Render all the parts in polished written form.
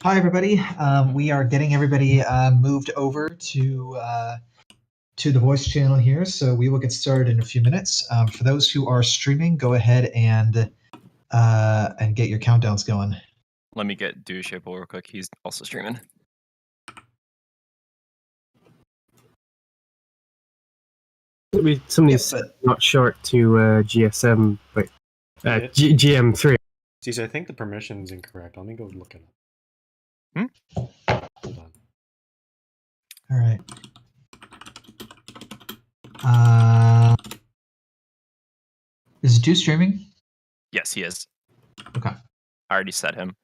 Hi, everybody. We are getting everybody moved over to the voice channel here, so we will get started in a few minutes. For those who are streaming, go ahead and get your countdowns going. Let me get Doable real quick. He's also streaming. Somebody's not short to GSM, but GM3. Geez, I think the permission's incorrect. Let me go look it up. Hold on. All right. Is Dew streaming? Yes, he is. Okay. I already set him.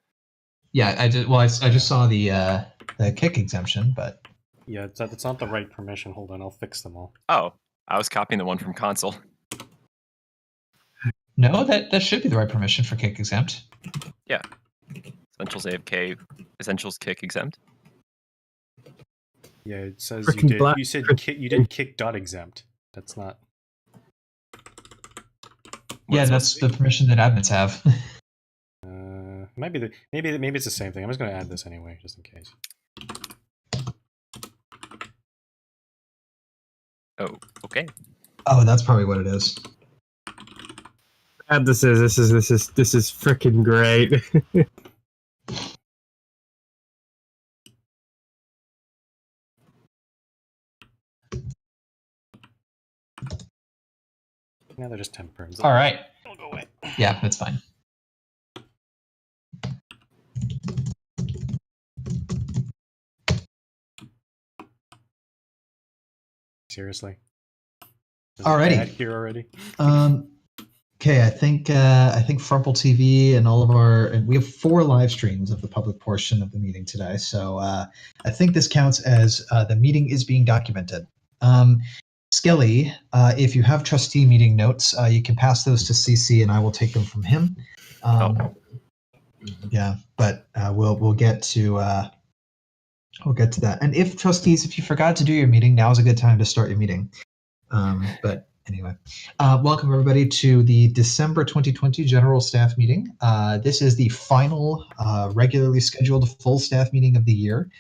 Yeah, I did. Well, I just saw the kick exemption, but yeah, it's not the right permission. Hold on, I'll fix them all. Oh, I was copying the one from console. No, that should be the right permission for kick exempt. Yeah. Essentials AFK, Essentials kick exempt. Yeah, it says you did. You said you did kick dot exempt. That's not. Yeah, that's the permission that admins have. Maybe it's the same thing. I'm just going to add this anyway, just in case. Oh, okay. Oh, that's probably what it is. This is freaking great. Now they're just temp perms. All right. Don't go away. Yeah, that's fine. Seriously. Alrighty. Here already. Okay, I think Frumple TV and all of and we have 4 live streams of the public portion of the meeting today. So I think this counts as the meeting is being documented. Skelly, if you have trustee meeting notes, you can pass those to CC and I will take them from him. Yeah, but we'll get to that. And if trustees, if you forgot to do your meeting, now is a good time to start your meeting. But anyway, welcome everybody to the December 2020 General Staff Meeting. This is the final regularly scheduled full staff meeting of the year.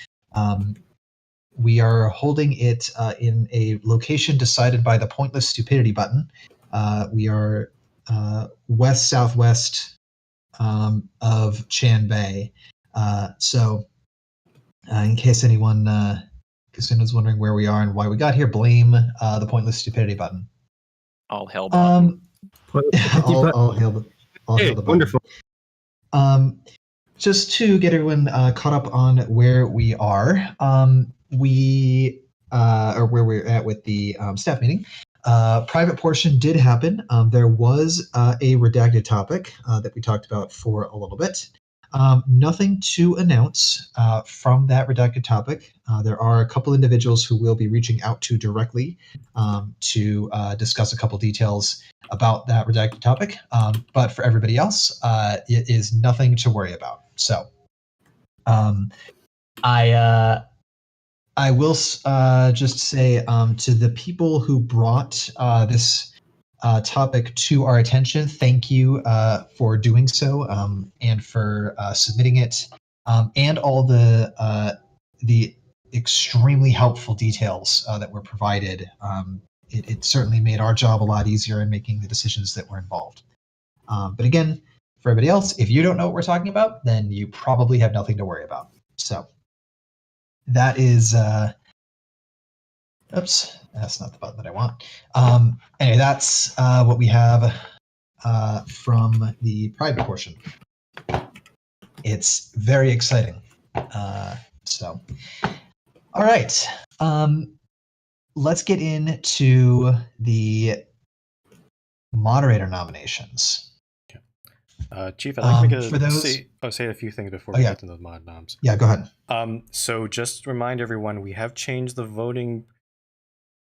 We are holding it in a location decided by the pointless stupidity button. We are west-southwest of Chan Bay. So in case anyone's wondering where we are and why we got here, blame the pointless stupidity button. All hail button. All hail the button. Wonderful. Just to get everyone caught up on where we are, or where we're at with the staff meeting. Private portion did happen. There was a redacted topic that we talked about for a little bit. Nothing to announce from that redacted topic. There are a couple individuals who will be reaching out to directly to discuss a couple details about that redacted topic. But for everybody else, it is nothing to worry about. So I will just say to the people who brought this topic to our attention, thank you for doing so and for submitting it, and all the extremely helpful details that were provided. It certainly made our job a lot easier in making the decisions that were involved. But again, for everybody else, if you don't know what we're talking about, then you probably have nothing to worry about. So that is oops, that's not the button that I want. Anyway, that's what we have from the private portion. It's very exciting. So, all right. Let's get into the moderator nominations. Chief, I'd like to say a few things before we get to the mod noms. Yeah, go ahead. So just remind everyone, we have changed the voting,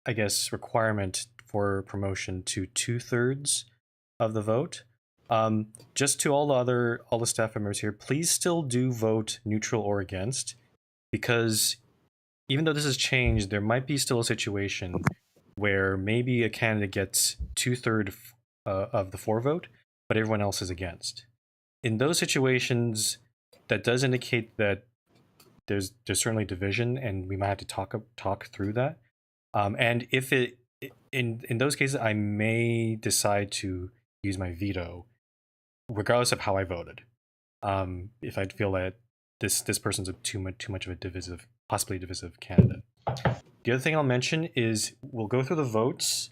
I guess, requirement for promotion to 2/3 of the vote. Just to all the staff members here, please still do vote neutral or against, because even though this has changed, there might be still a situation where maybe a candidate gets 2/3 of the for vote, but everyone else is against. In those situations, that does indicate that there's certainly division, and we might have to talk through that. And if in those cases, I may decide to use my veto, regardless of how I voted. If I feel that this person's too much of a possibly divisive candidate. The other thing I'll mention is we'll go through the votes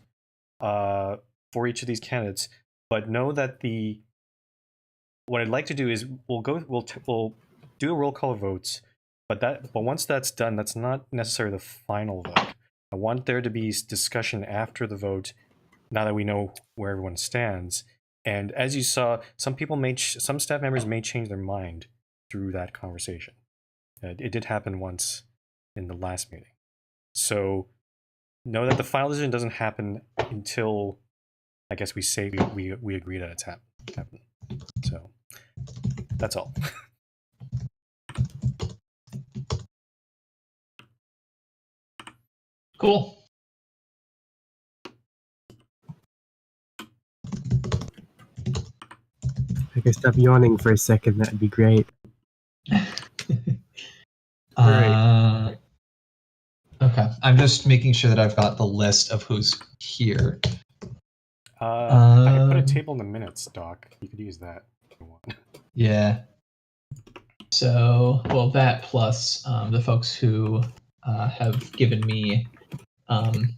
for each of these candidates, but know that what I'd like to do is we'll do a roll call of votes, but once that's done, that's not necessarily the final vote. I want there to be discussion after the vote, now that we know where everyone stands. And as you saw, some staff members may change their mind through that conversation. It did happen once in the last meeting. So know that the final decision doesn't happen until, I guess, we say we agree that it's happening. So that's all. Cool. I could stop yawning for a second. That'd be great. Okay. I'm just making sure that I've got the list of who's here. I put a table in the minutes, Doc. You could use that if you want. Yeah. So, well, that plus the folks who have given me an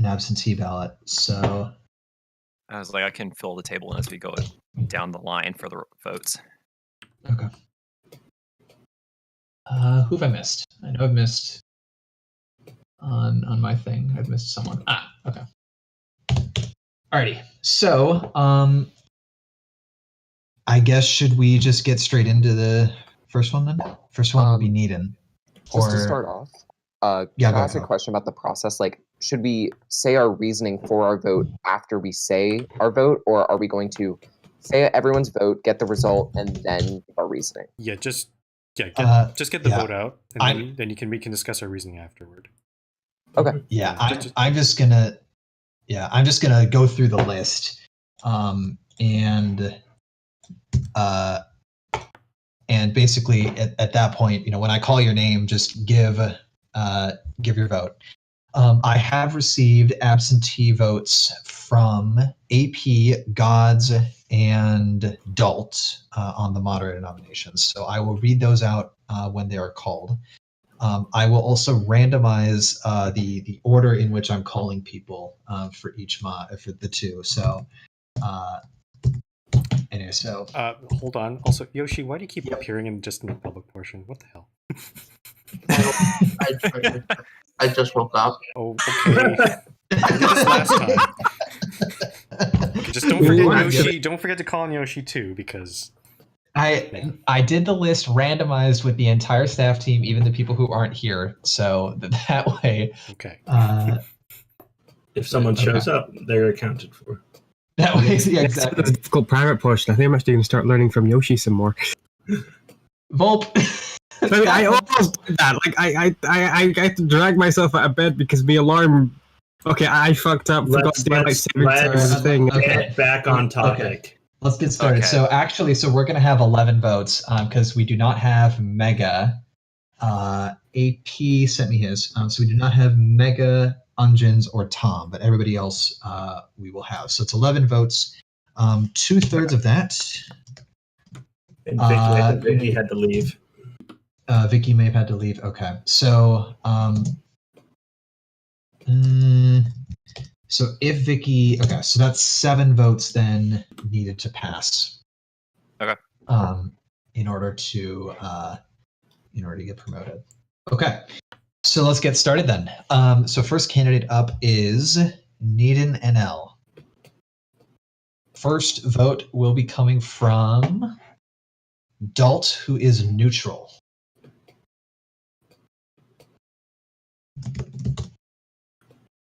absentee ballot. So I was like, I can fill the table in as we go down the line for the votes. okay. Who have I missed? I know I've missed on my thing. I've missed someone. Okay. Alrighty. So, I guess should we just get straight into the first one then? First one would be Needham. Just to start off, can I ask a question about the process? Like, should we say our reasoning for our vote after we say our vote, or are we going to say everyone's vote, get the result, and then give our reasoning? Yeah, just get the vote out, and then we can discuss our reasoning afterward. Okay. Yeah, I'm just gonna go through the list, and basically at that point, when I call your name, just give your vote. I have received absentee votes from AP, Gods, and Dalt on the moderator nominations. So I will read those out when they are called. I will also randomize the order in which I'm calling people for each for the two. So anyway, so hold on. Also, Yoshi, why do you keep appearing in the public portion? What the hell? I just woke up. Oh, okay. I did this last time. Okay, just don't forget Yoshi. Don't forget to call on Yoshi too, because I did the list randomized with the entire staff team, even the people who aren't here. So that way, okay. If someone shows up, they're accounted for. That way, yeah, exactly. The difficult private portion. I think I'm actually going to start learning from Yoshi some more. Volp. I almost did that. Like I had to drag myself out of bed because the alarm. Okay, I fucked up. Let's get back on topic. Okay. Let's get started. Okay. So we're gonna have 11 votes because we do not have Mega. AP sent me his. So we do not have Mega, Ungens, or Tom, but everybody else we will have. So it's 11 votes. 2/3 of that. And Vicky had to leave. Vicky may have had to leave. Okay, so so if Vicky, so that's 7 votes then needed to pass. Okay. In order to get promoted. Okay, so let's get started then. So first candidate up is Needham NL. First vote will be coming from Dalt, who is neutral.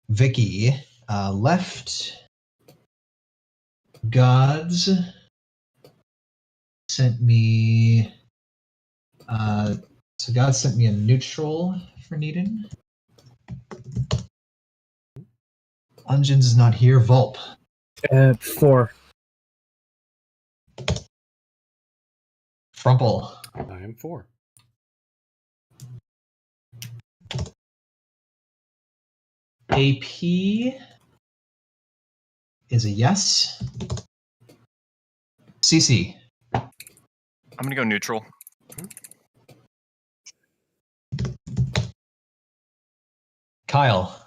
Vicky, left. Gods sent me. So God sent me a neutral for Needham. Ungens is not here. Volp. 4. Frumple. I am 4. AP is a yes. CC. I'm gonna go neutral. Kyle.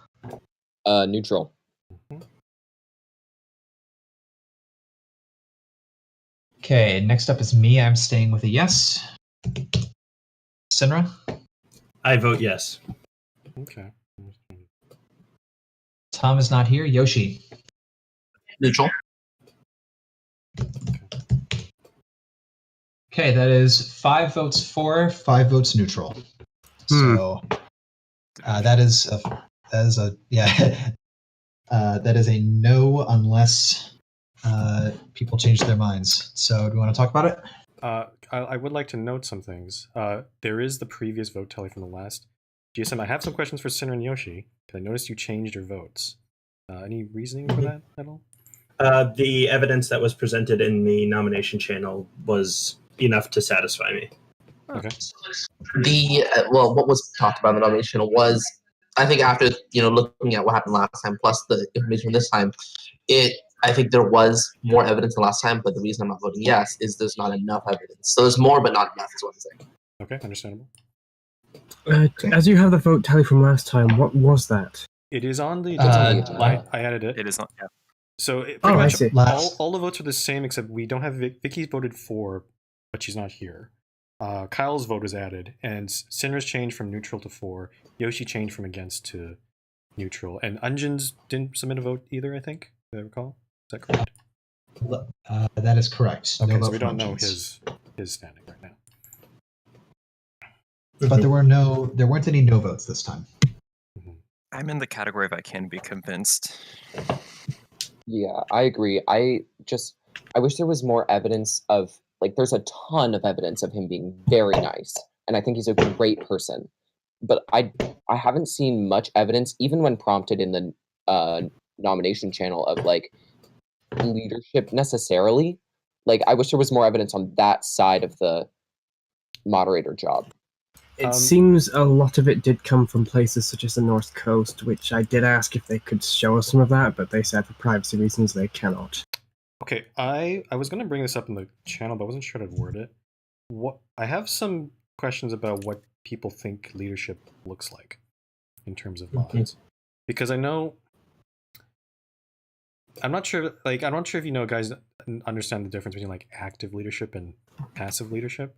Neutral. Okay, next up is me. I'm staying with a yes. Sinra. I vote yes. Okay. Tom is not here. Yoshi. Neutral. Okay, that is 5 votes for, 5 votes neutral. So that is a yeah. That is a no unless people change their minds. So do you want to talk about it? I would like to note some things. There is the previous vote tally from the last. GSM, I have some questions for Sinner and Yoshi, because I noticed you changed your votes. Any reasoning for that at all? The evidence that was presented in the nomination channel was enough to satisfy me. Okay. What was talked about in the nomination was, I think after looking at what happened last time plus the information this time, I think there was more evidence than last time, but the reason I'm not voting yes is there's not enough evidence. So there's more, but not enough, is what I'm saying. Okay, understandable. As you have the vote tally from last time, what was that? It is on the. I added it. It is not. Yeah. So pretty I much see. all the votes are the same except we don't have Vicky's voted for, but she's not here. Kyle's vote is added, and Sinra's changed from neutral to 4. Yoshi changed from against to neutral, and Unjin's didn't submit a vote either. I think. Do I recall? Is that correct? That is correct. Okay, No so vote we for don't know Hutchins. his standing right now. But there weren't any no votes this time. I'm in the category of I can be convinced. Yeah, I agree. I wish there was more evidence of, like, there's a ton of evidence of him being very nice, and I think he's a great person. But I haven't seen much evidence, even when prompted in the nomination channel, of like leadership necessarily. Like, I wish there was more evidence on that side of the moderator job. It seems a lot of it did come from places such as the North Coast, which I did ask if they could show us some of that, but they said for privacy reasons they cannot. Okay, I was going to bring this up in the channel, but I wasn't sure how to word it. I have some questions about what people think leadership looks like in terms of mods, because I know I'm not sure if you know, guys, understand the difference between like active leadership and passive leadership.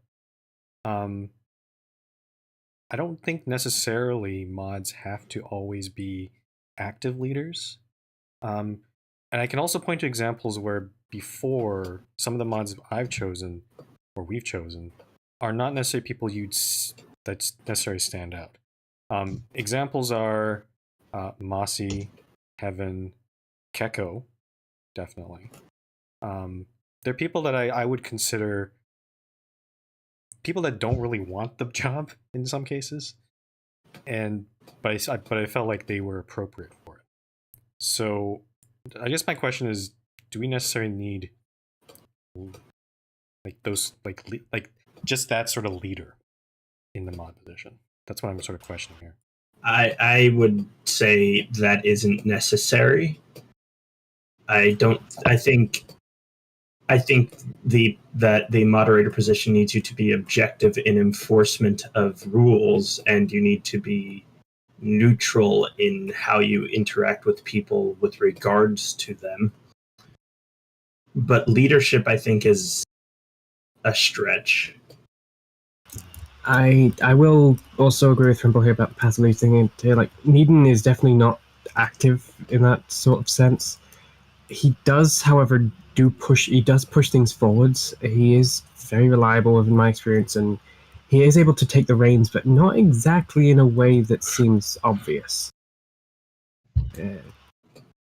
I don't think necessarily mods have to always be active leaders. And I can also point to examples where before some of the mods I've chosen or we've chosen are not necessarily people that necessarily stand out. Examples are Mossy, Heaven, Keko, definitely. They're people that I would consider people that don't really want the job in some cases, but I felt like they were appropriate for it. So I guess my question is, do we necessarily need like those like just that sort of leader in the mod position? That's what I'm sort of questioning here. I would say that isn't necessary. I think that the moderator position needs you to be objective in enforcement of rules, and you need to be neutral in how you interact with people with regards to them. But leadership, I think, is a stretch. I will also agree with Trimble here about passive leading. Like, Needon is definitely not active in that sort of sense. He does, however, push things forwards. He is very reliable in my experience, and he is able to take the reins, but not exactly in a way that seems obvious.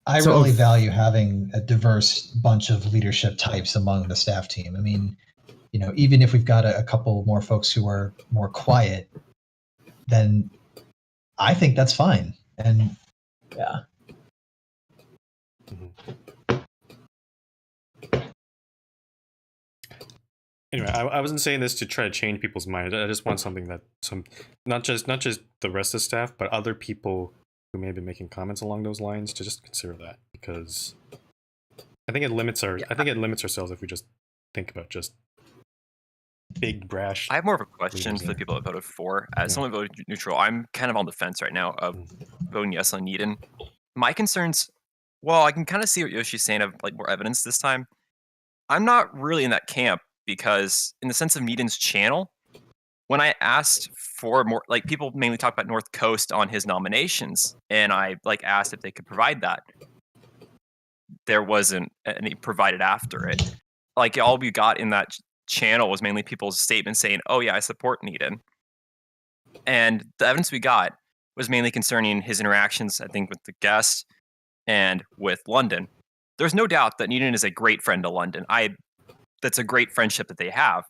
I really value having a diverse bunch of leadership types among the staff team. I mean, even if we've got a couple more folks who are more quiet, then I think that's fine. And yeah. Anyway, I wasn't saying this to try to change people's minds. I just want something that not just the rest of the staff, but other people who may have been making comments along those lines to just consider that, because I think it limits ourselves if we just think about just big brash. I have more of a question leaders for the there. people that voted for. As someone voted neutral, I'm kind of on the fence right now of voting yes on Needham. My concerns, well, I can kind of see what Yoshi's saying of like more evidence this time. I'm not really in that camp because in the sense of Needham's channel, when I asked for more, like people mainly talk about North Coast on his nominations, and I like asked if they could provide that. There wasn't any provided after it. Like all we got in that channel was mainly people's statements saying, "Oh yeah, I support Needham," and the evidence we got was mainly concerning his interactions, I think, with the guests and with London. There's no doubt that Needham is a great friend to London. That's a great friendship that they have.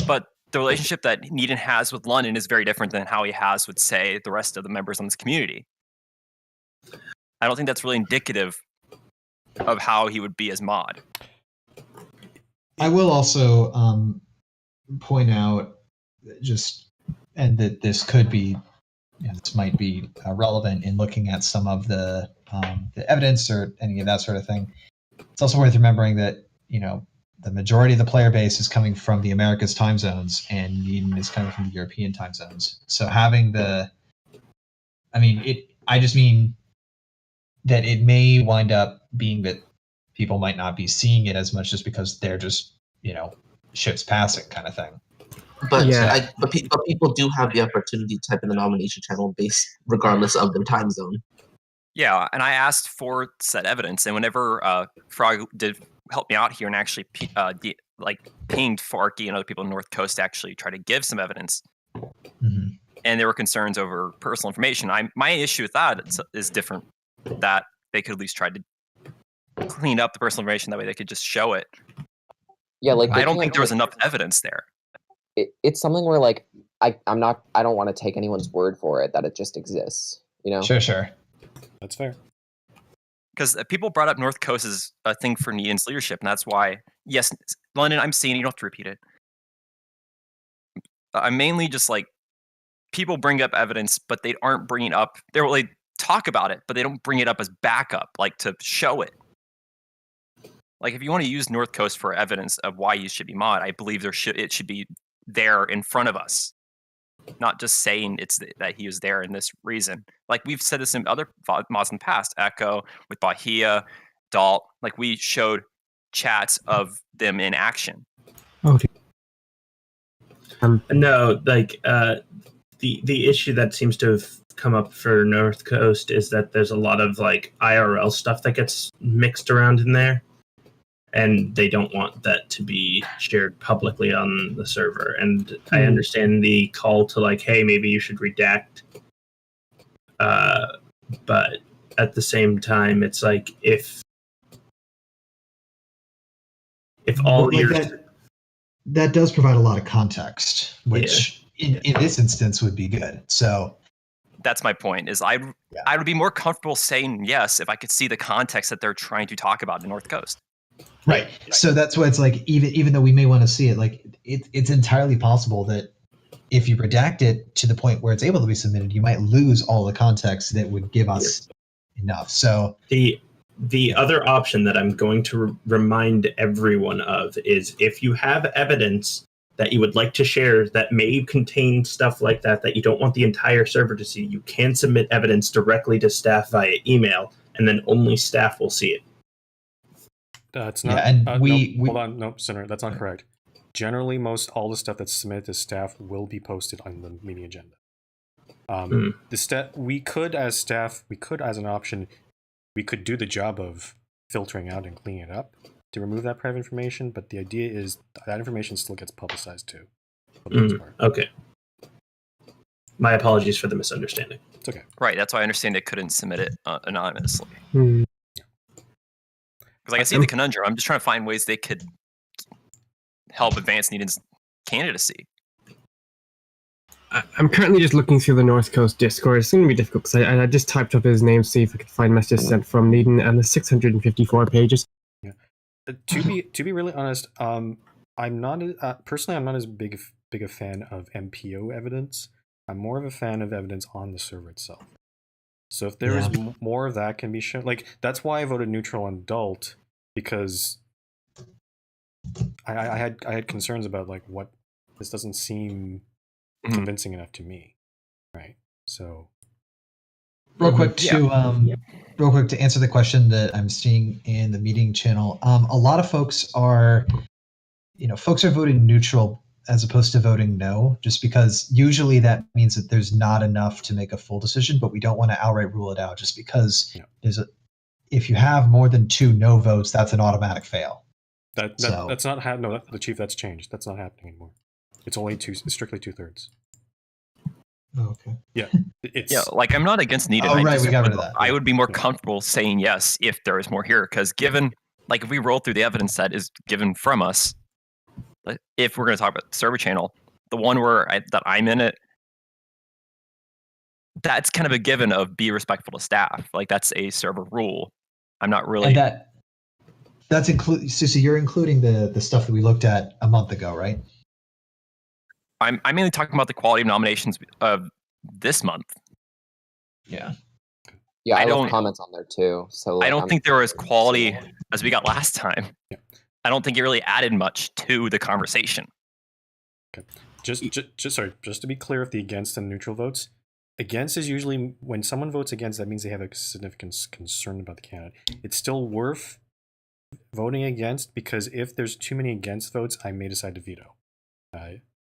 But the relationship that Needham has with London is very different than how he has with, say, the rest of the members on this community. I don't think that's really indicative of how he would be as mod. I will also point out and that this could be, this might be relevant in looking at some of the evidence or any of that sort of thing. It's also worth remembering that, the majority of the player base is coming from the Americas time zones and Needham is coming from the European time zones. So having I just mean that it may wind up being that people might not be seeing it as much just because they're just, ships passing kind of thing. But Yeah. but people do have the opportunity to type in the nomination channel based regardless of their time zone. Yeah, and I asked for said evidence, and whenever Frog did help me out here and actually pinged Farky and other people in North Coast to actually try to give some evidence, and there were concerns over personal information. My issue with that is different. That they could at least try to clean up the personal information, that way they could just show it. Yeah, like I don't think there was enough evidence there. It's something where like I don't want to take anyone's word for it that it just exists. Sure. That's fair. Because people brought up North Coast as a thing for Needham's leadership, and that's why, yes, London, I'm seeing you don't have to repeat it. I'm mainly just like, people bring up evidence, but they aren't bringing up, they talk about it, but they don't bring it up as backup, like to show it. Like if you want to use North Coast for evidence of why you should be mod, I believe it should be there in front of us. Not just saying that he was there in this reason. Like we've said this in other mods in the past, Echo, with Bahia, Dalt. Like we showed chats of them in action. Oh, No, like the issue that seems to have come up for North Coast is that there's a lot of like IRL stuff that gets mixed around in there, and they don't want that to be shared publicly on the server. And I understand the call to like, hey, maybe you should redact. But at the same time, it's like if all your that does provide a lot of context, which in this instance would be good. So that's my point. Is I would be more comfortable saying yes if I could see the context that they're trying to talk about in North Coast. Right. So that's why it's like, even though we may want to see it, like it's entirely possible that if you redact it to the point where it's able to be submitted, you might lose all the context that would give us enough. So the other option that I'm going to remind everyone of is if you have evidence that you would like to share that may contain stuff like that you don't want the entire server to see, you can submit evidence directly to staff via email, and then only staff will see it. That's not. Yeah, and hold on. No, Sinner, that's not correct. Generally, all the stuff that's submitted to staff will be posted on the meeting agenda. We could, as an option, we could do the job of filtering out and cleaning it up to remove that private information. But the idea is that information still gets publicized too. For the most part. Okay. My apologies for the misunderstanding. It's okay. Right. That's why I understand they couldn't submit it anonymously. Because I can see the conundrum. I'm just trying to find ways they could help advance Needham's candidacy. I'm currently just looking through the North Coast Discord. It's going to be difficult because I just typed up his name to see if I could find messages sent from Needham, and there's 654 pages. Yeah. To be really honest, I'm not personally. I'm not as big a fan of MPO evidence. I'm more of a fan of evidence on the server itself. So if there is more of that can be shown, like that's why I voted neutral on adult, because I had concerns about like what this doesn't seem convincing enough to me, right? So real quick to answer the question that I'm seeing in the meeting channel, a lot of folks are voting neutral as opposed to voting no, just because usually that means that there's not enough to make a full decision, but we don't want to outright rule it out just because if you have more than 2 no votes, that's an automatic fail. That's not happening. No, the chief, that's changed. That's not happening anymore. It's only strictly 2/3. Oh, okay. Yeah. Like I'm not against Needham. Oh, right, we got rid of that. I would be more comfortable saying yes if there is more here, because given, like, if we roll through the evidence that is given from us, if we're going to talk about server channel, the one that I'm in it, that's kind of a given of be respectful to staff. Like that's a server rule. I'm not really. And that's Susie, you're including the stuff that we looked at a month ago, right? I'm mainly talking about the quality of nominations of this month. Yeah. Yeah, I don't comments on there too. So like, I don't think there was quality as we got last time. Yeah. I don't think it really added much to the conversation. Okay. Just to be clear, with the against and neutral votes, against is usually when someone votes against, that means they have a significant concern about the candidate. It's still worth voting against, because if there's too many against votes, I may decide to veto.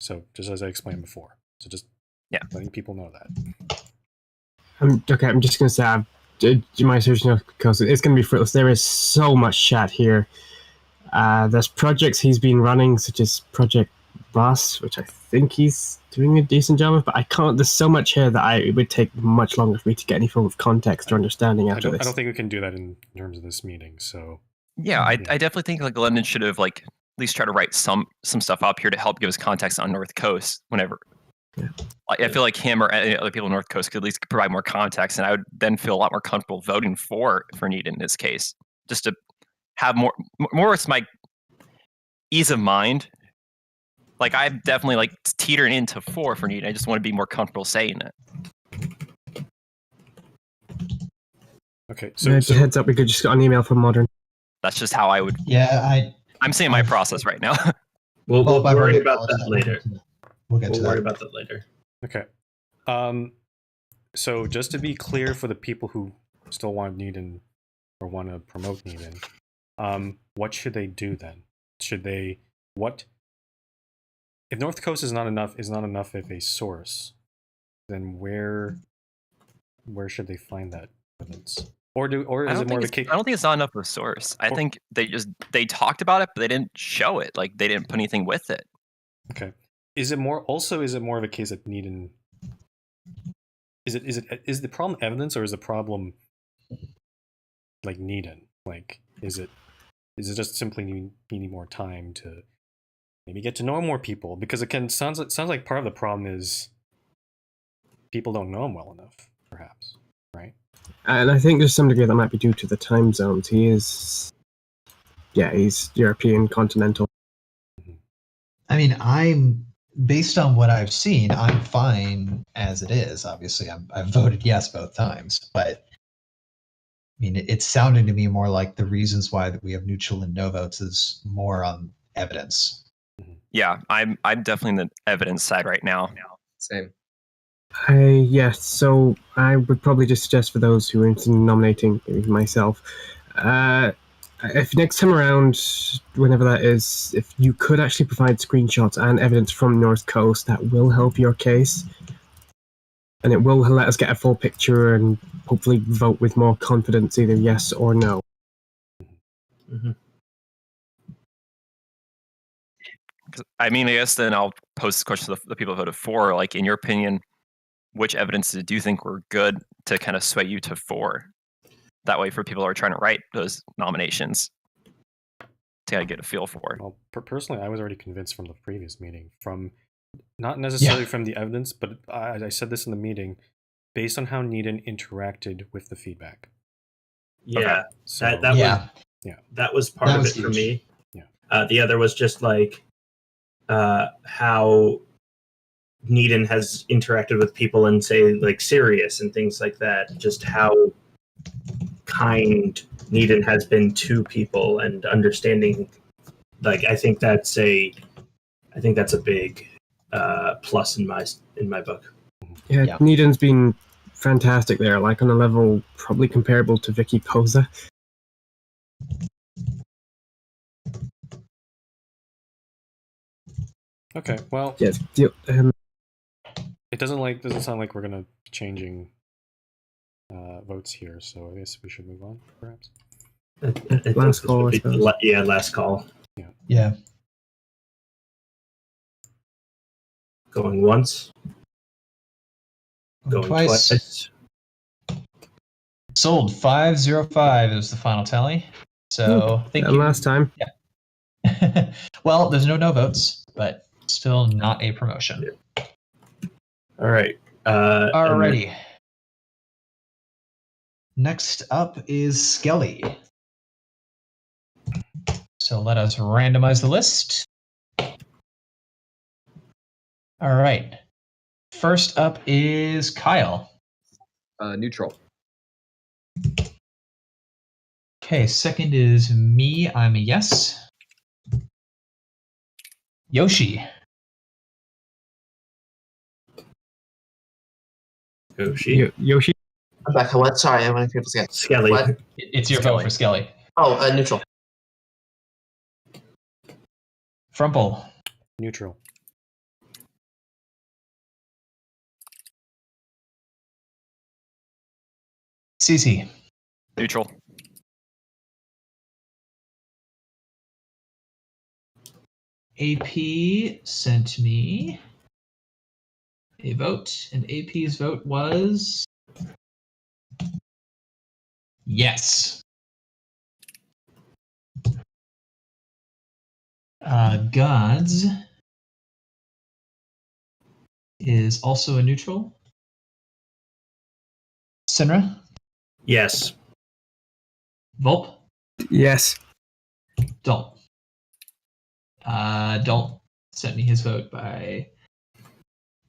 So just as I explained before. So just letting people know that. Okay, I'm just going to say, my solution, because it's going to be fruitless. There is so much chat here. There's projects he's been running, such as Project Boss, which I think he's doing a decent job of, but I can't. There's so much here that it would take much longer for me to get any form of context or understanding after this. I don't think we can do that in terms of this meeting. So I definitely think like London should have like at least try to write some stuff up here to help give us context on North Coast whenever. Yeah. I feel like him or other people on North Coast could at least provide more context, and I would then feel a lot more comfortable voting for Need in this case, just to have more. It's my ease of mind. Like I'm definitely like teetering into 4 for Need. I just want to be more comfortable saying it. Okay, so heads up, we could just get an email from Modern. That's just how I would. Yeah, I'm saying my process right now. We'll worry about that later. We'll worry about that later. Okay. So just to be clear for the people who still want Needham or want to promote Needham, what should they do then? If North Coast is not enough of a source, then where should they find that evidence? Or is it more of a case? I don't think it's not enough of a source. I think they talked about it, but they didn't show it. Like they didn't put anything with it. Okay. Is it more of a case that Needham? Is the problem evidence, or is the problem like Needham? Like is it just simply needing more time to maybe get to know more people? Because again, sounds like part of the problem is people don't know him well enough, perhaps, right? And I think there's some degree that might be due to the time zones. He's European continental. I mean, based on what I've seen, I'm fine as it is. Obviously, I've voted yes both times, but I mean, it's sounding to me more like the reasons why that we have neutral and no votes is more on evidence. Yeah, I'm definitely in the evidence side right now. Same. Yes, so I would probably just suggest for those who are interested in nominating, myself, if next time around, whenever that is, if you could actually provide screenshots and evidence from North Coast, that will help your case. And it will let us get a full picture and hopefully vote with more confidence, either yes or no. Mm-hmm. I mean, I guess then I'll pose this question to the people who voted for. Like, in your opinion, which evidence do you think were good to kind of sway you to 4? That way, for people who are trying to write those nominations, to kind of get a feel for it. Well, personally, I was already convinced from the previous meeting, from not necessarily from the evidence, but I said this in the meeting, based on how Needham interacted with the feedback. Yeah, okay. So, that was part of it for me. Yeah. The other was just like how Needon has interacted with people and say like Sirius and things like that, just how kind Needon has been to people and understanding. Like I think that's a big plus in my book. Yeah, Needon's been fantastic there, like on a level probably comparable to Vicky Posa. Okay, well, Yes, it doesn't sound like we're gonna be changing votes here, so I guess we should move on, perhaps. Last call, I suppose. Yeah, last call. Yeah. Going once. Going twice. Sold 505 is the final tally. So thank you. Last time. Yeah. Well, there's no votes, but still not a promotion. Yeah. All right. Alrighty. Next up is Skelly. So let us randomize the list. All right. First up is Kyle. Neutral. Okay, second is me. I'm a yes. Yoshi. Yoshi. Rebecca, what? Sorry, I want to hear this Skelly. What? It's your vote for Skelly. Oh, neutral. Frumple. Neutral. Cece. Neutral. AP sent me a vote, and AP's vote was yes. Gods is also a neutral. Sinra? Yes. Volp? Yes. Don't. Don't sent me his vote by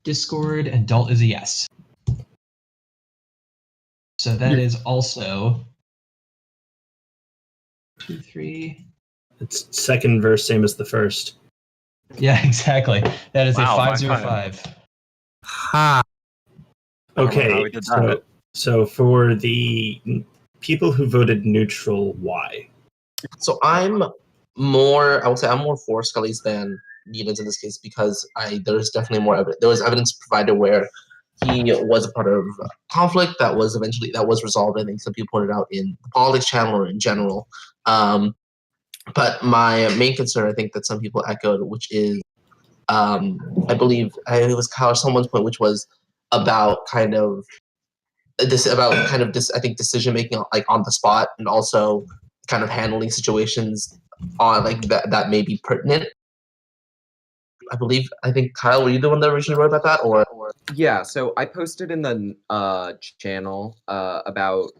Discord, and Dalt is a yes. So that is also 2, 3. It's second verse, same as the first. Yeah, exactly. That is Wow, a 505. Ha. Okay, so for the people who voted neutral, why? So I'm more for Scully's than Needham's in this case because there's definitely more evidence. There was evidence provided where he was a part of conflict that was resolved. I think some people pointed out in the politics channel or in general. But my main concern, I think, that some people echoed, which is, I believe it was Kyle or someone's point, which was about I think decision making like on the spot, and also kind of handling situations on like that may be pertinent. I think Kyle, were you the one that originally wrote about that, or? Yeah, so I posted in the channel about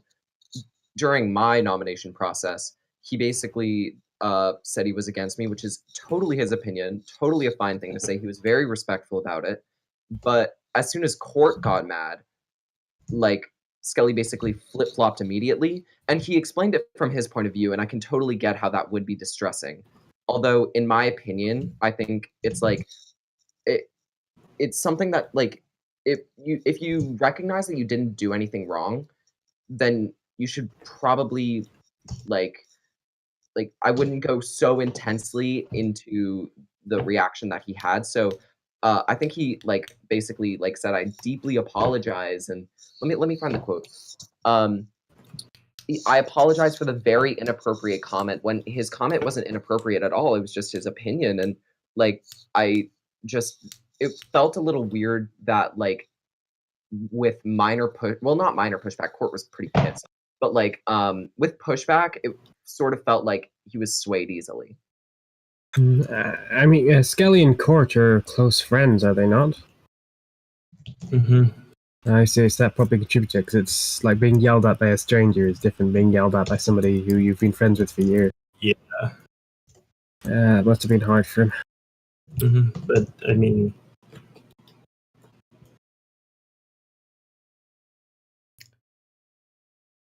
during my nomination process. He basically said he was against me, which is totally his opinion, totally a fine thing to say. He was very respectful about it. But as soon as Court got mad, like Skelly basically flip-flopped immediately, and he explained it from his point of view, and I can totally get how that would be distressing. Although, in my opinion, I think it's like it's something that like if you recognize that you didn't do anything wrong, then you should probably like I wouldn't go so intensely into the reaction that he had. So I think he like basically like said, I deeply apologize, and let me find the quote. I apologize for the very inappropriate comment, when his comment wasn't inappropriate at all. It was just his opinion, and like it felt a little weird that like with not minor pushback, Court was pretty pissed, but like with pushback, it sort of felt like he was swayed easily. I mean, Skelly and Court are close friends, are they not? Mm-hmm. I say it's that probably contributor, because it's like being yelled at by a stranger is different than being yelled at by somebody who you've been friends with for years. Yeah. It must have been hard for him. Mm-hmm. But I mean,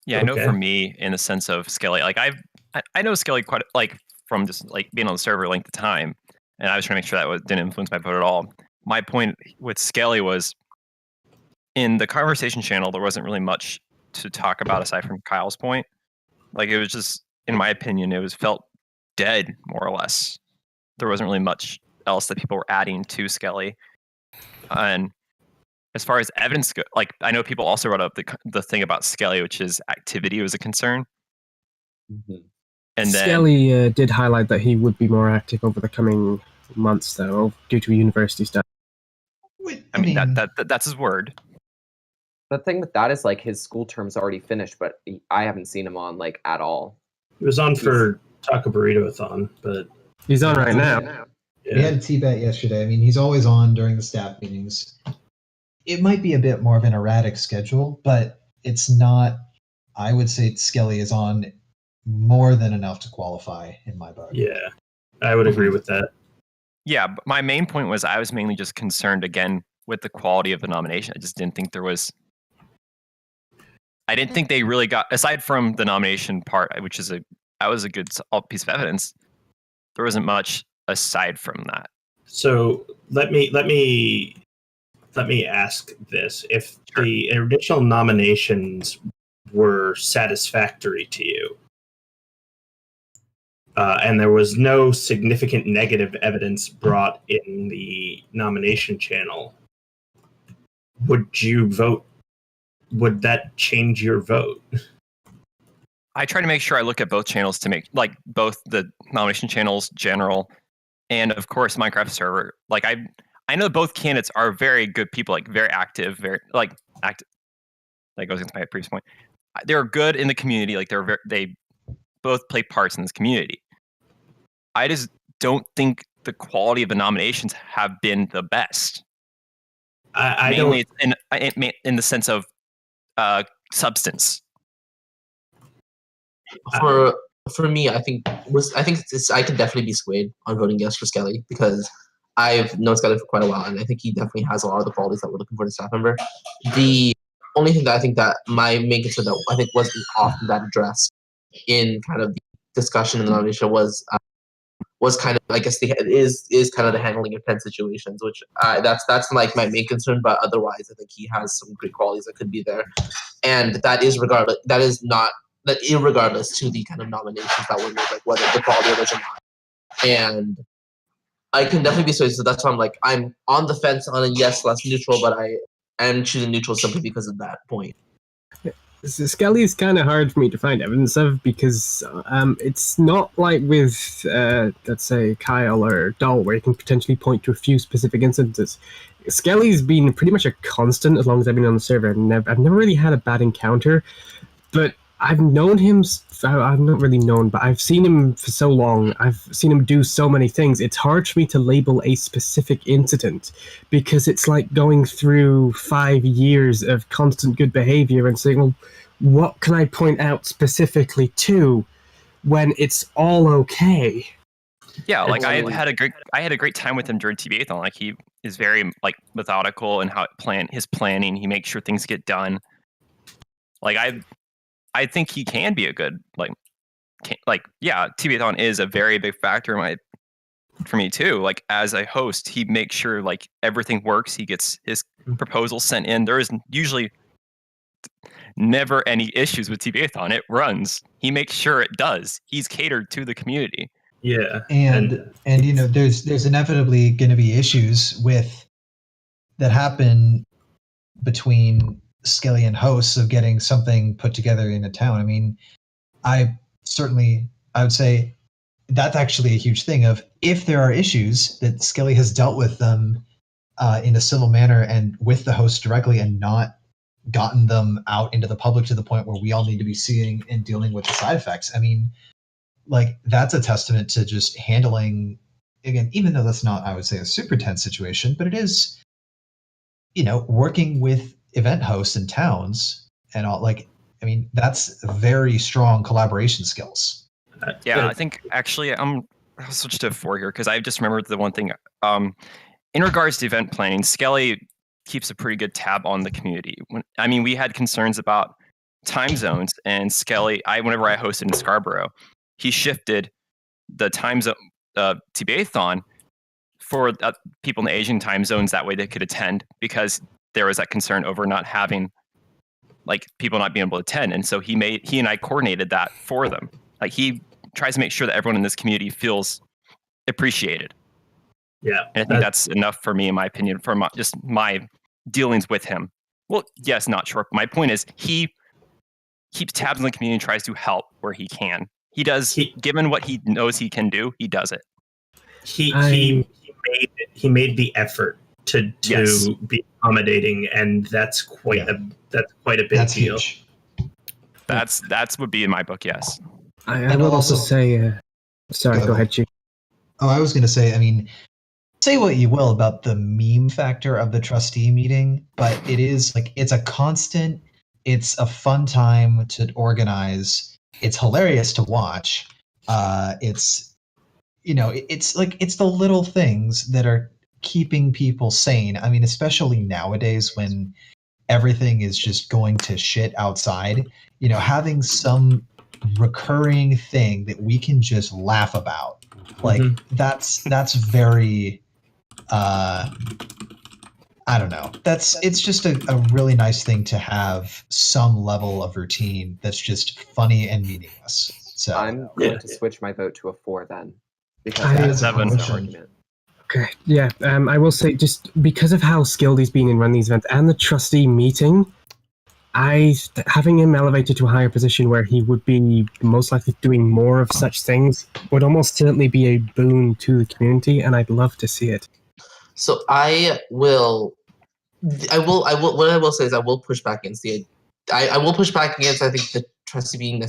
Yeah, I know for me, in the sense of Skelly, like I know Skelly quite like from just like being on the server length of time, and I was trying to make sure that didn't influence my vote at all. My point with Skelly was in the conversation channel, there wasn't really much to talk about aside from Kyle's point. Like it was just, in my opinion, it was felt dead more or less. There wasn't really much else that people were adding to Skelly, and as far as evidence go, like I know people also brought up the thing about Skelly, which is activity was a concern. Mm-hmm. And Skelly did highlight that he would be more active over the coming months, though, due to university stuff. I mean that's his word. The thing with that is like his school term's already finished, but I haven't seen him on like at all. He was on for Taco Burrito-a-thon, but he's on right now. Yeah. We had a T-Bet yesterday. I mean, he's always on during the staff meetings. It might be a bit more of an erratic schedule, but it's not. I would say Skelly is on more than enough to qualify in my book. Yeah, I would agree with that. Yeah, but my main point was I was mainly just concerned again with the quality of the nomination. I just didn't think there was. I didn't think they really got, aside from the nomination part, which is that was a good piece of evidence. There wasn't much aside from that. So let me ask this: if the initial nominations were satisfactory to you, and there was no significant negative evidence brought in the nomination channel, would you vote? Would that change your vote? I try to make sure I look at both channels to make, like, both the nomination channels, general, and of course Minecraft server. Like I know both candidates are very good people, like very active, very like active. That goes into my previous point. They're good in the community. Like they both play parts in this community. I just don't think the quality of the nominations have been the best. Mainly in the sense of substance. For me, I think I could definitely be swayed on voting yes for Skelly because I've known Skelly for quite a while, and I think he definitely has a lot of the qualities that we're looking for in a staff member. The only thing that I think that my main concern that I think wasn't often that addressed in kind of the discussion in the nomination was kind of, I guess, is kind of the handling of tense situations, which that's like my main concern. But otherwise, I think he has some great qualities that could be there, and that is irregardless to the kind of nominations that were made, like whether the quality of those or not. And I can definitely be so that's why I'm on the fence on a yes less neutral, but I am choosing neutral simply because of that point. So Skelly is kind of hard for me to find evidence of because it's not like with, let's say, Kyle or Doll, where you can potentially point to a few specific instances. Skelly's been pretty much a constant as long as I've been on the server. I've never really had a bad encounter, but I've known him. I've not really known, but I've seen him for so long. I've seen him do so many things. It's hard for me to label a specific incident because it's like going through 5 years of constant good behavior and saying, well, what can I point out specifically to when it's all okay? Yeah, like I had a great time with him during TBA-thon. Like he is very like methodical in how his planning. He makes sure things get done. Like I think he can be a good yeah, TBA-thon is a very big factor for me too. Like as a host, he makes sure like everything works. He gets his proposals sent in. There is usually never any issues with TBA-thon. It runs. He makes sure it does. He's catered to the community. Yeah. And you know, there's inevitably going to be issues that happen between Skelly and hosts of getting something put together in a town. I mean, I would say that's actually a huge thing of if there are issues that Skelly has dealt with them in a civil manner and with the host directly and not gotten them out into the public to the point where we all need to be seeing and dealing with the side effects. I mean, like that's a testament to just handling, again, even though that's not, I would say, a super tense situation, but it is, you know, working with event hosts in towns and all. Like, I mean, that's very strong collaboration skills. Yeah, I think actually I'll switch to 4 here because I just remembered the one thing. In regards to event planning, Skelly keeps a pretty good tab on the community. We had concerns about time zones, and Skelly, whenever I hosted in Scarborough, he shifted the time zone TBA-thon for people in the Asian time zones. That way they could attend, because there was that concern over not having like people not being able to attend. And so he and I coordinated that for them. Like, he tries to make sure that everyone in this community feels appreciated. Yeah. And I think that's enough for me, in my opinion, for just my dealings with him. Well, yes, not sure. My point is, he keeps tabs on the community and tries to help where he can. He does, given what he knows he can do, he does it. He made the effort to be accommodating, and that's quite a big deal. Huge. That's would be in my book, yes. I will also say, sorry, go ahead, Chief. Oh, I was going to say, I mean, say what you will about the meme factor of the trustee meeting, but it is like, it's a constant, it's a fun time to organize. It's hilarious to watch. It's, you know, it's like, it's the little things that are keeping people sane. I mean, especially nowadays when everything is just going to shit outside, you know, having some recurring thing that we can just laugh about. Like, that's very, I don't know. It's just a really nice thing to have some level of routine that's just funny and meaningless. So I'm going to switch my vote to a 4 then, because that that's is a no motion. argument. Okay, yeah. I will say, just because of how skilled he's been in running these events and the trustee meeting, having him elevated to a higher position where he would be most likely doing more of such things would almost certainly be a boon to the community, and I'd love to see it. So I will say is I will push back against I will push back against, I think, the trustee being a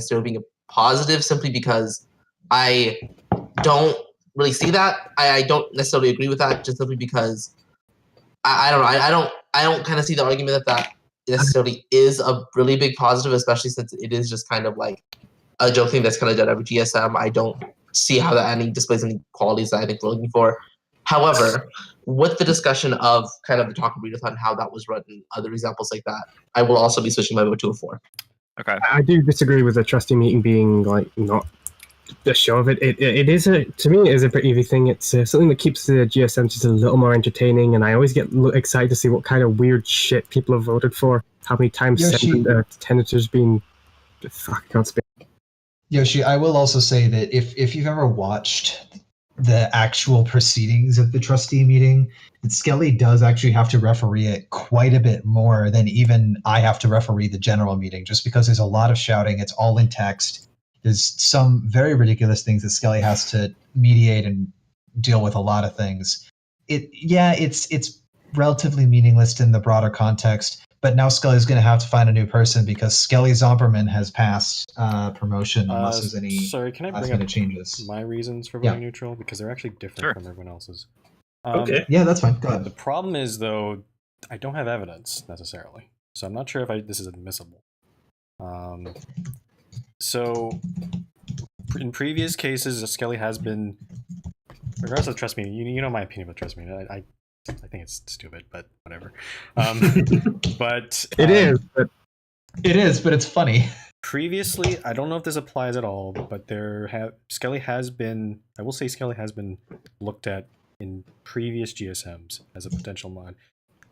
positive, simply because I don't really see that. I don't necessarily agree with that, just simply because I don't know. I don't kind of see the argument that necessarily is a really big positive, especially since it is just kind of like a joke thing that's kind of done every GSM. I don't see how that displays any qualities that I think we're looking for. However, with the discussion of kind of the talk of readathon and how that was run and other examples like that, I will also be switching my vote to a 4. Okay. I do disagree with the trustee meeting being like not the show of it. It is to me, it is a pretty easy thing. It's something that keeps the GSM just a little more entertaining, and I always get excited to see what kind of weird shit people have voted for. How many times attendance has been. Fuck, I can't speak. Yoshi, I will also say that if you've ever watched the actual proceedings of the trustee meeting, that Skelly does actually have to referee it quite a bit more than even I have to referee the general meeting, just because there's a lot of shouting. It's all in text. There's some very ridiculous things that Skelly has to mediate and deal with a lot of things. It's relatively meaningless in the broader context, but now Skelly's going to have to find a new person because Skelly Zomberman has passed promotion unless there's any sorry, can I bring up changes. my reasons for voting neutral? Because they're actually different from everyone else's. Okay. Yeah, that's fine. Go ahead. The problem is, though, I don't have evidence necessarily, so I'm not sure if this is admissible. So, in previous cases, Skelly has been, regardless of trust me, you know my opinion about trust me. I think it's stupid, but whatever. But it is, but it's funny. Previously, I don't know if this applies at all, but Skelly has been looked at in previous GSMs as a potential mod.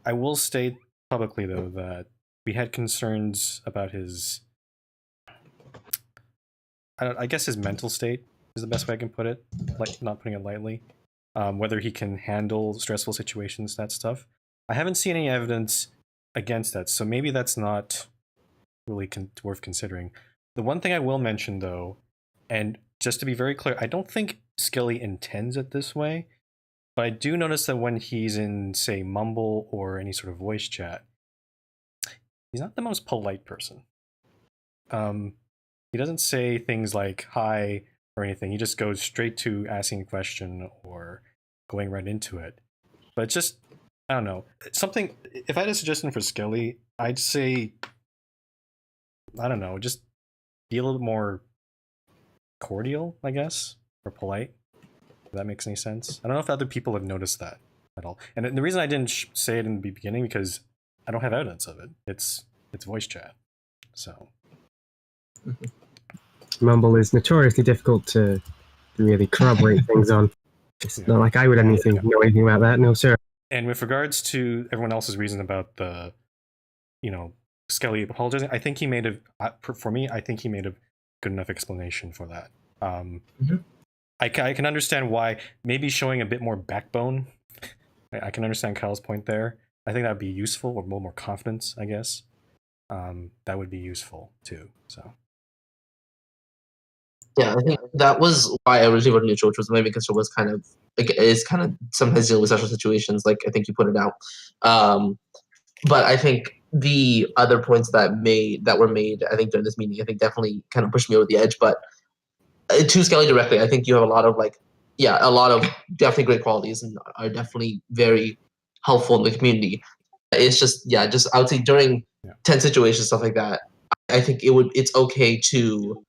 I will state publicly, though, that we had concerns about his, I guess his mental state is the best way I can put it, like not putting it lightly. Whether he can handle stressful situations, that stuff. I haven't seen any evidence against that, so maybe that's not really worth considering. The one thing I will mention, though, and just to be very clear, I don't think Skelly intends it this way, but I do notice that when he's in, say, Mumble or any sort of voice chat, he's not the most polite person. He doesn't say things like hi or anything. He just goes straight to asking a question or going right into it. But just, I don't know. Something, if I had a suggestion for Skelly, I'd say, I don't know, just be a little bit more cordial, I guess, or polite. If that makes any sense. I don't know if other people have noticed that at all. And the reason I didn't say it in the beginning, because I don't have evidence of it. It's voice chat. So Mumble is notoriously difficult to really corroborate things on. It's not like I would know anything about that, no sir. And with regards to everyone else's reason about the, Skelly apologizing, I think he made for me, I think he made a good enough explanation for that. I can understand why maybe showing a bit more backbone. I can understand Kyle's point there. I think that would be useful, or a little more confidence, I guess. That would be useful too. So. Yeah, I think that was why I originally voted neutral, which was maybe because it was kind of sometimes dealing with special situations, like I think you put it out. But I think the other points that were made, I think during this meeting, I think definitely kind of pushed me over the edge. But to Skelly directly, I think you have a lot of definitely great qualities and are definitely very helpful in the community. It's just I would say during tense situations, stuff like that, I think it's okay to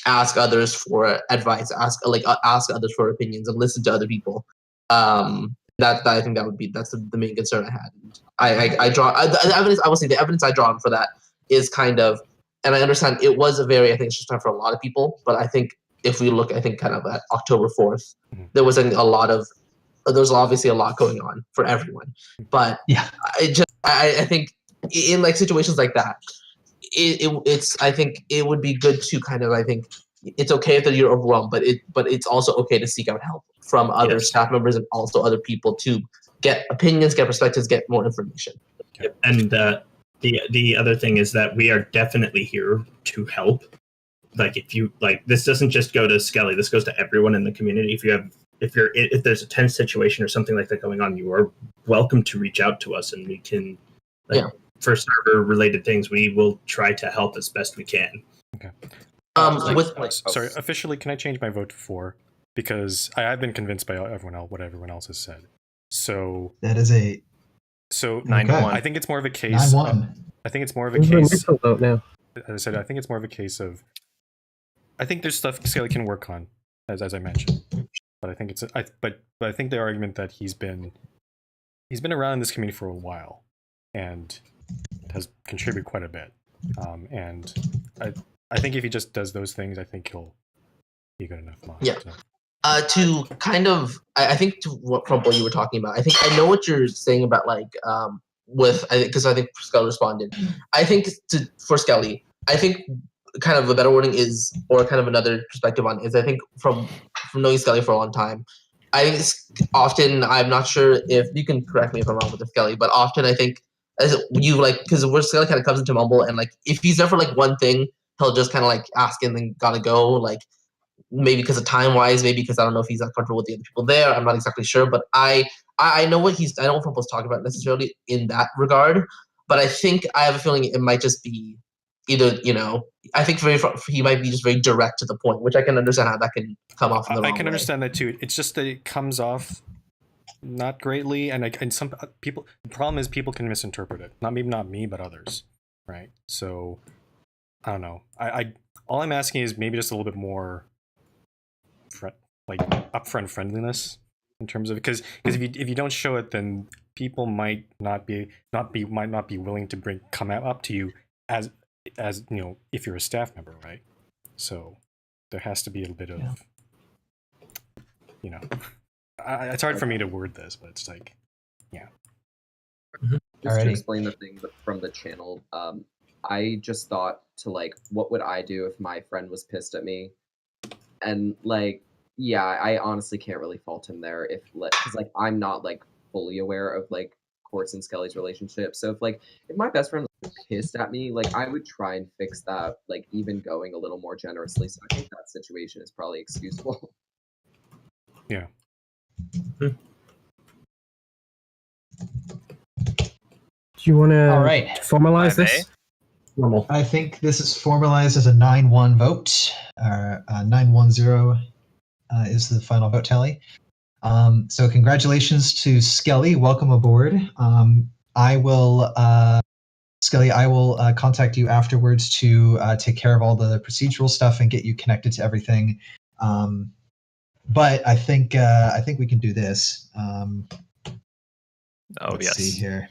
ask others for advice, ask others for opinions, and listen to other people. That I think that's the main concern I had. I draw the evidence. I will say the evidence I draw on for that is kind of, and I understand it was I think it's just time for a lot of people, but I think if we look, I think kind of at October 4th, there was there's obviously a lot going on for everyone, but I think in like situations like that, I think it would be good to kind of, I think it's okay that you're overwhelmed, but it's also okay to seek out help from other staff members and also other people to get opinions, get perspectives, get more information. Yep. And the other thing is that we are definitely here to help. Like if this doesn't just go to Skelly, this goes to everyone in the community. If there's a tense situation or something like that going on, you are welcome to reach out to us, and we can for server related things, we will try to help as best we can. Okay. Sorry, officially, can I change my vote to 4? Because I've been convinced by what everyone else has said. So that is a 9-1. I think it's more of a case. 9-1. I think it's more of a case. Vote now. As I said, I think it's more of a case of. I think there's stuff Skelly can work on, as I mentioned, but I think but I think the argument that he's been around in this community for a while, and has contributed quite a bit, and I think if he just does those things, I think he'll be good enough. To kind of, I think to what Crumple you were talking about, I think I know what you're saying about because I think Skelly responded. I think for Skelly, I think kind of a better wording is, or kind of another perspective on is, I think from knowing Skelly for a long time, I think often, I'm not sure if you can correct me if I'm wrong with the Skelly, but often I think because where Skelly kind of comes into Mumble, and like if he's there for like one thing, he'll just kind of like ask and then gotta go, like maybe because of time wise, maybe because I don't know if he's not comfortable with the other people there. I'm not exactly sure, but I know what I don't know if Mumble's talking about necessarily in that regard, but I think I have a feeling it might just be either, I think he might be just very direct to the point, which I can understand how that can come off in the wrong way. Understand that too. It's just that it comes off not greatly, and some people. The problem is people can misinterpret it. Not me, but others, right? So I don't know. I all I'm asking is maybe just a little bit more, upfront friendliness in terms of, because if you don't show it, then people might not be willing to come up to you as if you're a staff member, right? So there has to be a bit of it's hard for me to word this, but it's like just to explain the thing from the channel, I just thought to what would I do if my friend was pissed at me, and I honestly can't really fault him there because I'm not fully aware of Quartz and Skelly's relationship. So if my best friend was pissed at me, I would try and fix that, even going a little more generously. So I think that situation is probably excusable. Yeah. Do you want to formalize this? Normal. I think this is formalized as a 9-1 vote. 9-1-0 is the final vote tally. So congratulations to Skelly. Welcome aboard. Skelly, I will contact you afterwards to take care of all the procedural stuff and get you connected to everything. But I think we can do this. Let's see here.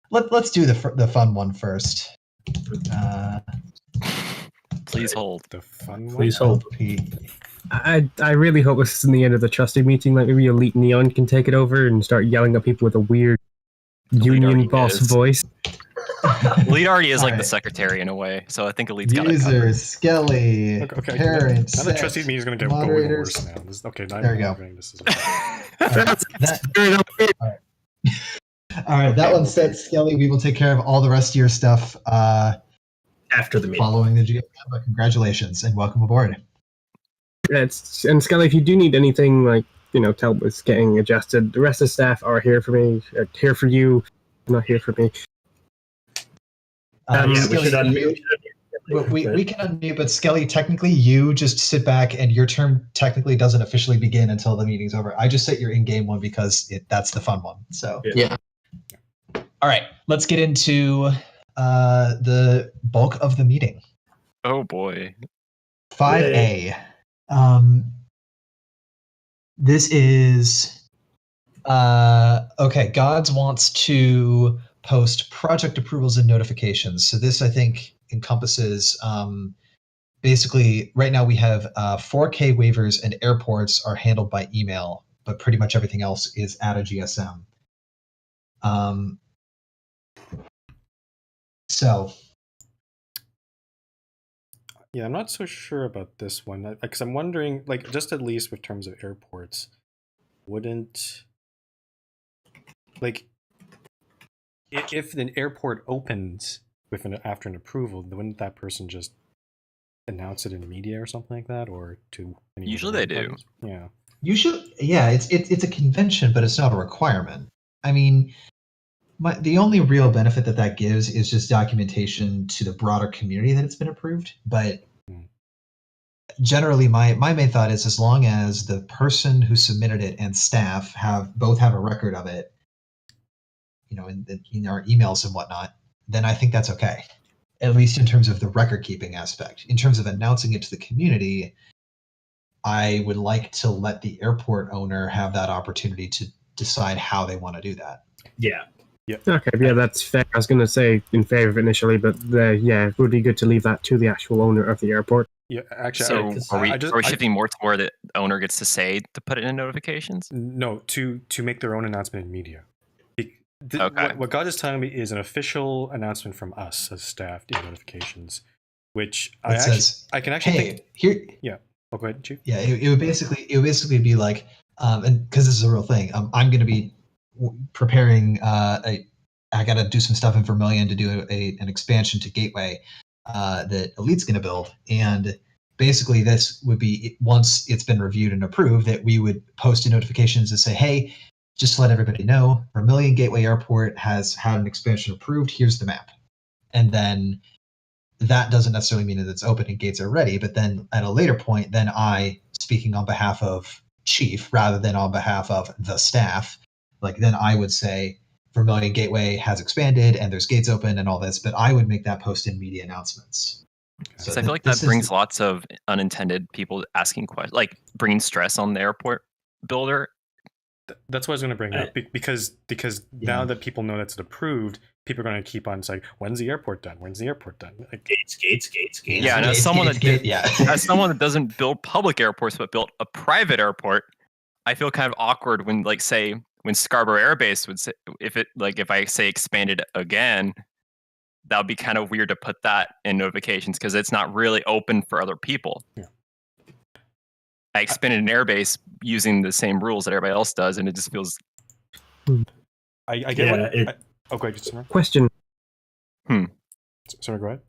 Let's do the fun one first. Please hold. The fun one. Please hold. I really hope this isn't the end of the trustee meeting. Like maybe Elite Neon can take it over and start yelling at people with a weird union boss voice. Elite already is like Alright. the secretary in a way, so I think Elite's got it User, covered. Skelly, Okay. parents, Now the trustee meeting is going to get way worse now. There we go. This is All right, that one's set, Skelly. We will take care of all the rest of your stuff After the meeting. following the GM. But congratulations and welcome aboard. And Skelly, if you do need anything, like, to help with getting adjusted, the rest of the staff are here for me, here for you, not here for me. We Skelly, should unmute. we can unmute, but Skelly, technically you just sit back and your term technically doesn't officially begin until the meeting's over. I just set your in-game one because that's the fun one. So Yeah. All right, let's get into the bulk of the meeting. Oh boy. 5A. This is okay. Gods wants to post project approvals and notifications. So this, I think, encompasses basically right now we have 4K waivers and airports are handled by email, but pretty much everything else is at a GSM. So yeah, I'm not so sure about this one because I'm wondering, like, just at least with terms of airports, wouldn't like if an airport opens after an approval, wouldn't that person just announce it in the media or something like that, or to any Usually they do. Yeah. usually, yeah, it's a convention, but it's not a requirement. I mean, the only real benefit that gives is just documentation to the broader community that it's been approved. But generally, my main thought is as long as the person who submitted it and staff both have a record of it, in our emails and whatnot, then I think that's okay. At least in terms of the record keeping aspect. In terms of announcing it to the community, I would like to let the airport owner have that opportunity to decide how they want to do that. Yeah. Yeah. Okay, yeah, that's fair. I was going to say in favor of initially, but yeah, it would be good to leave that to the actual owner of the airport. Yeah, actually. So are we shifting more to where the owner gets to say to put it in notifications? No, to make their own announcement in media. Okay. What God is telling me is an official announcement from us as staff in notifications, which I can actually think. Here. Yeah. Oh, go ahead, Chief. Yeah, it would basically be like, and because this is a real thing, I'm going to be preparing. I got to do some stuff in Vermilion to do an expansion to Gateway that Elite's going to build, and basically this would be once it's been reviewed and approved that we would post notifications to say, hey, just to let everybody know, Vermilion Gateway Airport has had an expansion approved. Here's the map, and then that doesn't necessarily mean that it's open and gates are ready. But then at a later point, then I, speaking on behalf of Chief rather than on behalf of the staff, then I would say Vermilion Gateway has expanded and there's gates open and all this, but I would make that post in media announcements. So I feel like that brings lots of unintended people asking questions, like bringing stress on the airport builder. That's what I was going to bring up because now that people know that's approved, people are going to keep on saying, "When's the airport done? When's the airport done?" Like, Gates. Yeah, and as someone that doesn't build public airports but built a private airport, I feel kind of awkward when, say, when Scarborough Air Base would say, if I say expanded again, that would be kind of weird to put that in notifications because it's not really open for other people. Yeah. I expanded an airbase using the same rules that everybody else does, and it just feels. I get it. Go ahead, Sarah. Question. Sarah, go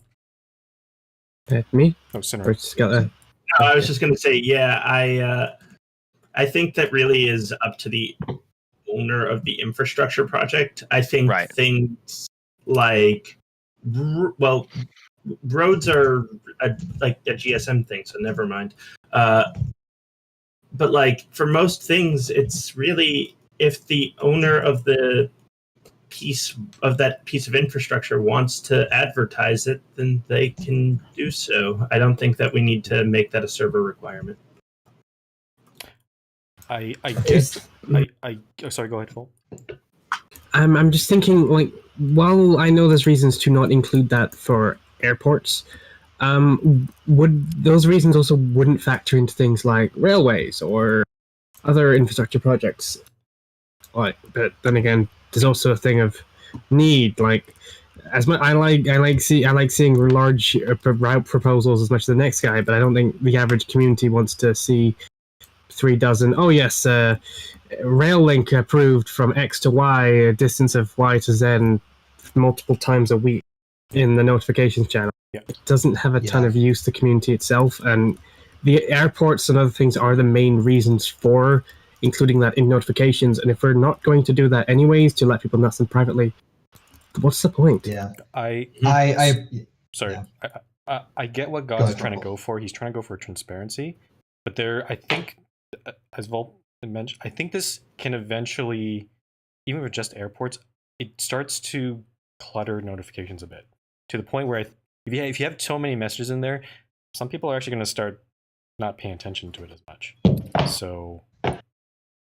ahead. Me? Oh, Sarah. No, I was just going to say, yeah, I think that really is up to the owner of the infrastructure project. I think things like, roads are like a GSM thing, so never mind. But for most things, it's really if the owner of that piece of infrastructure wants to advertise it, then they can do so. I don't think that we need to make that a server requirement. I guess. Sorry, go ahead, Paul. I'm just thinking, while I know there's reasons to not include that for airports, Would those reasons also wouldn't factor into things like railways or other infrastructure projects? Like, but then again, there's also a thing of need. Like, as much I like seeing large route proposals as much as the next guy, but I don't think the average community wants to see 3 dozen. Oh yes, rail link approved from X to Y, a distance of Y to Z, multiple times a week in the notifications channel. Yeah. It doesn't have a ton of use to the community itself, and the airports and other things are the main reasons for including that in notifications. And if we're not going to do that anyways, to let people know them privately, what's the point? Yeah. Sorry. Yeah. I get what God's trying to go for. He's trying to go for transparency, but I think, as Volt mentioned, I think this can eventually, even with just airports, it starts to clutter notifications a bit, to the point where if you have so many messages in there, some people are actually going to start not paying attention to it as much. So,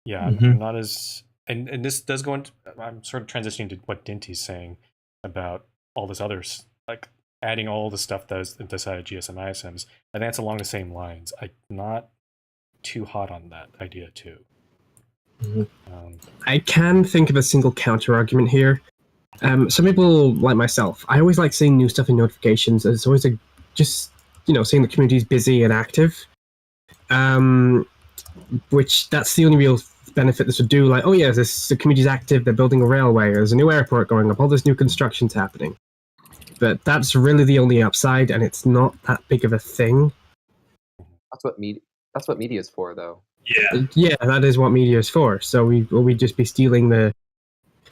yeah, I'm not as... And this does go into... I'm sort of transitioning to what Dinty's saying about all this others, like adding all the stuff that is inside of GSM ISMs. And that's along the same lines. I'm not too hot on that idea, too. I can think of a single counter argument here. Some people, like myself, I always like seeing new stuff in notifications. It's always just seeing the community is busy and active. Which that's the only real benefit this would do. Like, oh yeah, the community's active. They're building a railway. There's a new airport going up. All this new construction's happening. But that's really the only upside, and it's not that big of a thing. That's what media is for, though. Yeah. Yeah, that is what media is for. So we'd just be stealing the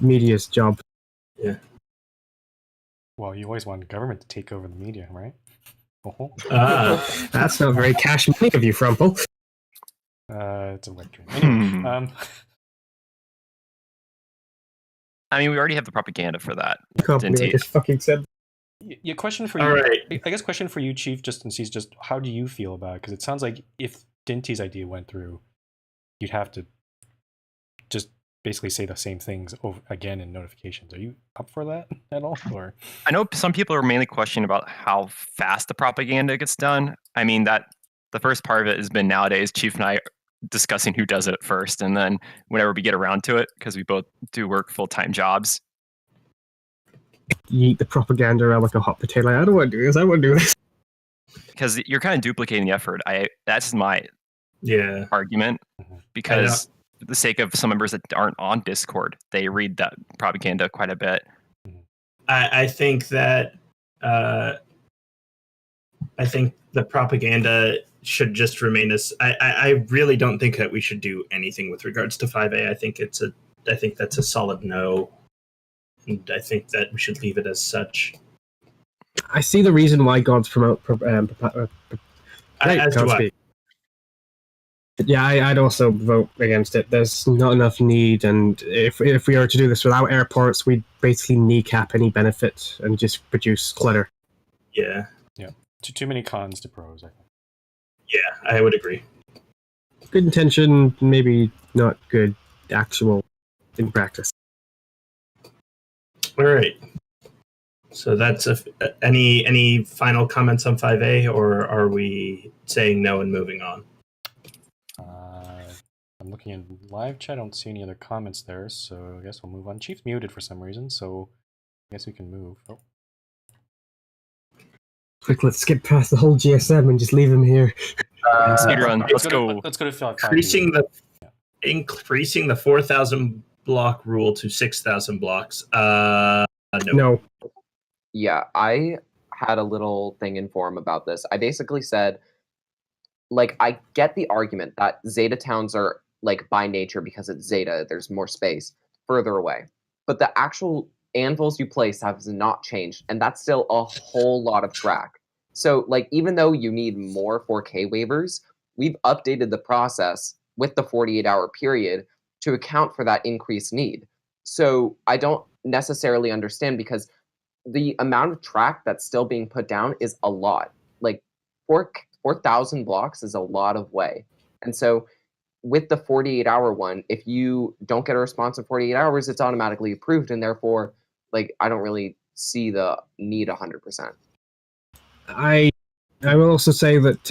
media's job. Yeah. Well, you always want government to take over the media, right? That's not very cash money of you, Frumple. It's a wet dream. Anyway, I mean, we already have the propaganda for that. I just fucking said. Your question for you, all right. I guess question for you, Chief, just how do you feel about it? Because it sounds like if Dinty's idea went through, you'd have to just basically say the same things over again in notifications. Are you up for that at all? Or I know some people are mainly questioning about how fast the propaganda gets done. I mean, that the first part of it has been nowadays Chief and I discussing who does it first, and then whenever we get around to it, because we both do work full-time jobs, you eat the propaganda around like a hot potato. Like, I don't want to do this. I want to do this. Because you're kind of duplicating the effort. That's my argument. Because for the sake of some members that aren't on Discord, they read that propaganda quite a bit. I think that the propaganda should just remain as. I really don't think that we should do anything with regards to 5A. I think that's a solid no. And I think that we should leave it as such. I see the reason why God's promote. As do I. Yeah, I'd also vote against it. There's not enough need, and if we are to do this without airports, we'd basically kneecap any benefit and just produce clutter. Yeah. Too many cons to pros, I think. Yeah, I would agree. Good intention, maybe not good actual in practice. All right. So that's any final comments on 5A, or are we saying no and moving on? I'm looking in live chat. I don't see any other comments there, so I guess we'll move on. Chief's muted for some reason, so I guess we can move. Oh. Quick, let's skip past the whole GSM and just leave him here. Speedrun. Let's go. Let's go to 5. Increasing the 4,000 block rule to 6,000 blocks. No. Yeah, I had a little thing in forum about this. I basically said, like, I get the argument that Zeta towns are, like, by nature, because it's Zeta, there's more space, further away. But the actual anvils you place have not changed, and that's still a whole lot of track. So, like, even though you need more 4K waivers, we've updated the process with the 48-hour period to account for that increased need. So I don't necessarily understand, because the amount of track that's still being put down is a lot. Like, 4,000 blocks is a lot of way. And so with the 48-hour one, if you don't get a response in 48 hours, it's automatically approved, and therefore, like, I don't really see the need 100%. I I will also say that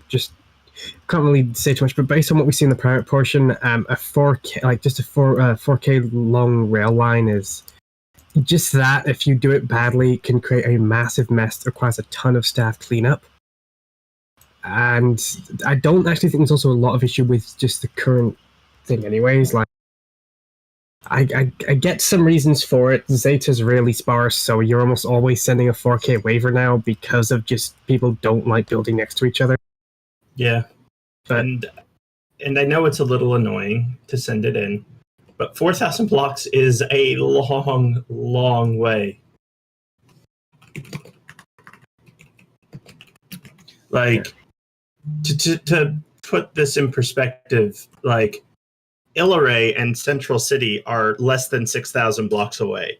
just can't really say too much, but based on what we see in the private portion, a 4K, like just a 4K long rail line is just that. If you do it badly, it can create a massive mess that requires a ton of staff cleanup. And I don't actually think there's also a lot of issue with just the current thing, anyways. Like, I get some reasons for it. Zeta's really sparse, so you're almost always sending a 4K waiver now because of just people don't like building next to each other. Yeah. But, and I know it's a little annoying to send it in, but 4,000 blocks is a long, long way. Like, to put this in perspective, like, Illinois and Central City are less than 6,000 blocks away.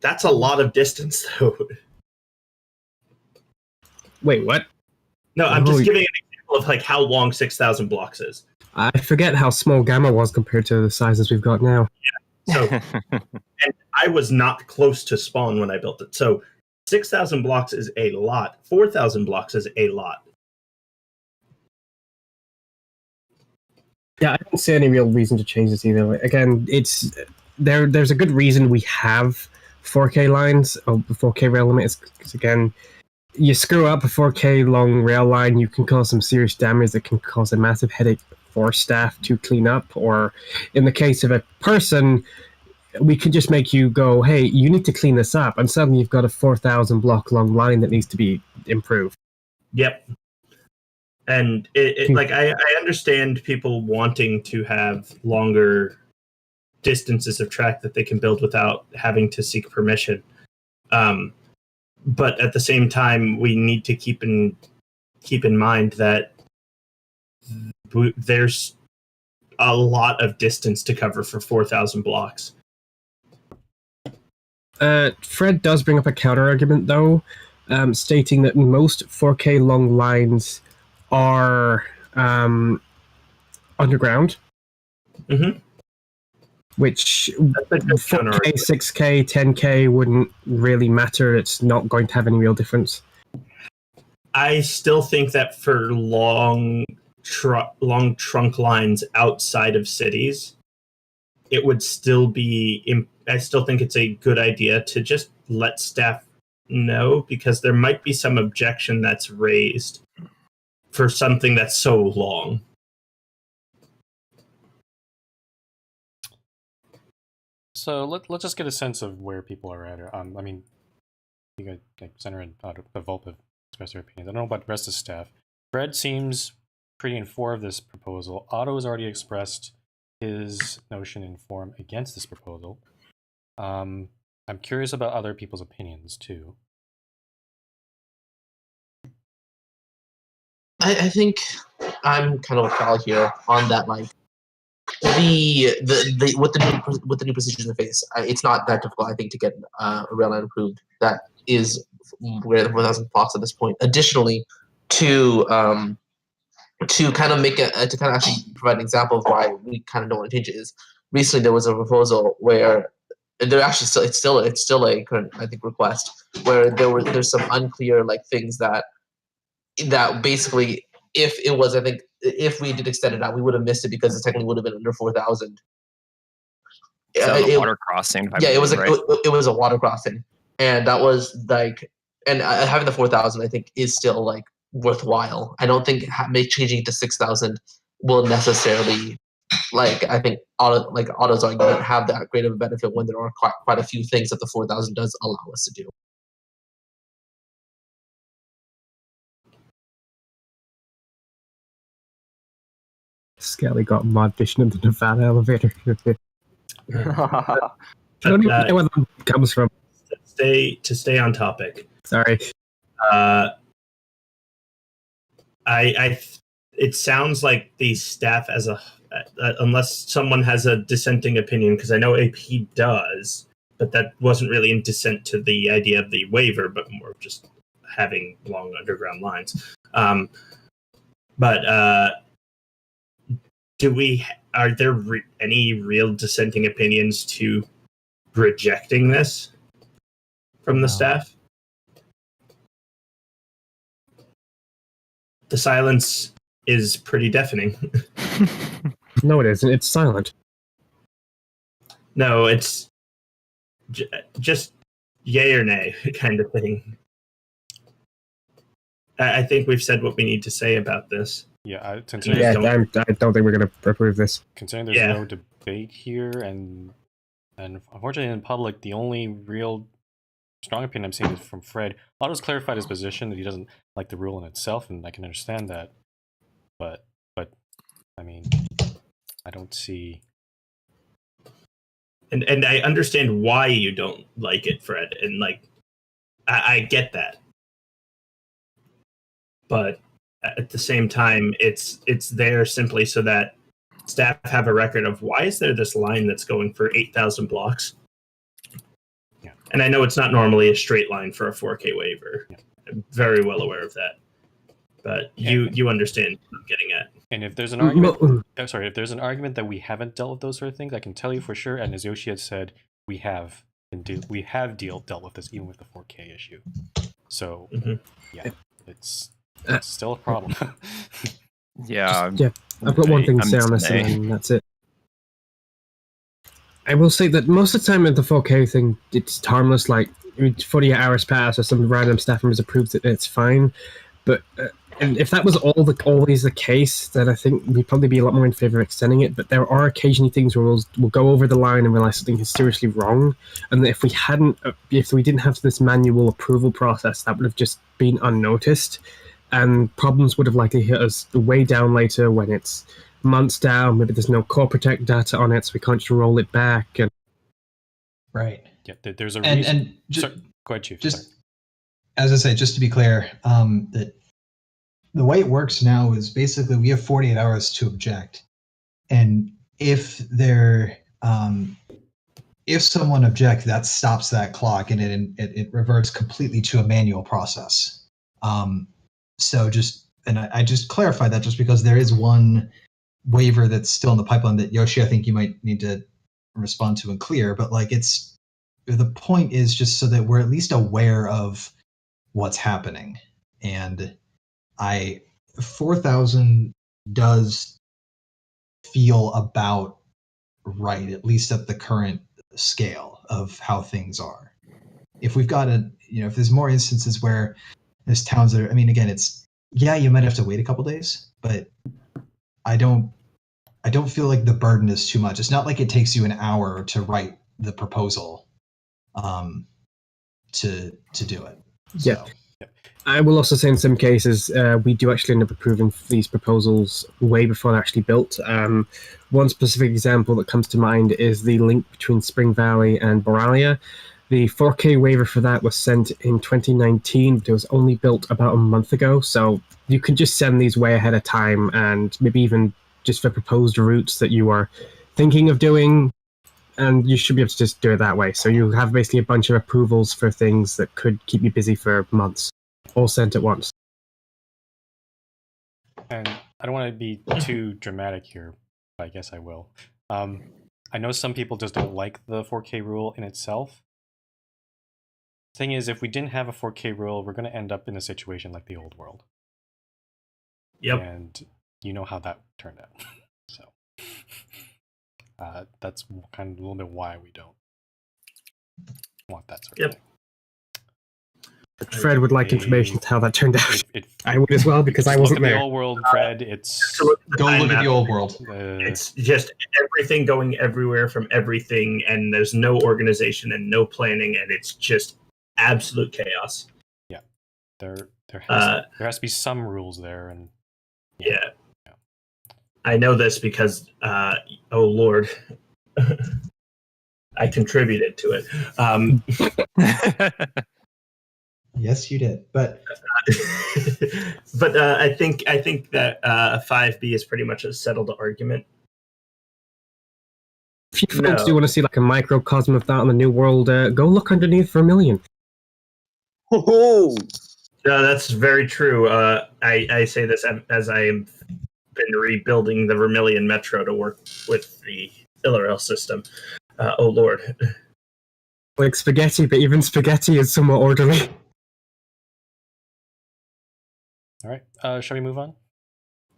That's a lot of distance, though. Wait, what? No, I'm just giving an example of like how long 6,000 blocks is. I forget how small Gamma was compared to the sizes we've got now. Yeah. So, and I was not close to spawn when I built it. So 6,000 blocks is a lot. 4,000 blocks is a lot. Yeah, I don't see any real reason to change this either. Again, it's there's a good reason we have 4K lines, or the 4K rail limit, because again, you screw up a 4K long rail line, you can cause some serious damage that can cause a massive headache for staff to clean up, or in the case of a person, we could just make you go, hey, you need to clean this up, and suddenly you've got a 4,000 block long line that needs to be improved. Yep. And like I understand people wanting to have longer distances of track that they can build without having to seek permission. But at the same time, we need to keep in mind that there's a lot of distance to cover for 4,000 blocks. Fred does bring up a counter argument, though, stating that most 4K long lines are underground. Mm-hmm. Which 4K, 6K, 10K wouldn't really matter. It's not going to have any real difference. I still think that for long trunk lines outside of cities, it would still be... I still think it's a good idea to just let staff know, because there might be some objection that's raised for something that's so long. So let's just get a sense of where people are at. I mean, you guys, like Center and Volp have expressed their opinions. I don't know about the rest of the staff. Fred seems pretty in favor of this proposal. Otto has already expressed his notion in form against this proposal. I'm curious about other people's opinions too. I think I'm kind of a foul here on that. Like the with the new procedures in face, it's not that difficult, I think, to get a rail line approved. That is where the 4,000 blocks at this point. Additionally, to kind of make to kind of actually provide an example of why we kind of don't want to change it is recently there was a proposal where there actually it's still a current, I think, request where there's some unclear like things that basically, if it was, I think, if we did extend it out, we would have missed it because it technically would have been under 4,000. A water crossing. Yeah, it was like it was a water crossing, and that was like, and having the 4,000, I think, is still like worthwhile. I don't think changing it to 6,000 will necessarily, like, I think Otto's argument, have that great of a benefit when there are quite a few things that the 4,000 does allow us to do. Skelly got mod vision in the Nevada elevator. I don't even know where that comes from. To stay on topic. Sorry. It sounds like the staff unless someone has a dissenting opinion, because I know AP does, but that wasn't really in dissent to the idea of the waiver, but more just having long underground lines. Are there any real dissenting opinions to rejecting this from the staff? The silence is pretty deafening. No, it isn't. It's silent. No, it's just yay or nay kind of thing. I think we've said what we need to say about this. Yeah, I don't I don't think we're going to approve this. Considering there's no debate here, and unfortunately in public, the only real strong opinion I'm seeing is from Fred. Otto's clarified his position that he doesn't like the rule in itself, and I can understand that. But I mean, I don't see. And I understand why you don't like it, Fred, and like I get that. But at the same time, it's there simply so that staff have a record of why is there this line that's going for 8,000 blocks? Yeah. And I know it's not normally a straight line for a 4K waiver. Yeah. I'm very well aware of that. But you understand what I'm getting at. And if there's an argument, if there's an argument that we haven't dealt with those sort of things, I can tell you for sure. And as Yoshi had said, we have dealt with this even with the 4K issue. So it's still a problem. Yeah. I've got one thing to say on this, and that's it. I will say that most of the time with the 4K thing, it's harmless. Like 48 hours pass, or some random staff members approves it, it's fine. But and if that was always the case, then I think we'd probably be a lot more in favor of extending it. But there are occasionally things where we'll go over the line and realize something is seriously wrong. And if we didn't have this manual approval process, that would have just been unnoticed. And problems would have likely hit us way down later when it's months down. Maybe there's no core protect data on it, so we can't just roll it back. And right. Yeah, there's a reason. And Sorry, go ahead, Chief. Just as I say, just to be clear, that the way it works now is basically we have 48 hours to object, and if someone objects, that stops that clock, and it reverts completely to a manual process. So I just clarify that just because there is one waiver that's still in the pipeline that Yoshi, I think you might need to respond to and clear, but like the point is just so that we're at least aware of what's happening. And 4,000 does feel about right, at least at the current scale of how things are. If we've got if there's more instances where there's towns that are, I mean, again, you might have to wait a couple days, but I don't feel like the burden is too much. It's not like it takes you an hour to write the proposal to do it. Yeah. So. I will also say in some cases, we do actually end up approving these proposals way before they're actually built. One specific example that comes to mind is the link between Spring Valley and Boralia. The 4K waiver for that was sent in 2019, but it was only built about a month ago. So you can just send these way ahead of time, and maybe even just for proposed routes that you are thinking of doing, and you should be able to just do it that way. So you have basically a bunch of approvals for things that could keep you busy for months, all sent at once. And I don't want to be too dramatic here, but I guess I will. I know some people just don't like the 4K rule in itself. Thing is, if we didn't have a 4K rule, we're going to end up in a situation like the old world. Yep. And you know how that turned out. So that's kind of a little bit why we don't want that sort of thing. Fred would like information to how that turned out. I would as well, because I wasn't there. The old world, Fred. Go look at the old world. It's just everything going everywhere from everything, and there's no organization and no planning, and it's just absolute chaos. Yeah, there has to be some rules there, and yeah. I know this because oh Lord, I contributed to it. Yes, you did, but I think that 5B is pretty much a settled argument. If you folks do want to see like a microcosm of that on the New World, go look underneath Vermilion. Oh, that's very true. I say this as I have been rebuilding the Vermilion Metro to work with the Illarel system. Oh Lord. Like spaghetti, but even spaghetti is somewhat orderly. All right. Shall we move on?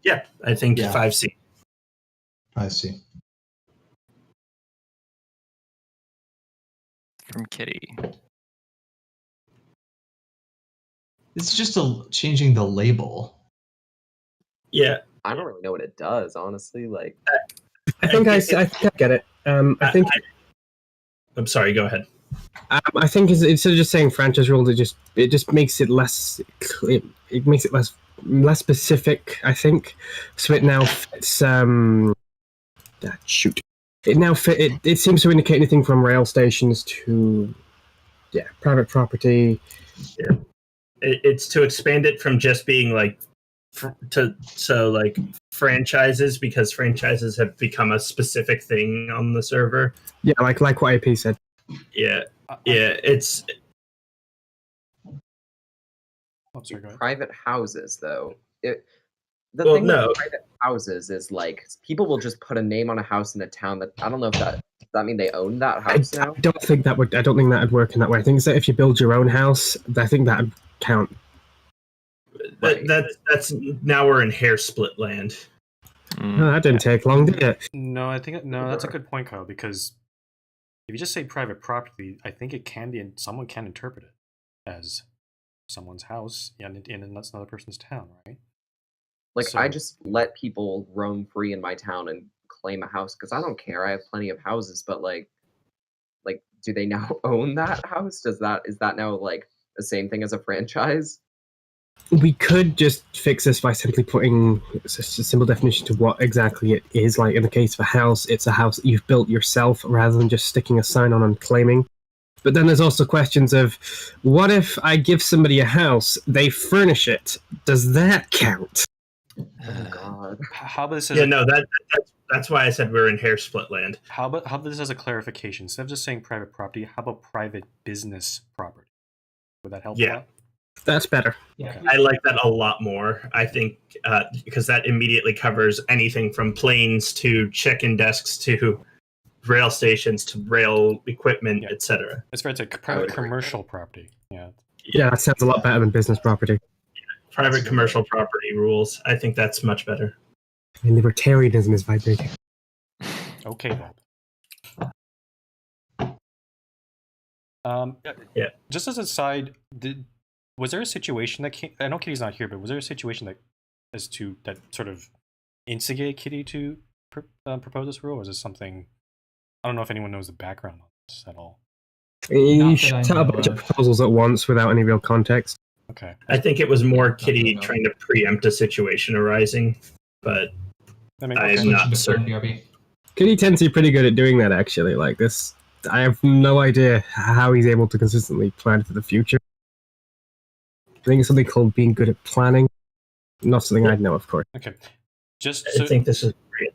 Yeah, I think Yeah. 5C. I see. From Kitty. It's just changing the label. Yeah. I don't really know what it does, honestly. Like, I think I get it. I think I'm sorry. Go ahead. I think instead of just saying franchise rules, it just makes it less. It makes it less specific. I think so. It now fits. Shoot. It now fit. It seems to indicate anything from rail stations to private property. Yeah. It's to expand it from just being like franchises, because franchises have become a specific thing on the server. Yeah, like what AP said. Yeah, it's. Oh, sorry, go ahead. private houses, though. The Well, thing no. with private houses is like people will just put a name on a house in a town that I don't know if does that mean they own that house now? I don't think that would work in that way. I think that if you build your own house, I think that would count. Right. That's now we're in hair split land. No, that didn't take long, did it? No, that's a good point, Kyle. Because if you just say private property, I think it can be, someone can interpret it as someone's house, and that's another person's town, right? Like, So- I just let people roam free in my town and claim a house because I don't care. I have plenty of houses, but like, do they now own that house? Is that now like the same thing as a franchise? We could just fix this by simply putting a simple definition to what exactly it is. Like in the case of a house, it's a house that you've built yourself, rather than just sticking a sign on and claiming. But then there's also questions of, what if I give somebody a house, they furnish it? Does that count? Oh God. How about this? That's why I said we're in hair split land. How about this as a clarification? Instead of just saying private property, how about private business property? Would that help? Yeah. A lot? That's better. Yeah. I like that a lot more. I think because that immediately covers anything from planes to check-in desks to rail stations to rail equipment, etc. It's fair to say private commercial property. Yeah. Yeah, that sounds a lot better than business property. Private commercial property rules. I think that's much better. And libertarianism is vibrating. Okay, then. Yeah. Just as a side, was there a situation that came? I know Kitty's not here, but was there a situation that sort of instigated Kitty to propose this rule, or is this something? I don't know if anyone knows the background on this at all. You should set up a bunch of proposals at once without any real context. Okay. I think it was more Kitty trying to preempt a situation arising, but I'm not certain. Kitty tends to be pretty good at doing that, actually. Like this, I have no idea how he's able to consistently plan for the future. I think it's something called being good at planning. Not something I'd know, of course. Okay. I think this is great.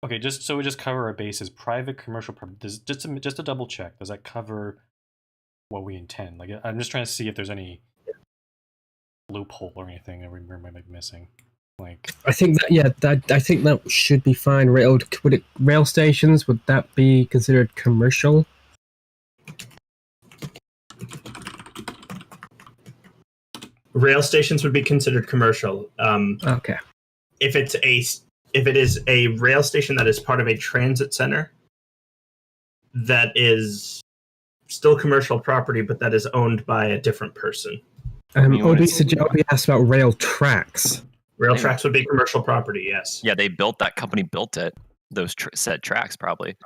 Okay, just so we just cover our bases. Private commercial property. Just to double check, does that cover what we intend? Like, I'm just trying to see if there's any loophole or anything that we might be missing. Like, I think I think that should be fine. Rail stations, would that be considered commercial? Rail stations would be considered commercial. Okay. If it is a rail station that is part of a transit center, that is still commercial property, but that is owned by a different person. Obi asked about rail tracks. Rail tracks would be commercial property, yes. Yeah, that company built it. Those said tracks, probably.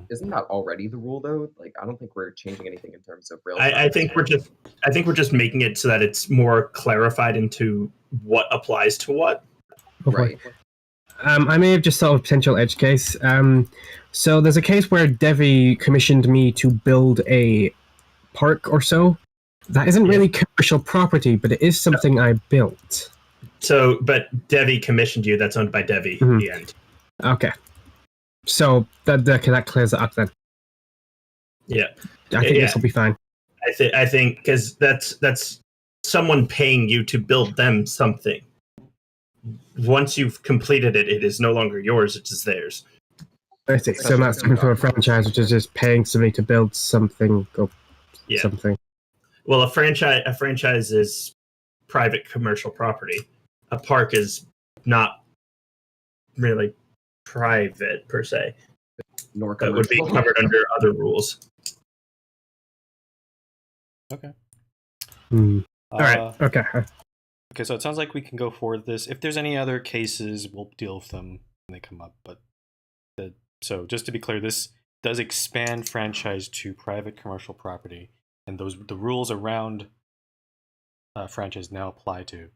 Isn't that already the rule though? Like, I don't think we're changing anything in terms of rail. I think we're just making it so that it's more clarified into what applies to what. Right. I may have just thought of a potential edge case. So there's a case where Devi commissioned me to build a park or so. That isn't really commercial property, but it is something I built. So, but Devi commissioned you. That's owned by Devi. Mhm. The end. Okay. So that clears it up then. Yeah. I think this will be fine. I think because that's someone paying you to build them something. Once you've completed it, it is no longer yours; it is theirs. I see. So that's different from a franchise, which is just paying somebody to build something or something. Well, a franchise is private commercial property. a park is not really private per se. Nor That would be commercial. covered under other rules. Okay. All right. Okay. Okay, so it sounds like we can go forward this. If there's any other cases, we'll deal with them when they come up. But so just to be clear, this does expand franchise to private commercial property, and the rules around franchise now apply to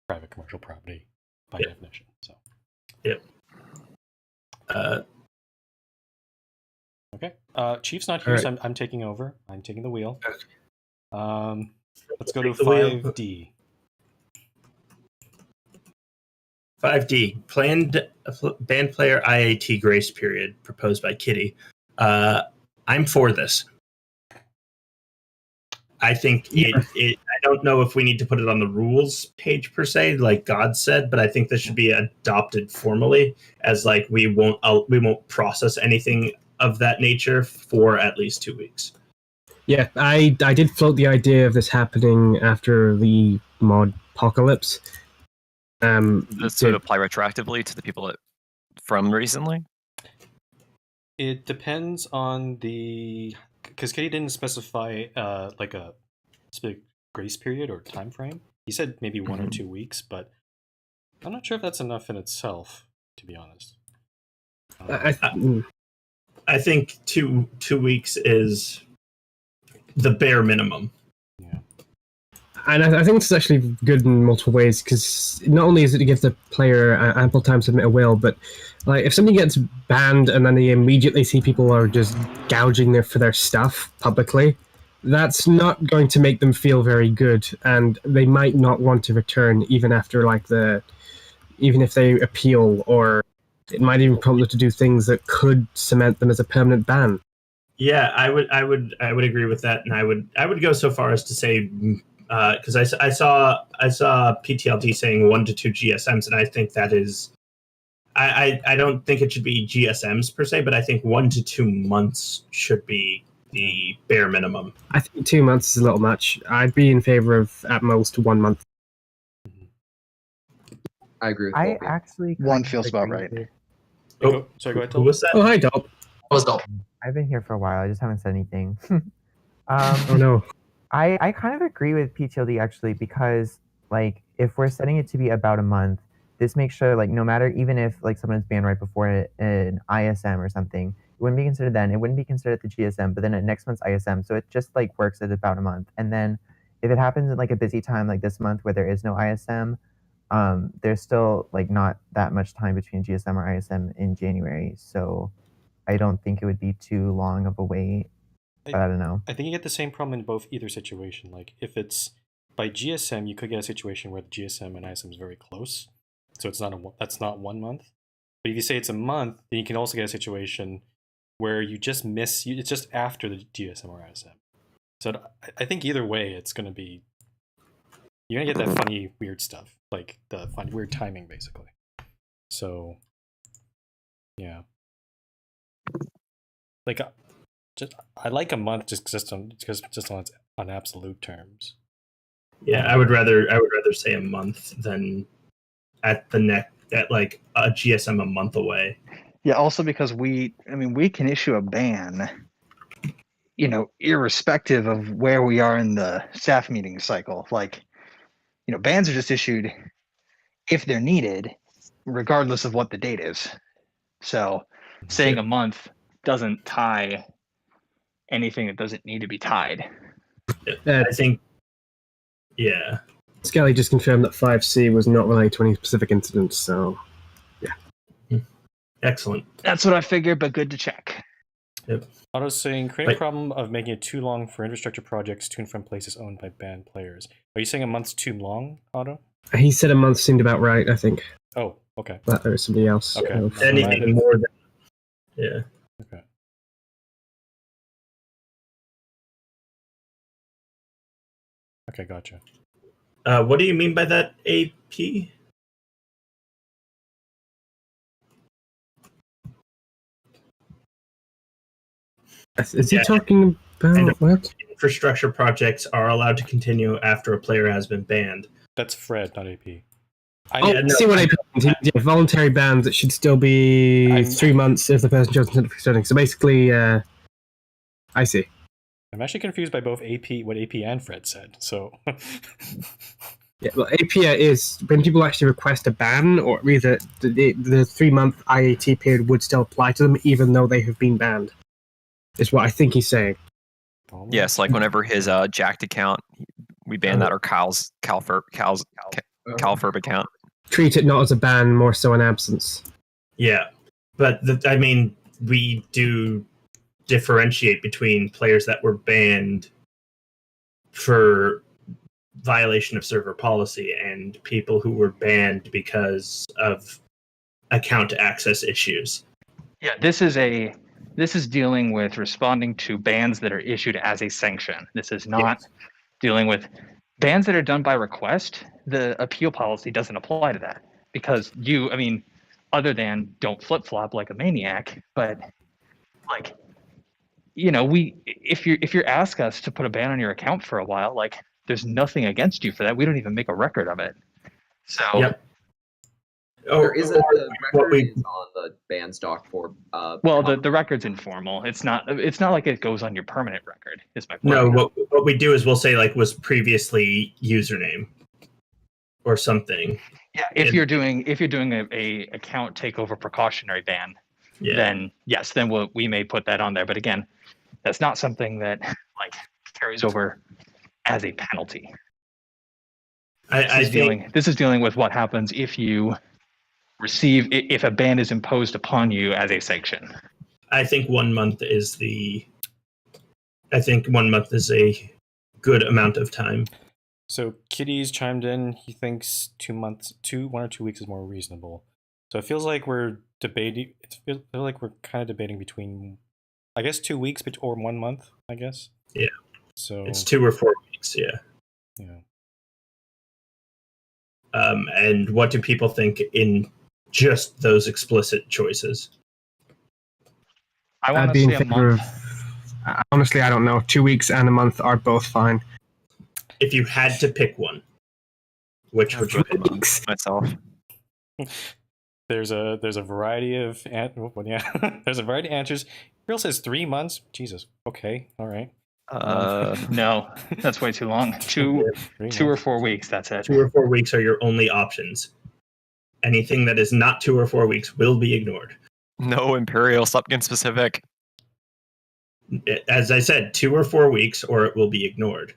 private commercial property by definition. So. Yep. Okay. Chief's not here, right. so I'm taking over. I'm taking the wheel. Okay. Let's go to Take the wheel. 5D. 5D, band player IAT grace period proposed by Kitty. I'm for this. I think I don't know if we need to put it on the rules page per se, like God said, but I think this should be adopted formally as like we won't process anything of that nature for at least 2 weeks. Yeah, I did float the idea of this happening after the mod apocalypse. This would apply retroactively to the people that from recently? It depends on because Kitty didn't specify like a specific grace period or time frame. He said maybe 1 or 2 weeks, but I'm not sure if that's enough in itself, to be honest. I think two weeks is the bare minimum. Yeah. And I think this is actually good in multiple ways, because not only is it to give the player ample time to submit a will, but like if somebody gets banned and then they immediately see people are just gouging for their stuff publicly, that's not going to make them feel very good, and they might not want to return even after even if they appeal, or it might even prompt them to do things that could cement them as a permanent ban. Yeah, I would agree with that, and I would go so far as to say, because I saw PTLD saying 1 to 2 GSMs, and I think that is, I don't think it should be GSMs per se, but I think 1 to 2 months should be the bare minimum. I think 2 months is a little much. I'd be in favor of at most 1 month. I agree with I both. actually One feels about right. Sorry, go ahead, Who was that? Oh, hi, Dob. Was Dalton. I've been here for a while. I just haven't said anything. Oh, no. I kind of agree with PTLD actually, because like if we're setting it to be about a month, this makes sure like no matter, even if like someone's banned right before an ISM or something, it wouldn't be considered then. It wouldn't be considered at the GSM, but then at next month's ISM. So it just like works at about a month. And then if it happens in like a busy time like this month where there is no ISM, there's still like not that much time between GSM or ISM in January. So I don't think it would be too long of a wait. But I don't know. I think you get the same problem in either situation. Like if it's by GSM, you could get a situation where the GSM and ISM is very close, so that's not 1 month. But if you say it's a month, then you can also get a situation where you just miss. It's just after the GSM or ISM. So I think either way, it's going to be you're gonna get that funny, weird stuff, like the funny, weird timing, basically. So yeah, like. I like a month just on absolute terms. Yeah, I would rather say a month than at like a GSM a month away. Yeah, also because we can issue a ban, irrespective of where we are in the staff meeting cycle. Like, bans are just issued if they're needed, regardless of what the date is. So saying a month doesn't tie anything that doesn't need to be tied. I think, yeah. Skelly just confirmed that 5C was not related to any specific incidents, so yeah. Excellent. That's what I figured, but good to check. Yep. Otto's saying, create a problem of making it too long for infrastructure projects to and from places owned by banned players. Are you saying a month's too long, Otto? He said a month seemed about right, I think. Oh, okay. But there was somebody else. Okay. Anything more than, yeah. Okay. Okay, gotcha. What do you mean by that, AP? Is he talking about what? Infrastructure projects are allowed to continue after a player has been banned. That's Fred, not AP. See what I put. Yeah, voluntary bans. It should still be 3 months if the person chosen for studying. So basically, I see. I'm actually confused by both what AP and Fred said. So. Yeah, well, AP is when people actually request a ban, or either the 3-month IAT period would still apply to them, even though they have been banned. Is what I think he's saying. Yes, like whenever his Jacked account, we banned that, or Cal's Calferb account. Treat it not as a ban, more so an absence. Yeah, but I mean, we do differentiate between players that were banned for violation of server policy and people who were banned because of account access issues. Yeah, this is dealing with responding to bans that are issued as a sanction. This is not dealing with bans that are done by request. The appeal policy doesn't apply to that because other than don't flip-flop like a maniac, but like, if you ask us to put a ban on your account for a while, like, there's nothing against you for that. We don't even make a record of it. So there is the record is on the bans doc for the record's informal. It's not like it goes on your permanent record, is my point. No, what we do is we'll say, like, was previously username or something. Yeah, if you're doing a account takeover precautionary ban, then yes, then we may put that on there. But again, that's not something that like carries over as a penalty. This is dealing with what happens if you if a ban is imposed upon you as a sanction. I think 1 month is a good amount of time. So Kitty's chimed in. He thinks 2 months, 1 or 2 weeks is more reasonable. So it feels like we're debating. It feels like we're kind of debating between, I guess, 2 weeks or 1 month. I guess. Yeah. So it's 2 or 4 weeks. Yeah. Yeah. And what do people think in just those explicit choices? I want to say a month. Honestly, I don't know. 2 weeks and a month are both fine. If you had to pick one, which would you pick? Myself. There's a variety of there's a variety of answers. Real says 3 months. Jesus. Okay. All right. No, that's way too long. 2 or 4 weeks. That's it. 2 or 4 weeks are your only options. Anything that is not 2 or 4 weeks will be ignored. No Imperial, stop getting specific. As I said, 2 or 4 weeks, or it will be ignored.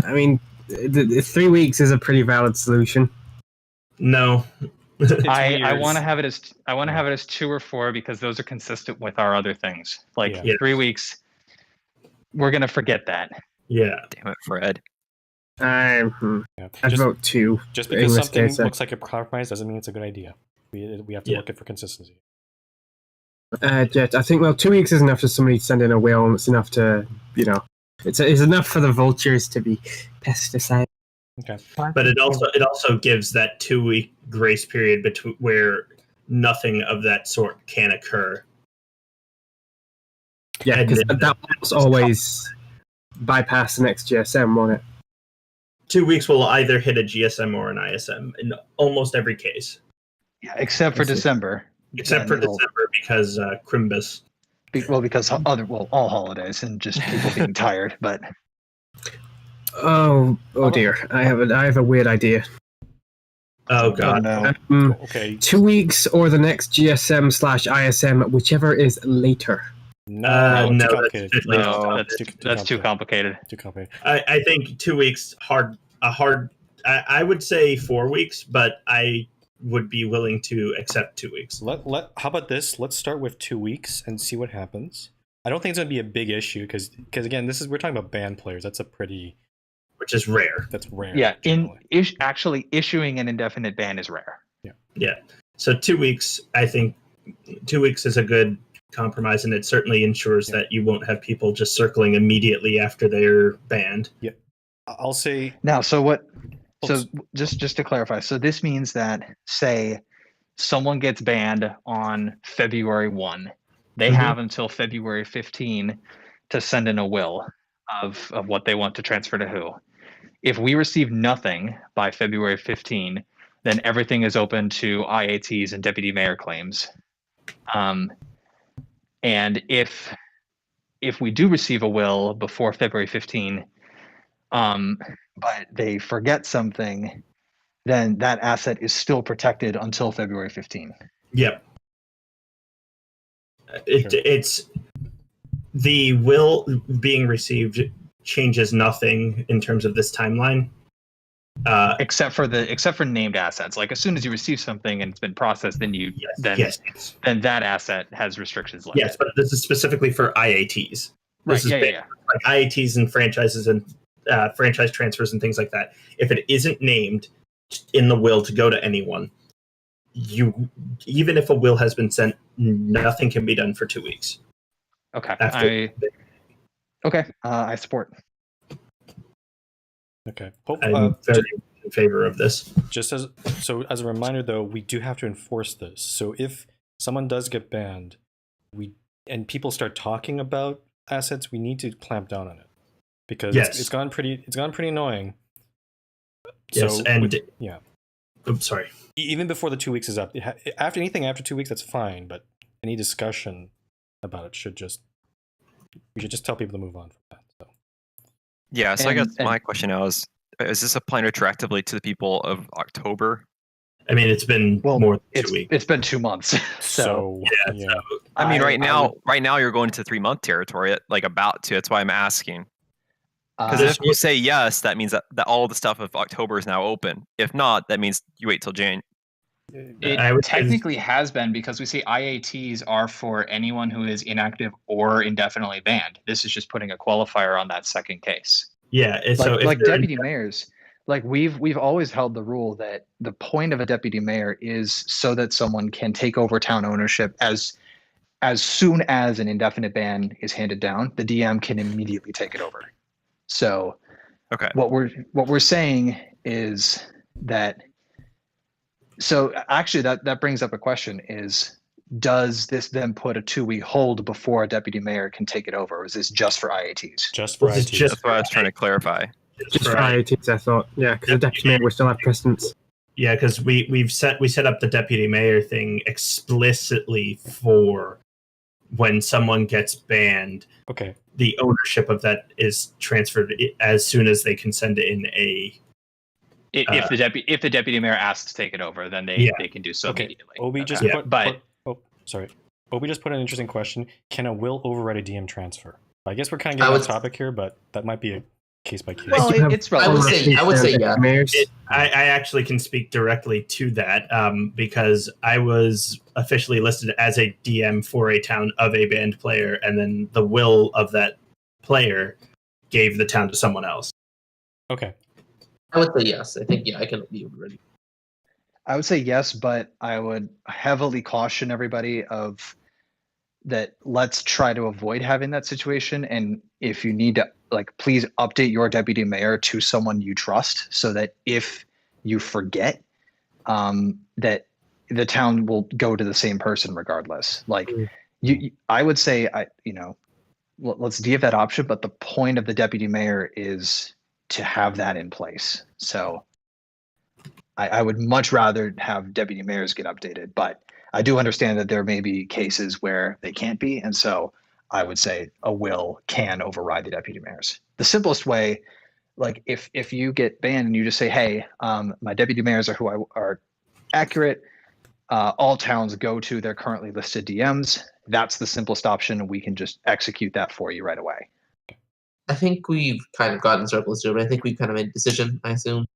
I mean, 3 weeks is a pretty valid solution. No. I want to have it as 2 or 4 because those are consistent with our other things. Like 3 weeks, we're gonna forget that. Yeah. Damn it, Fred. I vote 2. Just because something looks like a compromise doesn't mean it's a good idea. We have to look at for consistency. I think 2 weeks is enough for somebody to send in a will, and it's enough to it's enough for the vultures to be pesticided. Okay, but it also gives that 2-week grace period between where nothing of that sort can occur. Yeah, because that will always bypass the next GSM, won't it? 2 weeks will either hit a GSM or an ISM in almost every case. Yeah, except for December. Except for December because Crimbus. Because all holidays and just people being tired, but. Oh dear! I have a weird idea. Oh god! No. Okay. 2 weeks or the next GSM/ISM, whichever is later. No, that's too complicated. Too complicated. I think 2 weeks I would say 4 weeks, but I would be willing to accept 2 weeks. How about this? Let's start with 2 weeks and see what happens. I don't think it's going to be a big issue because again, we're talking about band players. That's which is rare. That's rare. Yeah, actually issuing an indefinite ban is rare. Yeah. So 2 weeks, I think 2 weeks is a good compromise, and it certainly ensures that you won't have people just circling immediately after they're banned. Yeah. I'll say now. So what? So just to clarify, so this means that say someone gets banned on February 1, they have until February 15 to send in a will of what they want to transfer to who. If we receive nothing by February 15, then everything is open to IATs and deputy mayor claims. And if we do receive a will before February 15, but they forget something, then that asset is still protected until February 15. Yep. It's the will being received changes nothing in terms of this timeline. Except for named assets. Like as soon as you receive something and it's been processed, then then that asset has restrictions left. Yes, but this is specifically for IATs. Right. Like IATs and franchises and franchise transfers and things like that. If it isn't named in the will to go to anyone, even if a will has been sent, nothing can be done for 2 weeks. Okay. I support. Okay. I'm very in favor of this. Just as a reminder, though, we do have to enforce this. So if someone does get banned, and people start talking about assets, we need to clamp down on it because it's gone pretty annoying. Yes, so I'm sorry. Even before the 2 weeks is up, after 2 weeks, that's fine. But any discussion about it we should just tell people to move on from that. So. Yeah, so I guess my question now is this applying retroactively to the people of October? I mean, it's been more than 2 weeks. It's been 2 months. So I mean, right now you're going to 3 month territory, like about to. That's why I'm asking. Because if you say yes, that means that all the stuff of October is now open. If not, that means you wait till June. It technically has been because we say IATs are for anyone who is inactive or indefinitely banned. This is just putting a qualifier on that second case. Yeah, like deputy mayors, like we've always held the rule that the point of a deputy mayor is so that someone can take over town ownership as soon as an indefinite ban is handed down, the DM can immediately take it over. So what we're saying is that. So actually, that brings up a question: is does this then put a 2-week hold before a deputy mayor can take it over, or is this just for IATs? Just for IATs. That's what I was trying to clarify. Just for IATs, I thought. Yeah, because the deputy mayor will still have precedence. Yeah, because we set up the deputy mayor thing explicitly for when someone gets banned. Okay. The ownership of that is transferred as soon as they can send in a. If the deputy mayor asks to take it over, then they can do so immediately. Obi just put an interesting question. Can a will override a DM transfer? I guess we're kind of getting off topic here, but that might be a case by case. Well, it's relevant. I would say yeah. I actually can speak directly to that because I was officially listed as a DM for a town of a banned player, and then the will of that player gave the town to someone else. Okay. I would say yes. I think I can be ready. I would say yes, but I would heavily caution everybody of that. Let's try to avoid having that situation. And if you need to, please update your deputy mayor to someone you trust, so that if you forget, that the town will go to the same person regardless. I would say, let's give that option. But the point of the deputy mayor is to have that in place. So I would much rather have deputy mayors get updated, but I do understand that there may be cases where they can't be. And so I would say a will can override the deputy mayors. The simplest way, if you get banned and you just say, hey, my deputy mayors are accurate, all towns go to their currently listed DMs. That's the simplest option. And we can just execute that for you right away. I think we've kind of gotten circles here, but I think we've kind of made a decision, I assume.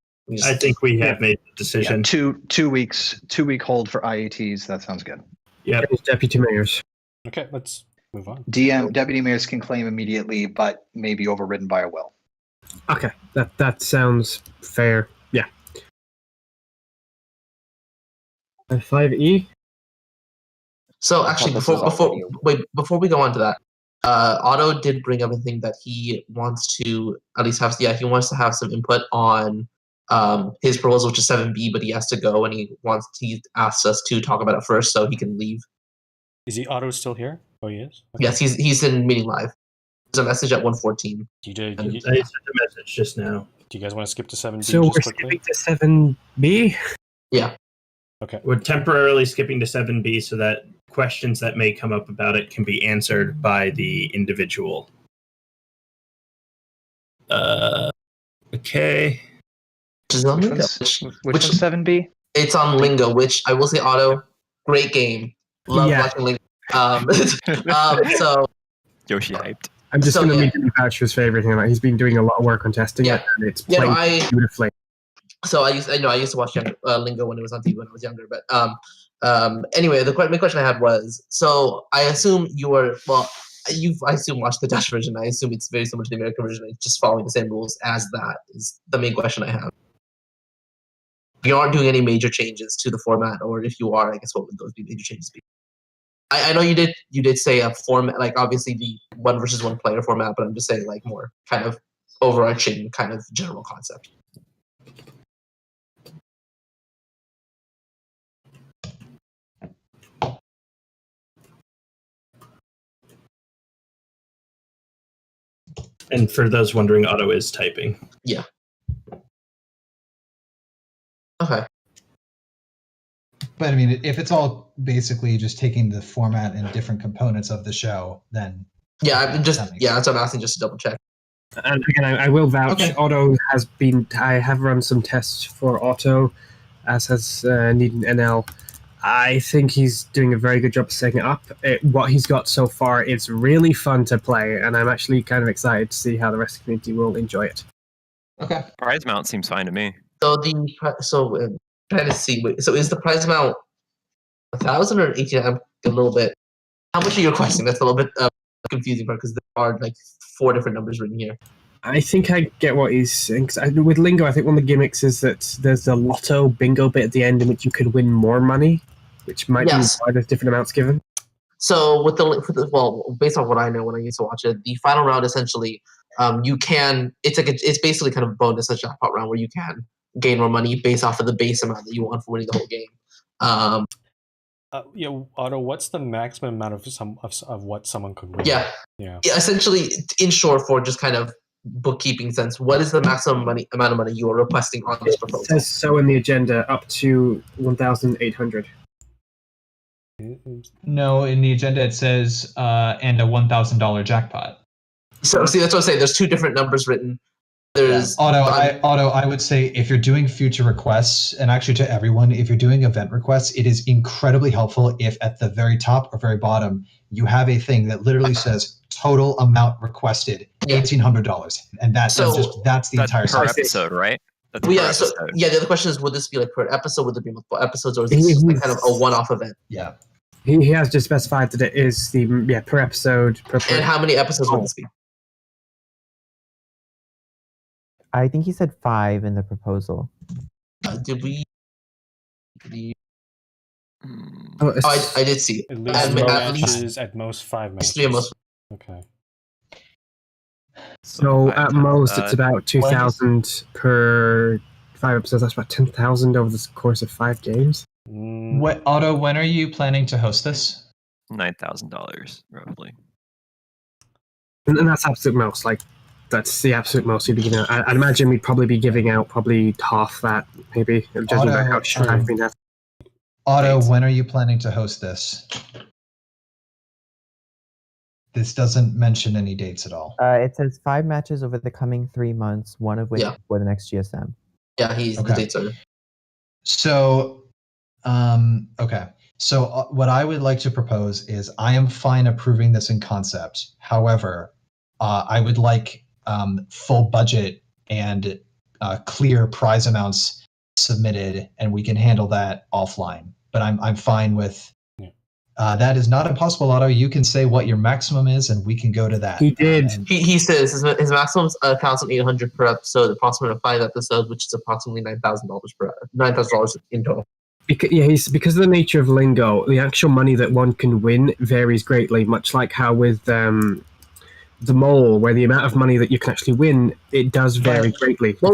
I think we have made the decision. Yeah, 2 weeks, 2-week hold for IATs. That sounds good. Yeah. Deputy mayors. Okay, let's move on. Deputy mayors can claim immediately, but may be overridden by a will. Okay, that sounds fair. Yeah. 5E. So actually, before we go on to that, Otto did bring up a thing that he wants to at least have. Yeah, he wants to have some input on his proposal, which is 7B, but he has to go and he asked us to talk about it first so he can leave. Is Otto still here? Oh, he is? Okay. Yes, he's in meeting live. There's a message at 1:14. I sent a message just now. Do you guys want to skip to 7B So just we're quickly? skipping to 7B? Yeah. Okay. We're temporarily skipping to 7B so that questions that may come up about it can be answered by the individual. Okay. Which is on Which Lingo. one's 7B? It's on Lingo, which I will say, Otto, great game. Love watching Lingo. So Yoshi hyped. I'm just going to immediately vouch for his favorite thing. Like, he's been doing a lot of work on testing it, and it's played beautifully. So I used to watch Lingo when it was on TV when I was younger. But anyway, the main question I had was: so I assume I assume watched the Dutch version. I assume it's very similar to the American version. It's just following the same rules as that. Is the main question I have. If you aren't doing any major changes to the format, or if you are, I guess what would those be major changes be? I know you did say a format, like obviously the 1 versus 1 player format, but I'm just saying like more kind of overarching kind of general concept. And for those wondering, Otto is typing. Yeah. Okay. But I mean, if it's all basically just taking the format and different components of the show, then that's what I'm asking, just to double check. And again, I will vouch. Okay. Otto has been. I have run some tests for Otto, as has Needin NL. I think he's doing a very good job of setting it up. What he's got so far is really fun to play, and I'm actually kind of excited to see how the rest of the community will enjoy it. Okay. Prize amount seems fine to me. So trying to see. So is the prize amount 1,000 or 18? I'm a little bit. How much are you requesting? That's a little bit confusing part because there are like 4 different numbers written here. I think I get what he's saying. With Lingo, I think one of the gimmicks is that there's a lotto bingo bit at the end in which you could win more money, which might be why there's different amounts given. So based on what I know when I used to watch it, the final round essentially, you can. It's basically kind of a bonus, a jackpot round where you can gain more money based off of the base amount that you want for winning the whole game. Otto, what's the maximum amount of what someone could win? Yeah. Essentially, in short, for just kind of bookkeeping sense, what is the maximum amount of money you are requesting on this proposal? It says so in the agenda, up to 1,800. No, in the agenda it says and a $1,000 jackpot. So see, that's what I'm saying. There's 2 different numbers written. There's Otto, I would say if you're doing future requests, and actually to everyone, if you're doing event requests, it is incredibly helpful if at the very top or very bottom you have a thing that literally says total amount requested $1,800, and that's the entire per episode, right? That's the other question is, would this be like per episode? Would there be multiple episodes, or is this just like kind of a one-off event? Yeah. He has just specified that it is per episode. And how many episodes would this be? I think he said 5 in the proposal. Did we? I did see it. At most 5 matches. 3 at most. Okay. So at most, it's about 2,000 per 5 episodes. That's about 10,000 over the course of 5 games. Otto, when are you planning to host this? $9,000 roughly. And that's absolute most. Like, that's the absolute most you'd be giving out. I'd imagine we'd probably be giving out probably half that, maybe. Judging by how short I've been at. Otto, when are you planning to host this? This doesn't mention any dates at all. It says 5 matches over the coming 3 months, one of which for the next GSM. Yeah, the dates are. So, okay. So what I would like to propose is I am fine approving this in concept. However, I would like full budget and clear prize amounts submitted, and we can handle that offline. But I'm fine with that. Is not impossible, Otto. You can say what your maximum is, and we can go to that. He did. He says his maximum is $1,800 per episode, approximately 5 episodes, which is approximately $9,000 in total. Because of the nature of Lingo, the actual money that one can win varies greatly. Much like how with the Mole, where the amount of money that you can actually win, it does vary greatly. To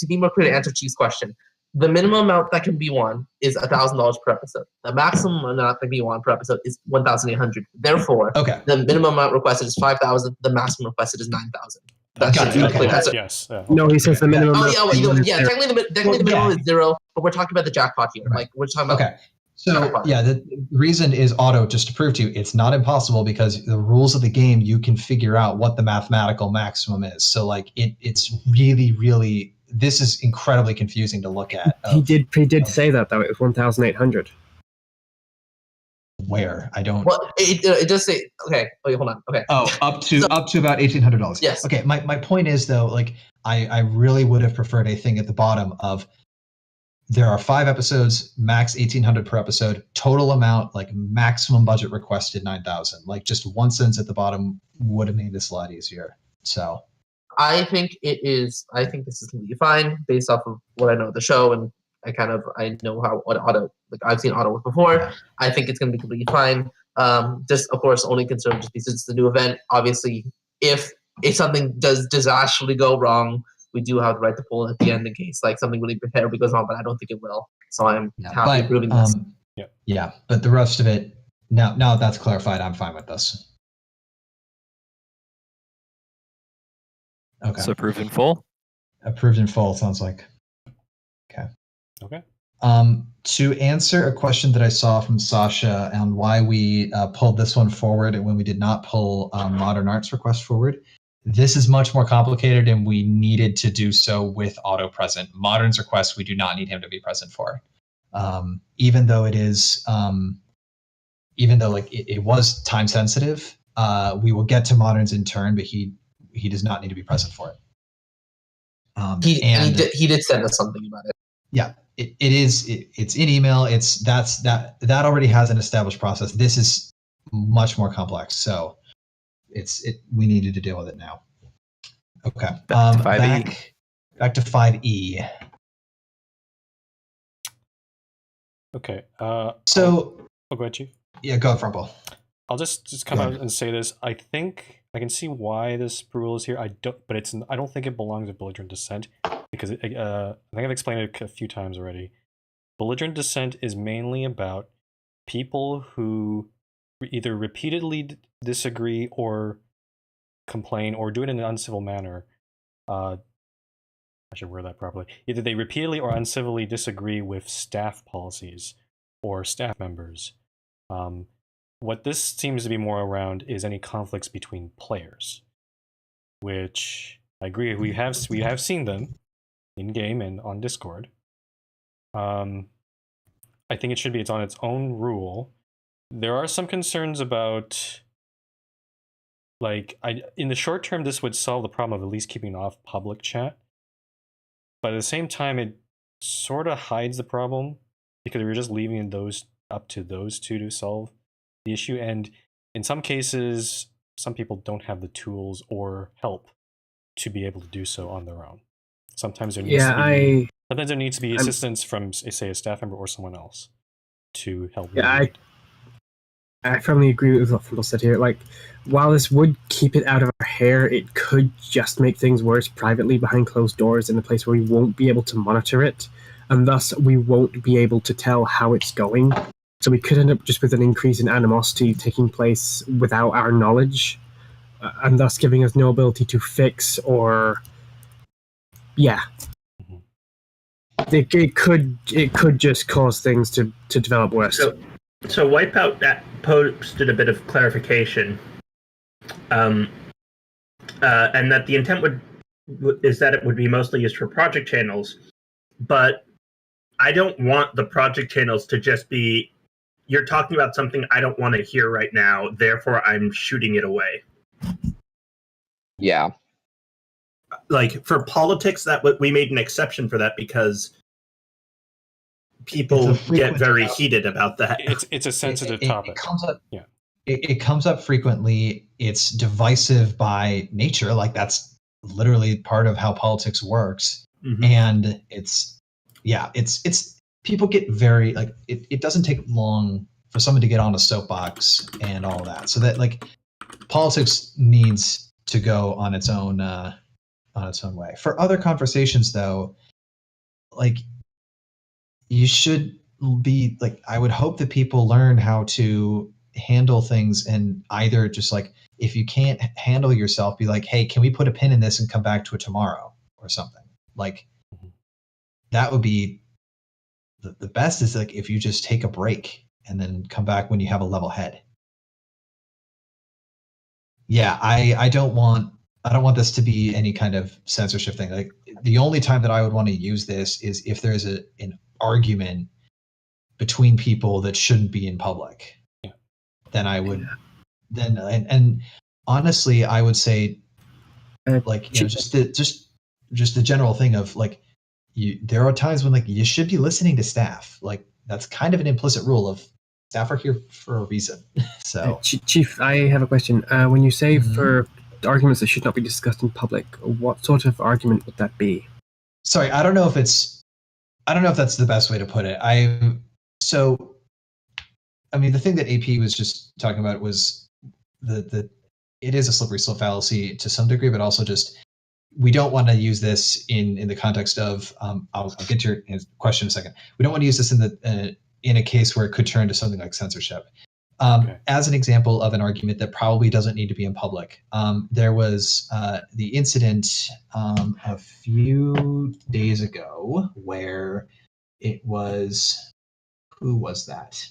be more clear to answer Chief's question, the minimum amount that can be won is $1,000 per episode. The maximum amount that can be won per episode is $1,800. Therefore, the minimum amount requested is $5,000. The maximum requested is $9,000. That's Got it, technically okay. that's it. Yes. No, he says the minimum. Oh yeah, technically the minimum yeah. is 0, but we're talking about the jackpot here. Right. Like we're talking about. Okay. So yeah, the reason is Otto, just to prove to you, it's not impossible because the rules of the game, you can figure out what the mathematical maximum is. So like it's really, really, this is incredibly confusing to look at. He did say that though. It was 1,800. Where I don't. Well, it does say. Okay. Wait, hold on. Okay. Oh, up to about $1,800. Yes. Okay. My point is though, like I really would have preferred a thing at the bottom of. There are 5 episodes, max 1,800 per episode. Total amount, like maximum budget requested 9,000. Like just one sentence at the bottom would have made this a lot easier. So, I think this is completely fine based off of what I know of the show, and I know how what Otto, like I've seen Otto work before. Yeah. I think it's going to be completely fine. Just of course only concern just because it's the new event. Obviously, if something does disastrously go wrong, we do have the right to pull at the end in case like something really terribly goes on, but I don't think it will. So I'm happy approving this. Yeah, but the rest of it, now that that's clarified, I'm fine with this. Okay. So approved in full? Approved in full, sounds like. Okay. Okay. To answer a question that I saw from Sasha on why we pulled this one forward and when we did not pull Modern Art's request forward, this is much more complicated and we needed to do so with Otto present. Modern's request, we do not need him to be present for. Even though it is, even though like it was time sensitive, we will get to Modern's in turn, but he does not need to be present for it. He did send us something about it. Yeah, it's in email. That already has an established process. This is much more complex. So we needed to deal with it now. Okay. Back to 5E. Back to 5E. Okay. So. Go ahead, Chief. Yeah, go, Frumple. I'll just come out and say this. I think I can see why this rule is here. I don't think it belongs with belligerent dissent because I think I've explained it a few times already. Belligerent dissent is mainly about people who either repeatedly disagree or complain or do it in an uncivil manner. I should word that properly. Either they repeatedly or uncivilly disagree with staff policies or staff members. What this seems to be more around is any conflicts between players, which I agree we have seen them in game and on Discord. I think it's on its own rule. There are some concerns about, like, in the short term, this would solve the problem of at least keeping off public chat. But at the same time, it sort of hides the problem because we're just leaving those up to those two to solve the issue. And in some cases, some people don't have the tools or help to be able to do so on their own. Sometimes there needs to be assistance from, say, a staff member or someone else to help. Yeah, I firmly agree with what Fumble said here. Like, while this would keep it out of our hair, it could just make things worse privately behind closed doors in a place where we won't be able to monitor it, and thus we won't be able to tell how it's going. So we could end up just with an increase in animosity taking place without our knowledge, and thus giving us no ability to fix or... Yeah. It could just cause things to develop worse. So Wipeout that posted a bit of clarification, and that the intent is that it would be mostly used for project channels, but I don't want the project channels to just be, you're talking about something I don't want to hear right now, therefore I'm shooting it away. Yeah. Like, for politics, we made an exception for that because people get very heated about that. It's a sensitive topic. It comes up frequently. It's divisive by nature. Like, that's literally part of how politics works. Mm-hmm. And it's people get very, like, it doesn't take long for someone to get on a soapbox and all that. So that, like, politics needs to go on its own way. For other conversations, though, like, you should be, like, I would hope that people learn how to handle things and either just like, if you can't handle yourself, be like, hey, can we put a pin in this and come back to it tomorrow or something? Like, that would be the best, is like if you just take a break and then come back when you have a level head. Yeah, I don't want this to be any kind of censorship thing. Like, the only time that I would want to use this is if there's an argument between people that shouldn't be in public. Yeah. Then I would and honestly, I would say, like, just the general thing of like, there are times when like you should be listening to staff. Like, that's kind of an implicit rule of staff are here for a reason. So, Chief, I have a question. When you say for arguments that should not be discussed in public, what sort of argument would that be? Sorry, I don't know if that's the best way to put it. I mean, the thing that AP was just talking about was it is a slippery slope fallacy to some degree, but also just, we don't want to use this in the context of I'll get to your question in a second. We don't want to use this in a case where it could turn to something like censorship. As an example of an argument that probably doesn't need to be in public, there was the incident a few days ago where it was, who was that?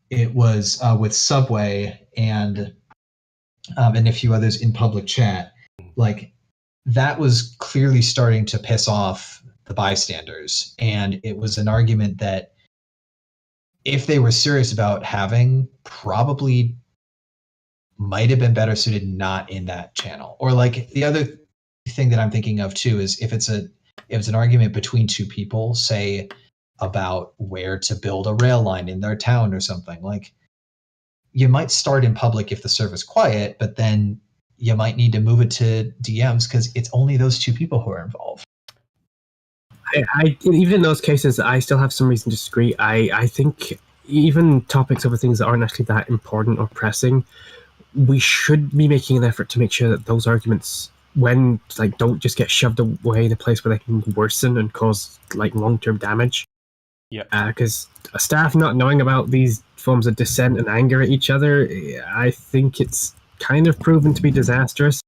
It was with Subway and a few others in public chat. Like, that was clearly starting to piss off the bystanders, and it was an argument that, if they were serious about having, probably might have been better suited not in that channel. Or like, the other thing that I'm thinking of too is if it's an argument between two people, say about where to build a rail line in their town or something, like, you might start in public if the server's quiet, but then you might need to move it to DMs because it's only those two people who are involved. I even in those cases, I still have some reason to disagree. I think even topics over things that aren't actually that important or pressing, we should be making an effort to make sure that those arguments, when like, don't just get shoved away in a place where they can worsen and cause like long-term damage. Yeah. Because staff not knowing about these forms of dissent and anger at each other, I think it's kind of proven to be disastrous.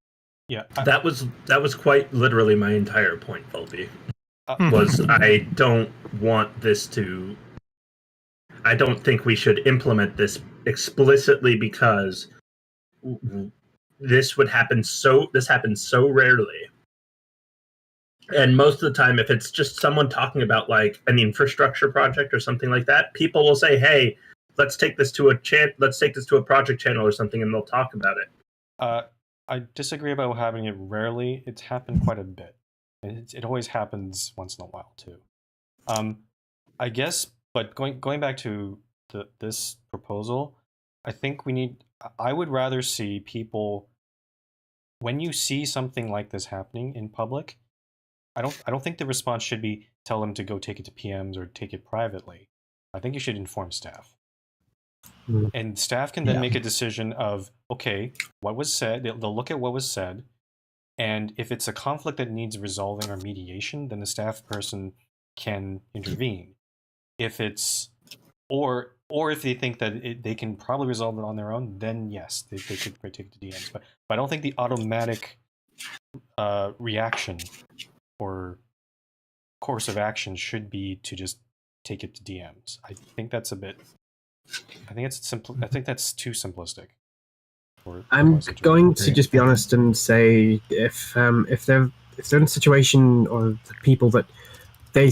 Yeah. That was quite literally my entire point, Volby. Was I don't want this to. I don't think we should implement this explicitly because this happens so rarely. And most of the time, if it's just someone talking about like an infrastructure project or something like that, people will say, "Hey, let's take this to a project channel or something," and they'll talk about it. I disagree about having it rarely. It's happened quite a bit. It always happens once in a while too. I guess, but going back to this proposal, I think I would rather see people, when you see something like this happening in public, I don't think the response should be tell them to go take it to PMs or take it privately. I think you should inform staff. And staff can then make a decision of, okay, what was said. They'll look at what was said. And if it's a conflict that needs resolving or mediation, then the staff person can intervene. If it's, or if they think that they can probably resolve it on their own, then yes, they could take it to DMs. But I don't think the automatic reaction or course of action should be to just take it to DMs. I think that's I think that's too simplistic. I'm going to just be honest and say if they're in a situation, or the people that they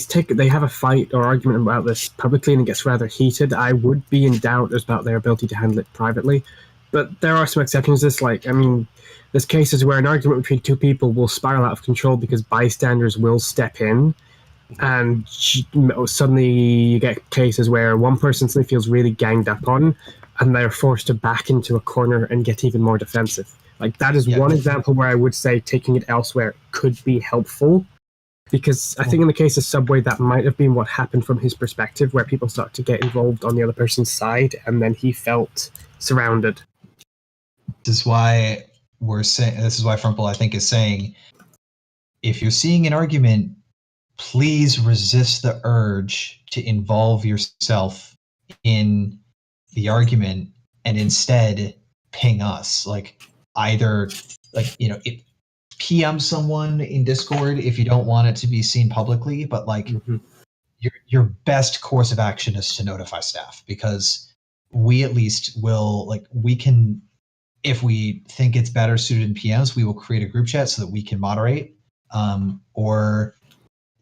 have a fight or argument about this publicly and it gets rather heated, I would be in doubt about their ability to handle it privately. But there are some exceptions to this. Like, I mean, there's cases where an argument between two people will spiral out of control because bystanders will step in, and suddenly you get cases where one person suddenly feels really ganged up on, and they're forced to back into a corner and get even more defensive. Like, that is one example where I would say taking it elsewhere could be helpful, because I think in the case of Subway, that might have been what happened from his perspective, where people start to get involved on the other person's side, and then he felt surrounded. This is why Frumple, I think, is saying, if you're seeing an argument, please resist the urge to involve yourself in the argument and instead ping us. Like either PM someone in Discord if you don't want it to be seen publicly, but like your best course of action is to notify staff, because we at least will, like, we can, if we think it's better suited in PMs, we will create a group chat so that we can moderate. Or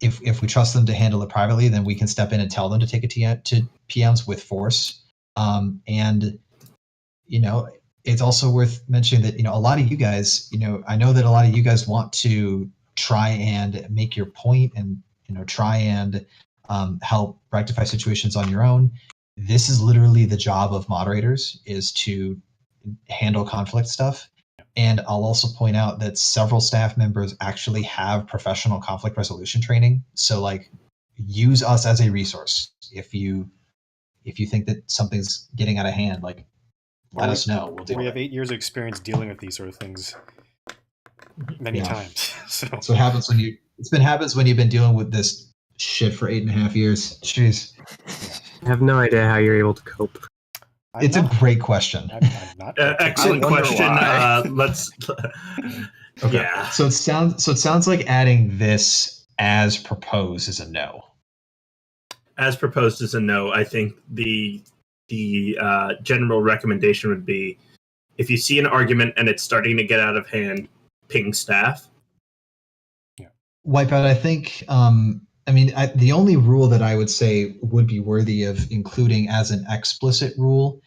if we trust them to handle it privately, then we can step in and tell them to take it to PMs with force. And, you know, it's also worth mentioning that, you know, a lot of you guys, you know, I know that a lot of you guys want to try and make your point and, you know, try and help rectify situations on your own. This is literally the job of moderators, is to handle conflict stuff. And I'll also point out that several staff members actually have professional conflict resolution training. So like, use us as a resource. If you think that something's getting out of hand, like, let us know. We'll deal we with have it. 8 years of experience dealing with these sort of things many times. So that's what happens when happens when you've been dealing with this shit for 8.5 years. Jeez. I have no idea how you're able to cope. It's a great question. I'm not. Excellent question. Let's. Okay. Yeah. So it sounds like adding this as proposed is a no. As proposed is a no. I think the general recommendation would be, if you see an argument and it's starting to get out of hand, ping staff. Yeah. Wipeout, I think. The only rule that I would say would be worthy of including as an explicit rule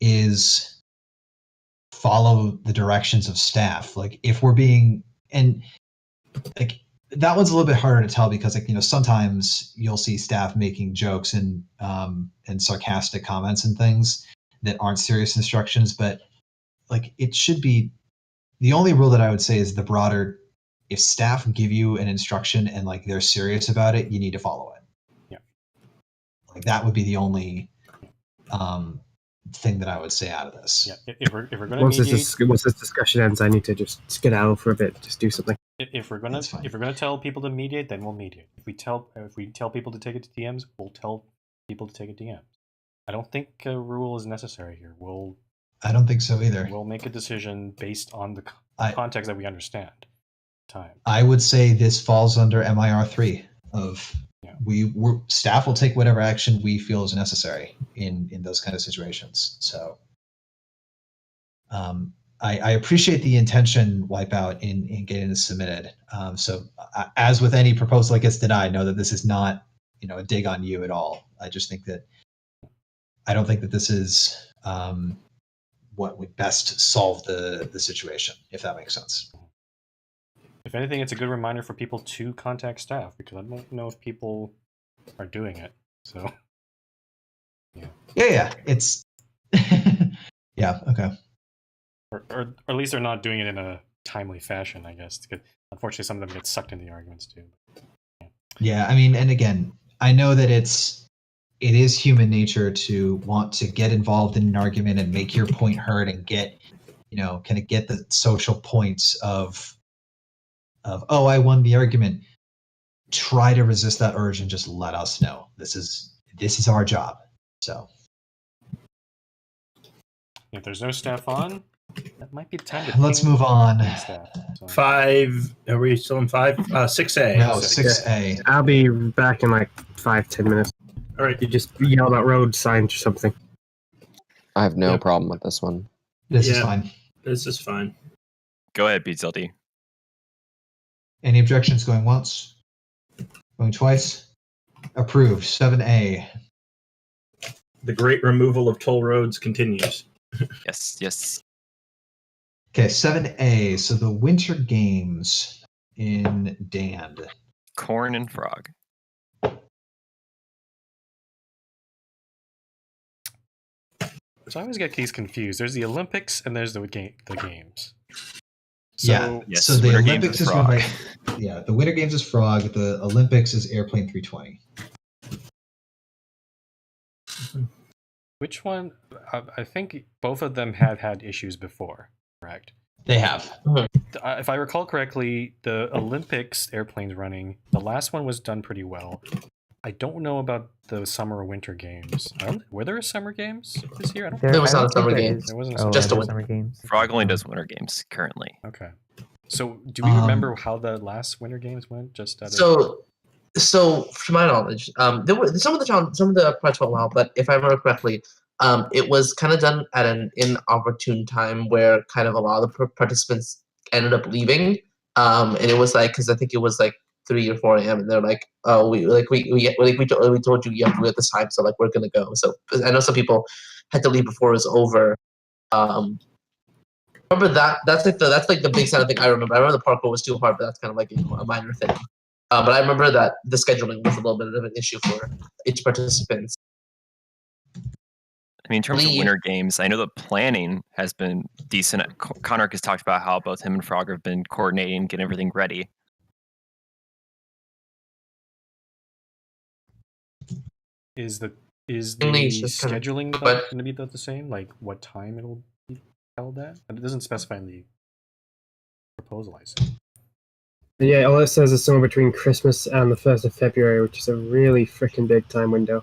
is follow the directions of staff. Like, if we're being, and like, that one's a little bit harder to tell, because, like, you know, sometimes you'll see staff making jokes and sarcastic comments and things that aren't serious instructions. But like, it should be, the only rule that I would say is the broader, if staff give you an instruction and like they're serious about it, you need to follow it. Yeah. Like, that would be the only thing that I would say out of this. Yeah. If we're going to mediate, once this discussion ends, I need to just skedaddle for a bit, just do something. If we're gonna tell people to mediate, then we'll mediate. If we tell people to take it to DMs, we'll tell people to take it to DMs. I don't think a rule is necessary here. I don't think so either. We'll make a decision based on the context that we understand. I would say this falls under MIR 3 of staff will take whatever action we feel is necessary in those kind of situations. So I appreciate the intention, Wipeout, in getting this submitted. So as with any proposal that gets denied, know that this is not, you know, a dig on you at all. I just think that I don't think that this is what would best solve the situation, if that makes sense. If anything, it's a good reminder for people to contact staff, because I don't know if people are doing it. So, yeah, it's yeah, okay. Or at least they're not doing it in a timely fashion, I guess. Because unfortunately, some of them get sucked into the arguments too. Yeah, I mean, and again, I know that it is human nature to want to get involved in an argument and make your point heard and get, you know, kind of get the social points of oh, I won the argument. Try to resist that urge and just let us know. This is our job. So if there's no staff on, that might be the time to let's move on. Staff, so. 5. Are we still in 5? 6A. No, 6A. I'll be back in like 5-10 minutes. All right. You just yell about road signs or something. I have no problem with this one. This is fine. This is fine. Go ahead, BTLD. Any objections? Going once? Going twice? Approved. 7A. The great removal of toll roads continues. Yes. Okay, 7A. So the Winter Games in Dand. Corn and Frog. So I always get these confused. There's the Olympics and there's the games. So, so the Winter Olympics Games is Frog. The Winter Games is Frog. The Olympics is Airplane 320. which one? I think both of them have had issues before, correct? They have. If I recall correctly, the Olympics airplanes running, the last one was done pretty well. I don't know about the summer or winter games. Were there summer games this year? There was not a summer game. There wasn't Just a summer games. Frog only does winter games currently. Okay. So, do we remember how the last winter games went? So, to my knowledge, there were some of the parts went well, but if I remember correctly, it was kind of done at an inopportune time where kind of a lot of the participants ended up leaving, and it was like because I think it was like 3 or 4 a.m. and they're like, oh, we told you you have to leave at this time, so like we're gonna go. So I know some people had to leave before it was over. Remember that? That's like the big sad thing I remember. I remember the parkour was too hard, but that's kind of like a minor thing. But I remember that the scheduling was a little bit of an issue for each participant. I mean, in terms of winter games, I know the planning has been decent. Connor has talked about how both him and Frog have been coordinating, getting everything ready. Is the scheduling going to be the same? Like what time it'll be held at? It doesn't specify in the proposal, I see. Yeah, all it says is somewhere between Christmas and the 1st of February, which is a really freaking big time window.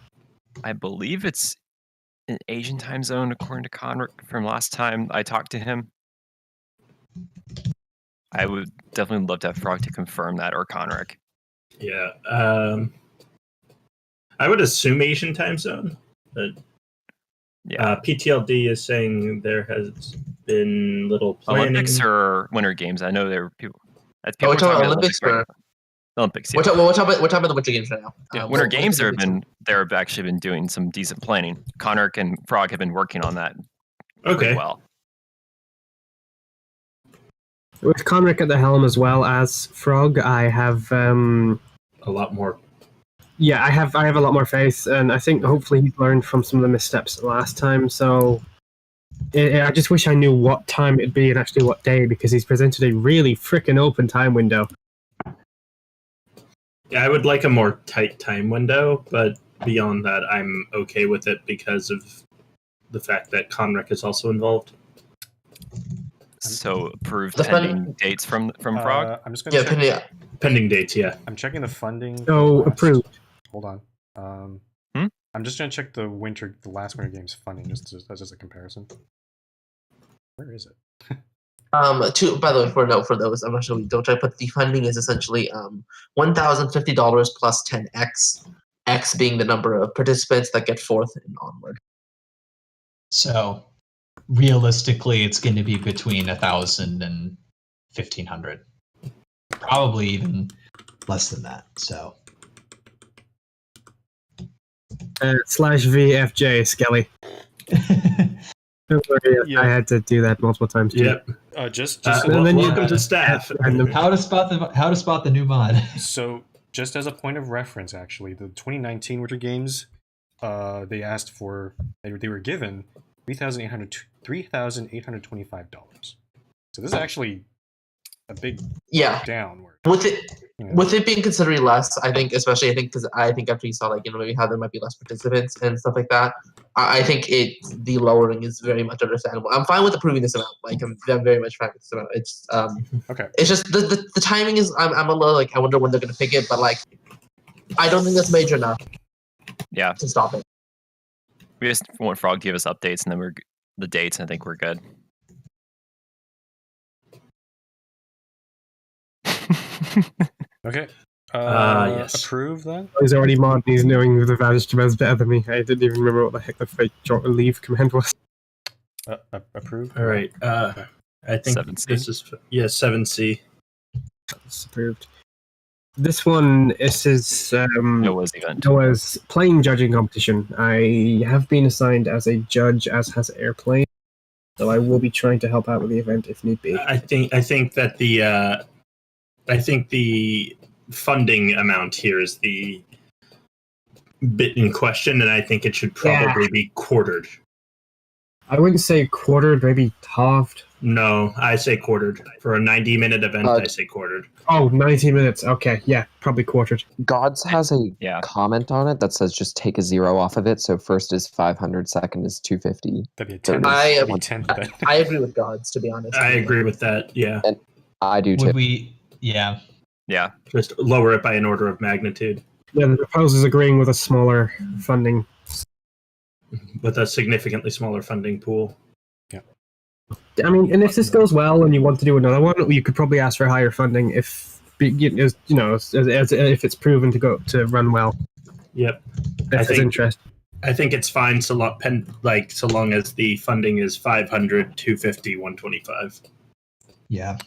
I believe it's an Asian time zone, according to Conrick from last time I talked to him. I would definitely love to have Frog to confirm that, or Conrick. Yeah. I would assume Asian time zone, but yeah. PTLD is saying there has been little planning. Olympics or Winter Games? I know there were people. We're talking about Olympics or Olympics. Yeah. We're talking about the Winter Games right now. Yeah, Winter Games have actually been doing some decent planning. Connor and Frog have been working on that. Okay. Well, with Conrick at the helm as well as Frog, I have a lot more. Yeah, I have a lot more faith, and I think hopefully he's learned from some of the missteps last time. So I just wish I knew what time it'd be and actually what day, because he's presented a really freaking open time window. Yeah, I would like a more tight time window, but beyond that, I'm okay with it because of the fact that Conrick is also involved. So approved pending dates from Frog? I'm just going to check. Pending dates, yeah. I'm checking the funding. So approved. Hold on. I'm just going to check the last Winter Games funding just as a comparison. Where is it? By the way, for those, I'm not sure we don't try to put the funding is essentially $1,050 plus 10x, x being the number of participants that get fourth and onward. So realistically, it's going to be between 1,000 and 1,500, probably even less than that. So /VFJ Skelly. Don't worry, I had to do that multiple times too. Yep. Welcome to staff. How to spot the new mod. So, just as a point of reference, actually, the 2019 Winter Games, they asked for they were given $3,825. So this is actually a big downward. With it being considerably less, I think because after you saw maybe how there might be less participants and stuff like that, I think the lowering is very much understandable. I'm fine with approving this amount. I'm very much fine with this amount. It's okay. It's just the timing is I'm a little I wonder when they're gonna pick it, but I don't think that's major enough. Yeah. To stop it. We just want Frog to give us updates, and then the dates, and I think we're good. Okay. Yes. Approve then? He's already mod. He's knowing the advantage to Mez better than me. I didn't even remember what the heck the fake leave command was. Approve. All right. I think 7C. This is 7C. That's approved. This one is Noah's event. Noah's plane judging competition. I have been assigned as a judge, as has Airplane, so I will be trying to help out with the event if need be. I think that the funding amount here is the bit in question, and I think it should probably be quartered. I wouldn't say quartered, maybe halved. No, I say quartered. For a 90-minute event, I say quartered. Oh, 90 minutes. Okay, yeah, probably quartered. Gods has a comment on it that says just take a 0 off of it. So first is 500, second is 250. That'd be a 10. I agree with Gods, to be honest. I agree with that, yeah. And I do too. Yeah. Just lower it by an order of magnitude. Yeah, the proposal's agreeing with a smaller funding. With a significantly smaller funding pool. I mean, and if this goes well and you want to do another one, you could probably ask for higher funding if if it's proven to run well. Yep. If there's interest. I think it's fine so long as the funding is 500, 250, 125. Yeah.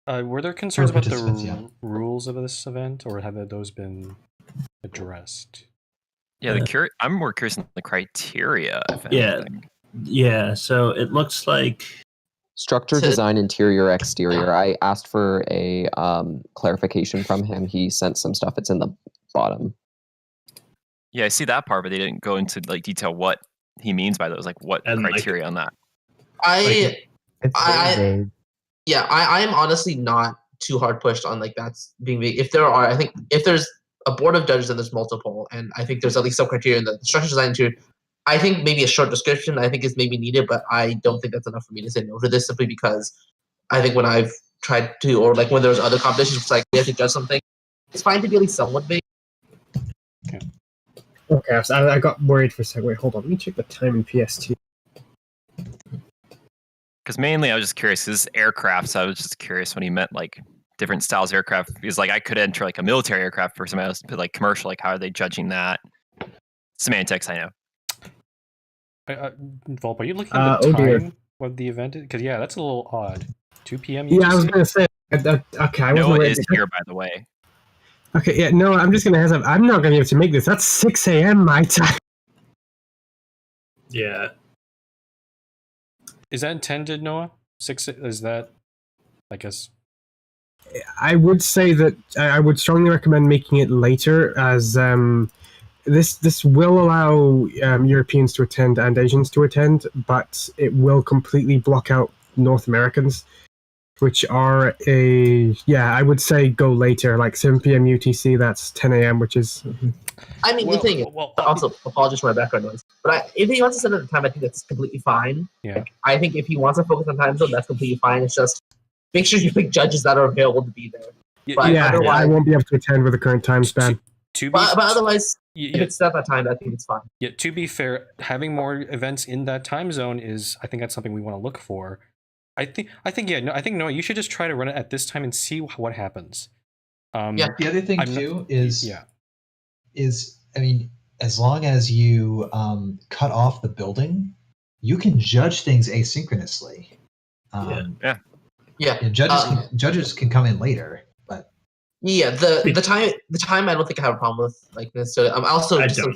Were there concerns about the participants, rules of this event, or have those been addressed? Yeah, I'm more curious on the criteria. If anything. Yeah. So it looks like structure, design, interior, exterior. I asked for a clarification from him. He sent some stuff. It's in the bottom. Yeah, I see that part, but they didn't go into like detail what he means by those. Like what criteria on that. I am honestly not too hard pushed on like that's being big. If there's a board of judges and there's multiple, and I think there's at least some criteria in the structure, design, interior. I think maybe a short description I think is maybe needed, but I don't think that's enough for me to say no to this simply because I think when I've tried to, or like when there's other competitions, it's like we have to judge something. It's fine to be at least somewhat vague. Okay, so I got worried for a second. Wait, hold on. Let me check the time in PST. Because mainly I was just curious. This is aircraft, so I was just curious when he meant like different styles of aircraft. Because like I could enter like a military aircraft for somebody else, but like commercial, like how are they judging that? Semantics, I know. Volp, are you looking at the time of the event? Because that's a little odd. 2 p.m. Yeah, I was going to say. Okay, I wasn't Noah ready. is here, by the way. Okay, yeah, no, I'm just going to heads up. I'm not going to be able to make this. That's 6 a.m. my time. Yeah. Is that intended, Noah? 6 is that? I guess. I would say that I would strongly recommend making it later, as this will allow Europeans to attend and Asians to attend, but it will completely block out North Americans, which are I would say go later, like 7 p.m. UTC. That's 10 a.m., which is. I mean, the thing is, also apologies for my background noise, but if he wants to send it at the time, I think that's completely fine. Yeah. Like, I think if he wants to focus on time zone, that's completely fine. It's just make sure you pick judges that are available to be there. But I won't be able to attend with the current time span. But otherwise, if it's at that time, I think it's fine. Yeah, to be fair, having more events in that time zone I think that's something we want to look for. I think Noah, you should just try to run it at this time and see what happens. The other thing is I mean, as long as you cut off the building, you can judge things asynchronously. Judges can come in later, but the time I don't think I have a problem with like this. So I'm also just like,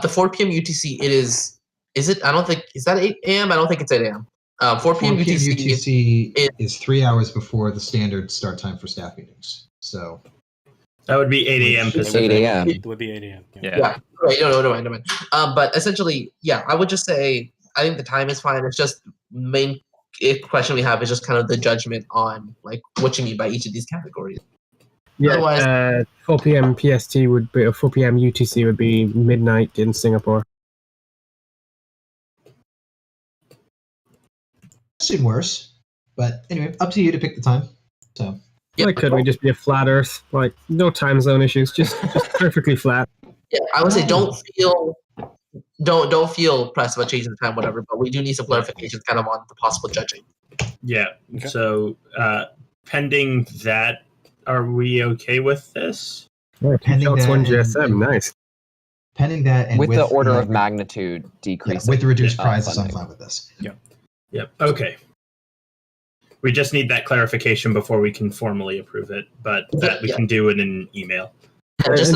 the 4 p.m. UTC. Is it? I don't think is that 8 a.m. I don't think it's 8 a.m. 4 p.m. UTC is 3 hours before the standard start time for staff meetings. So that would be 8 a.m. Pacific. 8 a.m. It would be 8 a.m. Yeah. Right. No mind. But essentially, I would just say I think the time is fine. It's just main question we have is just kind of the judgment on like what you mean by each of these categories. Yeah. Otherwise, 4 p.m. PST would be, or 4 p.m. UTC would be midnight in Singapore. Soon worse, but anyway, up to you to pick the time. So. Why couldn't we just be a flat Earth? Like, no time zone issues, just perfectly flat. Yeah, I would say don't feel pressed about changing the time, whatever. But we do need some clarifications, kind of on the possible judging. Yeah. Okay. So, pending that, are we okay with this? Yeah, pending that, one GSM, nice. Pending that, and with the order of magnitude decrease, with the reduced prizes, I'm fine with this. Yep. Okay. We just need that clarification before we can formally approve it, but that we can do in an email. Just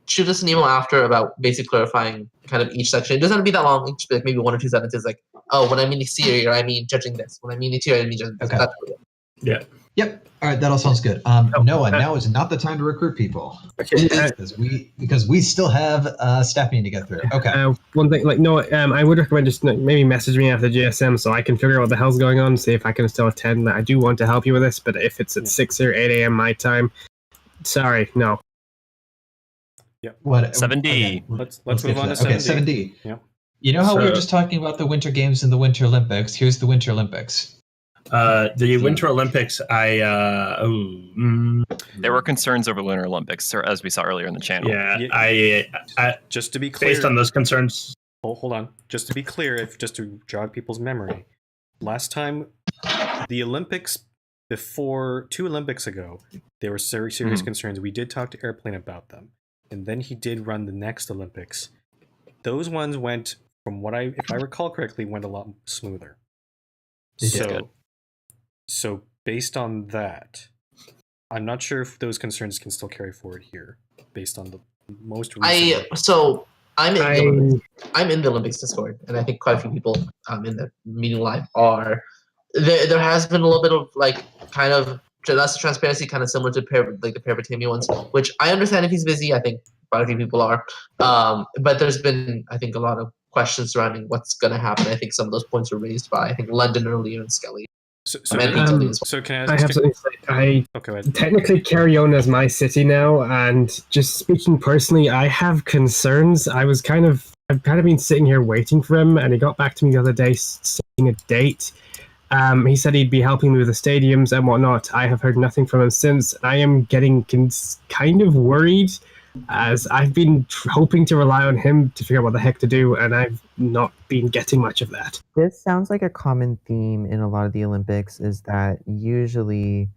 shoot us an email after about basically clarifying kind of each section. It doesn't have to be that long. It should be like maybe 1 or 2 sentences like, oh, when I mean exterior, I mean judging this. When I mean interior, I mean judging this. Yeah. Yep. All right, that all sounds good. Noah, now is not the time to recruit people because we still have staff meeting to get through. Okay. One thing, like Noah, I would recommend just maybe message me after GSM so I can figure out what the hell's going on, see if I can still attend. I do want to help you with this, but if it's at 6 or 8 a.m. my time, sorry, no. Yep. What 7D? Let's move on to 7D. Okay, 7D. Yeah. You know how we were just talking about the Winter Games and the Winter Olympics? Here's the Winter Olympics. The Winter Olympics, there were concerns over Winter Olympics, as we saw earlier in the channel. Yeah, I just to be clear, based on those concerns. Hold on. Just to be clear, just to jog people's memory, last time the Olympics, before 2 Olympics ago, there were serious concerns. We did talk to Airplane about them, and then he did run the next Olympics. Those ones went, from what if I recall correctly, went a lot smoother. So based on that, I'm not sure if those concerns can still carry forward here, based on the most recent. I'm in the Olympics Discord, and I think quite a few people in the meeting live are. There has been a little bit of kind of less transparency, kind of similar to the Parabatamia ones, which I understand if he's busy. I think quite a few people are, but there's been, I think, a lot of questions surrounding what's going to happen. I think some of those points were raised by, I think, London earlier and Skelly. So can I have something to say? Technically Cariona is my city now, and just speaking personally, I have concerns. I've kind of been sitting here waiting for him, and he got back to me the other day setting a date. He said he'd be helping me with the stadiums and whatnot. I have heard nothing from him since. I am getting kind of worried, as I've been hoping to rely on him to figure out what the heck to do, and I've not been getting much of that. This sounds like a common theme in a lot of the Olympics, is that usually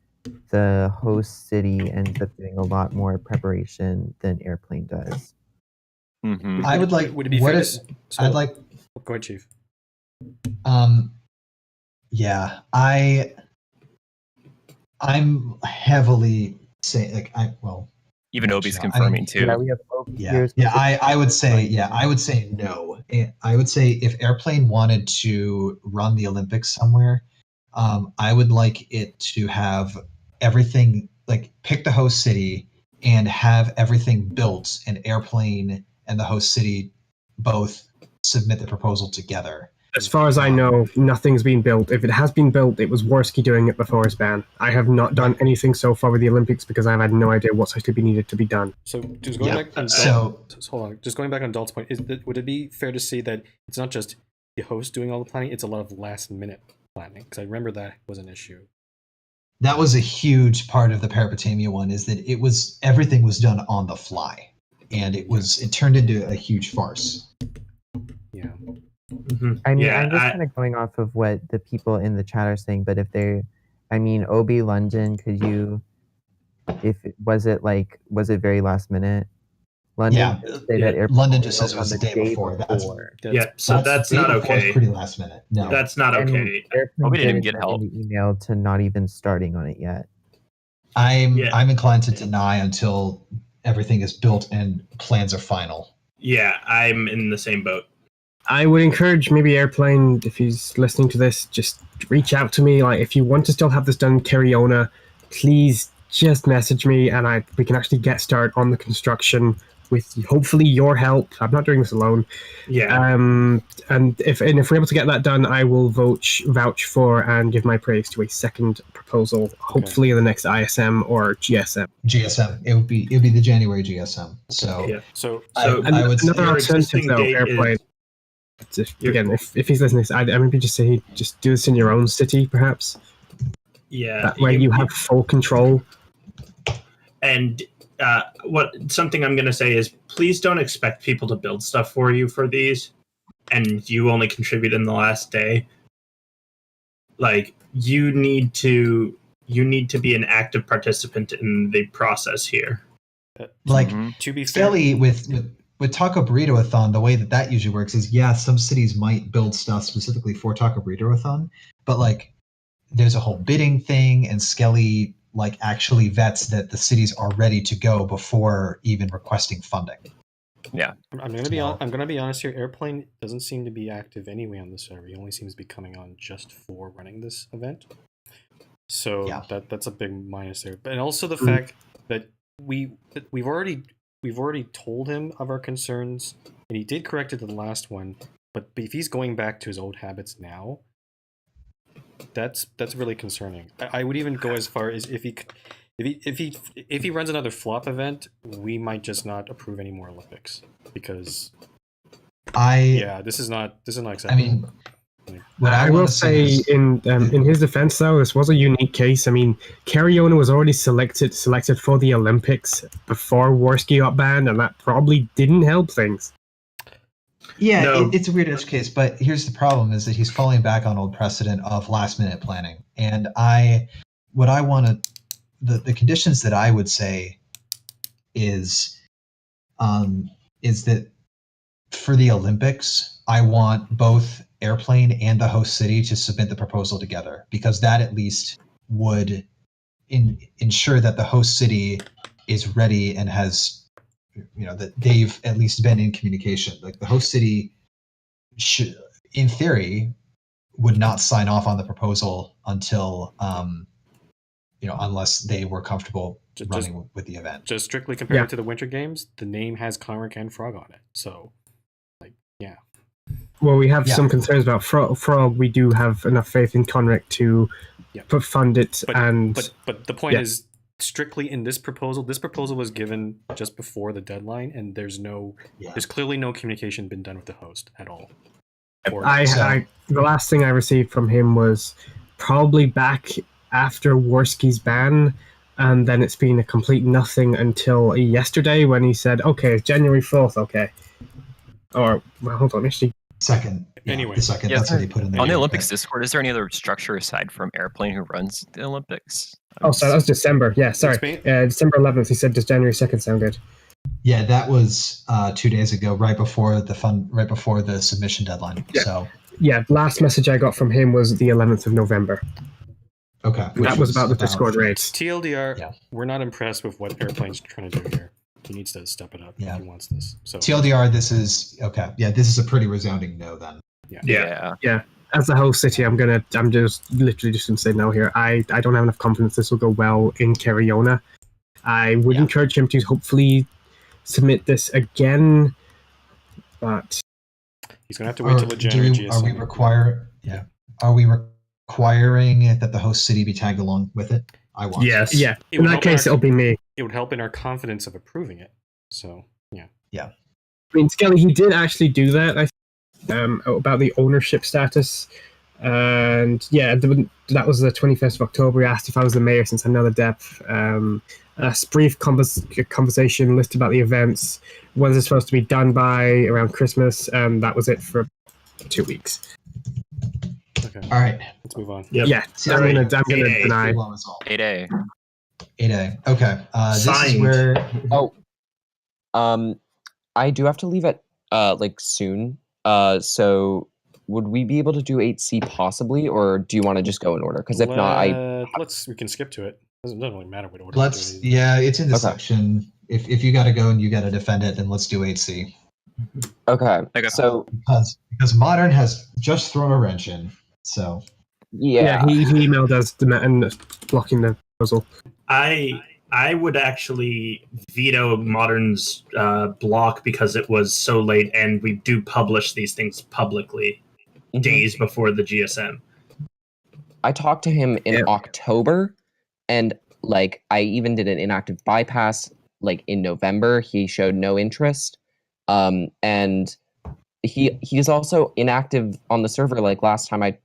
the host city ends up doing a lot more preparation than Airplane does. Mm-hmm. I would like. Would it be what fair is? I'd like. Go ahead, Chief. Yeah, I'm heavily saying even Obi's confirming too. Yeah, we have Obi here. I would say no. I would say if Airplane wanted to run the Olympics somewhere, I would like it to have everything, pick the host city and have everything built, and Airplane and the host city both submit the proposal together. As far as I know, nothing's been built. If it has been built, it was Worski doing it before his ban. I have not done anything so far with the Olympics because I've had no idea what's actually been needed to be done. So just going back on hold on. Just going back on Dalt's point, would it be fair to say that it's not just the host doing all the planning, it's a lot of last minute planning? Because I remember that was an issue. That was a huge part of the Parabatamia one, is that everything was done on the fly, and it turned into a huge farce. Yeah. Mm-hmm. I mean, I'm just kind of going off of what the people in the chat are saying, but Obi London, was it very last minute? London London just says it was the day before. That's not okay. Pretty last minute. No, that's not okay. Obi didn't get help. The email to not even starting on it yet. I'm inclined to deny until everything is built and plans are final. Yeah, I'm in the same boat. I would encourage maybe Airplane, if he's listening to this, just reach out to me. If you want to still have this done, Cariona, please just message me, and we can actually get started on the construction with hopefully your help. I'm not doing this alone. Yeah. And if we're able to get that done, I will vouch for and give my praise to a second proposal, hopefully in the next ISM or GSM. GSM. It would be the January GSM. So yeah. So I would another alternative though, Airplane. If he's listening, I'd maybe just say just do this in your own city, perhaps. Yeah, that way you have full control. And something I'm going to say is, please don't expect people to build stuff for you for these, and you only contribute in the last day. You need to be an active participant in the process here. To be fair, Skelly with Taco Burrito-a-thon, the way that usually works is, some cities might build stuff specifically for Taco Burrito-a-thon, but there's a whole bidding thing, and Skelly actually vets that the cities are ready to go before even requesting funding. Yeah, I'm gonna be honest here. Airplane doesn't seem to be active anyway on the server. He only seems to be coming on just for running this event. So that's a big minus there. But also the fact that we've already told him of our concerns, and he did correct it to the last one. But if he's going back to his old habits now, that's really concerning. I would even go as far as if he runs another flop event, we might just not approve any more Olympics, because this is not acceptable. I mean, What I will say, is, in his defense, though, this was a unique case. I mean, Cariona was already selected for the Olympics before Worski got banned, and that probably didn't help things. Yeah, No. it's a weird edge case, but here's the problem: is that he's falling back on old precedent of last-minute planning. And the conditions that I would say is that for the Olympics, I want both Airplane and the host city to submit the proposal together, because that at least would ensure that the host city is ready and has, that they've at least been in communication. Like the host city should, in theory, would not sign off on the proposal until, unless they were comfortable running with the event. Just strictly compared to the Winter Games, the name has Conric and Frog on it. So, yeah. Well, we have some concerns about Frog. We do have enough faith in Conric to fund it. But the point is, strictly in this proposal was given just before the deadline, and there's clearly no communication been done with the host at all. The last thing I received from him was probably back after Worski's ban, and then it's been a complete nothing until yesterday when he said, "Okay, it's January 4th, okay." Or well, hold on, actually. Second. Anyway, the second. That's what they put in there. On the Olympics Discord, is there any other structure aside from Airplane who runs the Olympics? Sorry, that was December. Yeah, sorry. December 11th. He said, "Does January 2nd sound good?" Yeah, that was 2 days ago, right before the submission deadline. Yeah. So last message I got from him was the 11th of November. Okay, that was about the Discord raids. TLDR, we're not impressed with what Airplane's trying to do here. He needs to step it up if he wants this. So TLDR, this is okay. Yeah, this is a pretty resounding no then. Yeah. As the host city, I'm just literally just gonna say no here. I don't have enough confidence this will go well in Cariona. I would encourage him to hopefully submit this again, but he's gonna have to wait till the January GSM. Are we requiring that the host city be tagged along with it? I want. Yes. Yeah. In that case, it'll be me. It would help in our confidence of approving it. So yeah. Yeah. I mean, Skelly, he did actually do that. About the ownership status, and that was the 21st of October. He asked if I was the mayor since I'm now the dep. A brief conversation listed about the events. When is it supposed to be done by? Around Christmas, and that was it for 2 weeks. Okay. All right. Let's move on. Yep. Yeah. I'm gonna deny. 8A. 8A. Okay. This is where. I do have to leave at soon. So would we be able to do 8C possibly, or do you want to just go in order? Because if not, we can skip to it. Doesn't really matter what order. It's in the section. If you got to go and you got to defend it, then let's do 8C. Okay. So because Modern has just thrown a wrench in. So he emailed us and blocking the proposal. I would actually veto Modern's block because it was so late, and we do publish these things publicly days before the GSM. I talked to him in October, and I even did an inactive bypass in November. He showed no interest, and he's also inactive on the server. Last time I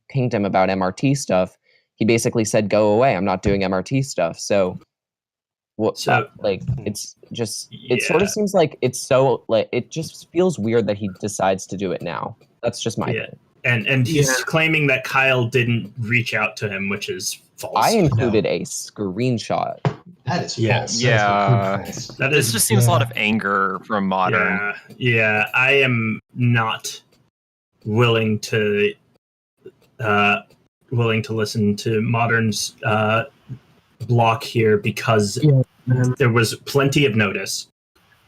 pinged him about MRT stuff, he basically said, "Go away. I'm not doing MRT stuff." So. It's just it sort of seems like it's so it just feels weird that he decides to do it now. That's just my thing. And he's claiming that Kyle didn't reach out to him, which is false. I included a screenshot. That is false. This just seems a lot of anger from Modern. Yeah. I am not willing to listen to Modern's block here because there was plenty of notice.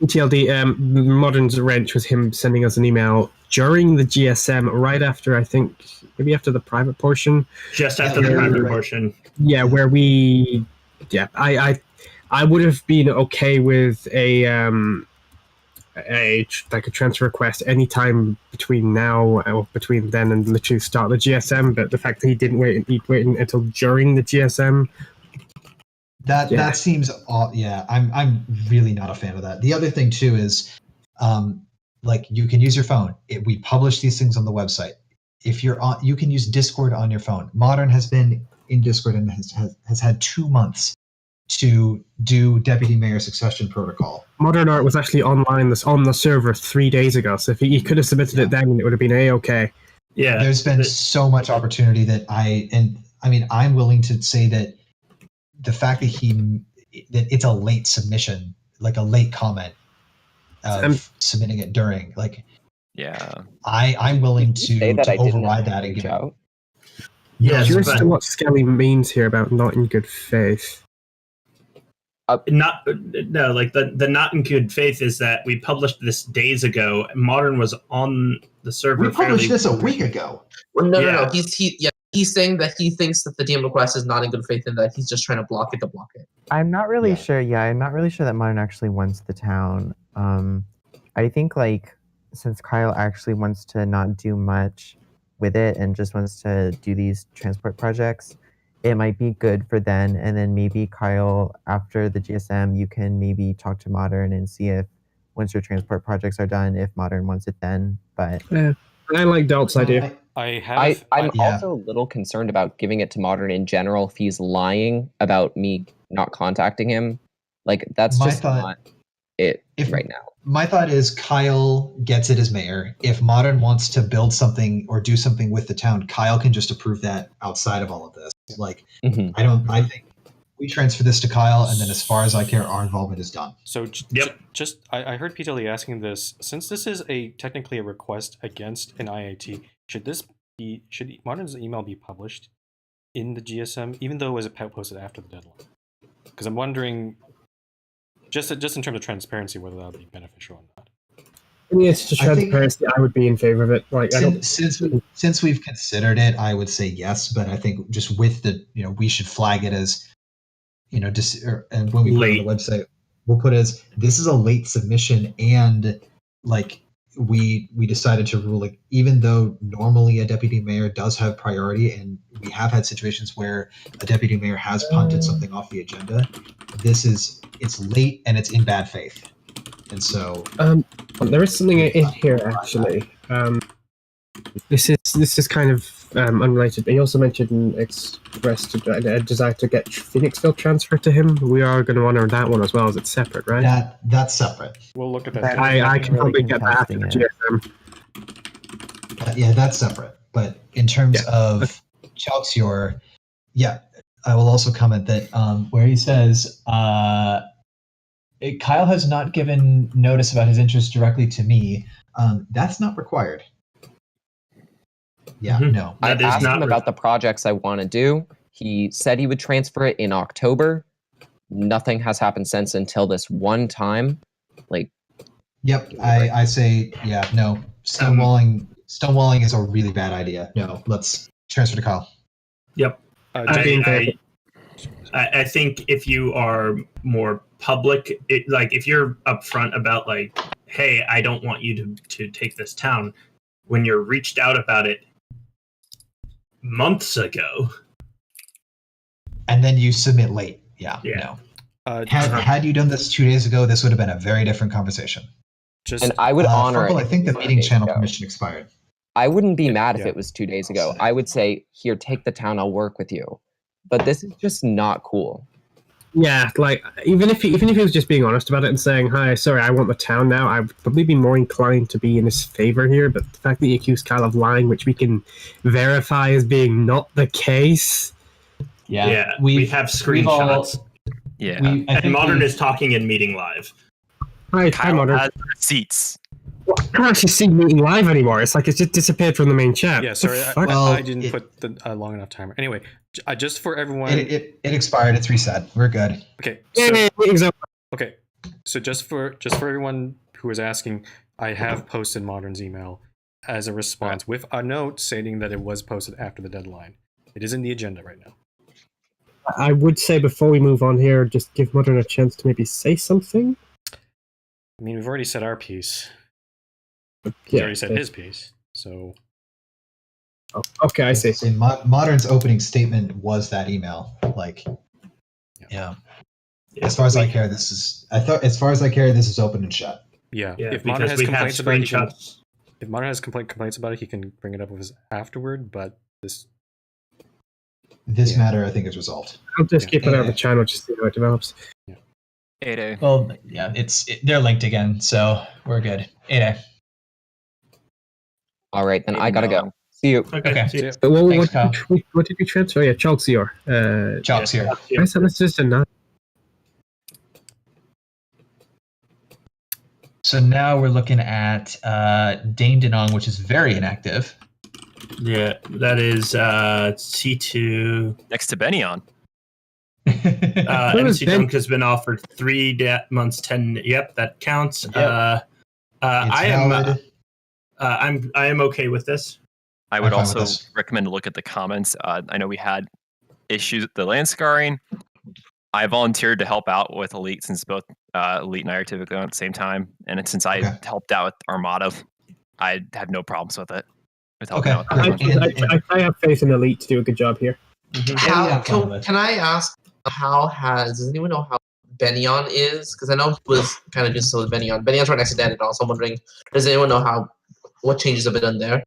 TLD, Modern's wrench was him sending us an email during the GSM, right after, I think, maybe after the private portion. Just after the private portion. Yeah, where we... Yeah, I would have been okay with a transfer request anytime between now or between then and literally start the GSM, but the fact that he didn't wait until during the GSM... That seems I'm really not a fan of that. The other thing too is you can use your phone. We publish these things on the website. if you're on, you can use Discord on your phone. Modern has been in Discord and has had 2 months to do deputy mayor succession protocol. Modern Art was actually online on the server 3 days ago, so if he could have submitted it then, it would have been a-okay. Yeah, there's been so much opportunity that I'm willing to say that the fact that it's a late submission, like a late comment of submitting it during, like, I'm willing to override that and give out. Yeah, curious to what Skelly means here about not in good faith. Like the not in good faith is that we published this days ago. Modern was on the server. We published this a week ago. Well, no. He's saying that he thinks that the DM request is not in good faith and that he's just trying to block it to block it. I'm not really sure. Yeah, I'm not really sure that Modern actually wants the town. I think, like, since Kyle actually wants to not do much with it and just wants to do these transport projects, it might be good for then. And then maybe Kyle, after the GSM, you can maybe talk to Modern and see if once your transport projects are done, if Modern wants it then. But yeah, I like Dalt's idea. I'm also a little concerned about giving it to Modern in general if he's lying about me not contacting him. Like, that's not it right now. My thought is Kyle gets it as mayor. If Modern wants to build something or do something with the town, Kyle can just approve that outside of all of this. Like, I think we transfer this to Kyle, and then as far as I care, our involvement is done. So I heard PTLD asking this. Since this is technically a request against an IAT, should Modern's email be published in the GSM, even though it was posted after the deadline? Because I'm wondering, just in terms of transparency, whether that would be beneficial or not. Yes, to transparency, I would be in favor of it. Like, since we've considered it, I would say yes. But I think just with the, we should flag it as, and when we put it on the website, we'll put it as this is a late submission, and like we decided to rule, like, even though normally a deputy mayor does have priority, and we have had situations where a deputy mayor has punted something off the agenda, it's late and it's in bad faith. And so there is something in here actually. This is kind of unrelated, but he also mentioned and expressed a desire to get Phoenixville transferred to him. We are going to honor that one as well, as it's separate, right? That's separate. We'll look at that. I can probably get that after the GSM. Yeah, that's separate. But in terms of Chalksior, I will also comment that where he says Kyle has not given notice about his interest directly to me, that's not required. Yeah, no. I asked him about the projects I want to do. He said he would transfer it in October. Nothing has happened since until this one time. Like, yep, I say, no. Stonewalling is a really bad idea. No, let's transfer to Kyle. Yep. I think if you are more public, if you're upfront about, like, hey, I don't want you to take this town, when you're reached out about it months ago, and then you submit late, no. Had you done this 2 days ago, this would have been a very different conversation. And I would honor it. I think the meeting channel permission expired. I wouldn't be mad if it was 2 days ago. I would say, here, take the town, I'll work with you. But this is just not cool. Yeah, like, even if he was just being honest about it and saying, hi, sorry, I want the town now, I would probably be more inclined to be in his favor here. But the fact that he accused Kyle of lying, which we can verify as being not the case. Yeah, we have screenshots. And Modern is talking in meeting live. Hi, Modern. Has receipts. Well, I can't actually see meeting live anymore. It's like it's just disappeared from the main chat. Yeah, sorry, I didn't put the long enough timer. Anyway, just for everyone, it expired. It's reset. We're good. Okay. Okay. So just for everyone who is asking, I have posted Modern's email as a response with a note stating that it was posted after the deadline. It is in the agenda right now. I would say before we move on here, just give Modern a chance to maybe say something. I mean, we've already said our piece. He already said his piece, so. Oh, okay, I see. Modern's opening statement was that email. Like, as far as I care, this is open and shut. Yeah. If Modern has complaints about if Martin has complaints about it, he can bring it up with us afterward. But this matter, I think, is resolved. I'll just keep it on the channel just to see how it develops. 8A. Well, yeah, they're linked again, so we're good. 8A. All right, then I gotta go. See you. Okay. See ya. But Thanks, Kyle. what did we transfer? Yeah, Chalksior. Chalksior. I said let's just a 9. So now we're looking at Dane Denong, which is very inactive. Yeah, that is C2. Next to Benyon. MC Dunk has been offered 3 months, 10. Yep, that counts. Yep. I am okay with this. I would also recommend to look at the comments. I know we had issues with the land scarring. I volunteered to help out with Elite since both Elite and I are typically on at the same time. And since I helped out with Armada, I have no problems with it. With helping out with I have faith in Elite to do a good job here. Can I ask, does anyone know how Benyon is? Because I know he was kind of just so Benyon. Benyon's right next to Dandenong, so I'm wondering, does anyone know what changes have been done there?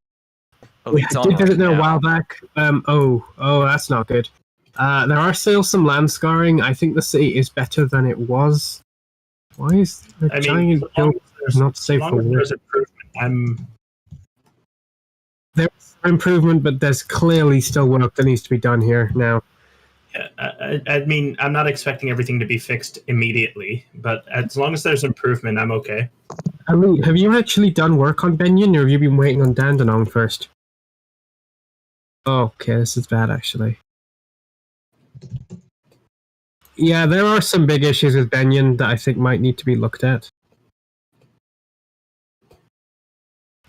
We did visit there a while back. That's not good. There are still some land scarring. I think the city is better than it was. Why is the giant building not safe for work? There's improvement, but there's clearly still work that needs to be done here now. Yeah, I mean, I'm not expecting everything to be fixed immediately, but as long as there's improvement, I'm okay. Elite, have you actually done work on Benyon, or have you been waiting on Dandenong first? Okay, this is bad, actually. Yeah, there are some big issues with Benyon that I think might need to be looked at.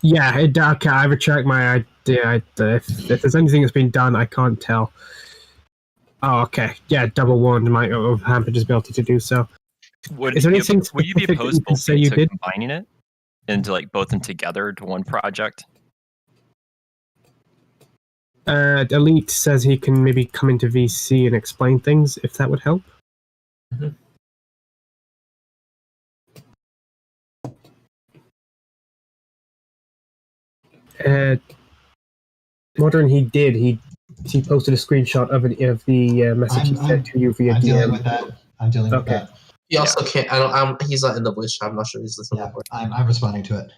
Yeah, okay, I retract my idea. If there's anything that's been done, I can't tell. Oh, okay. Yeah, double warned might have hampered his ability to do so. Would you be opposed to combining it into like both them together to one project? Elite says he can maybe come into VC and explain things if that would help. Mm-hmm. Modern, he did. He posted a screenshot of the message he sent to you via DM. Dealing with that. I'm dealing with that. He also can't. He's not in the voice chat. I'm not sure he's listening. Yeah, I'm responding to it.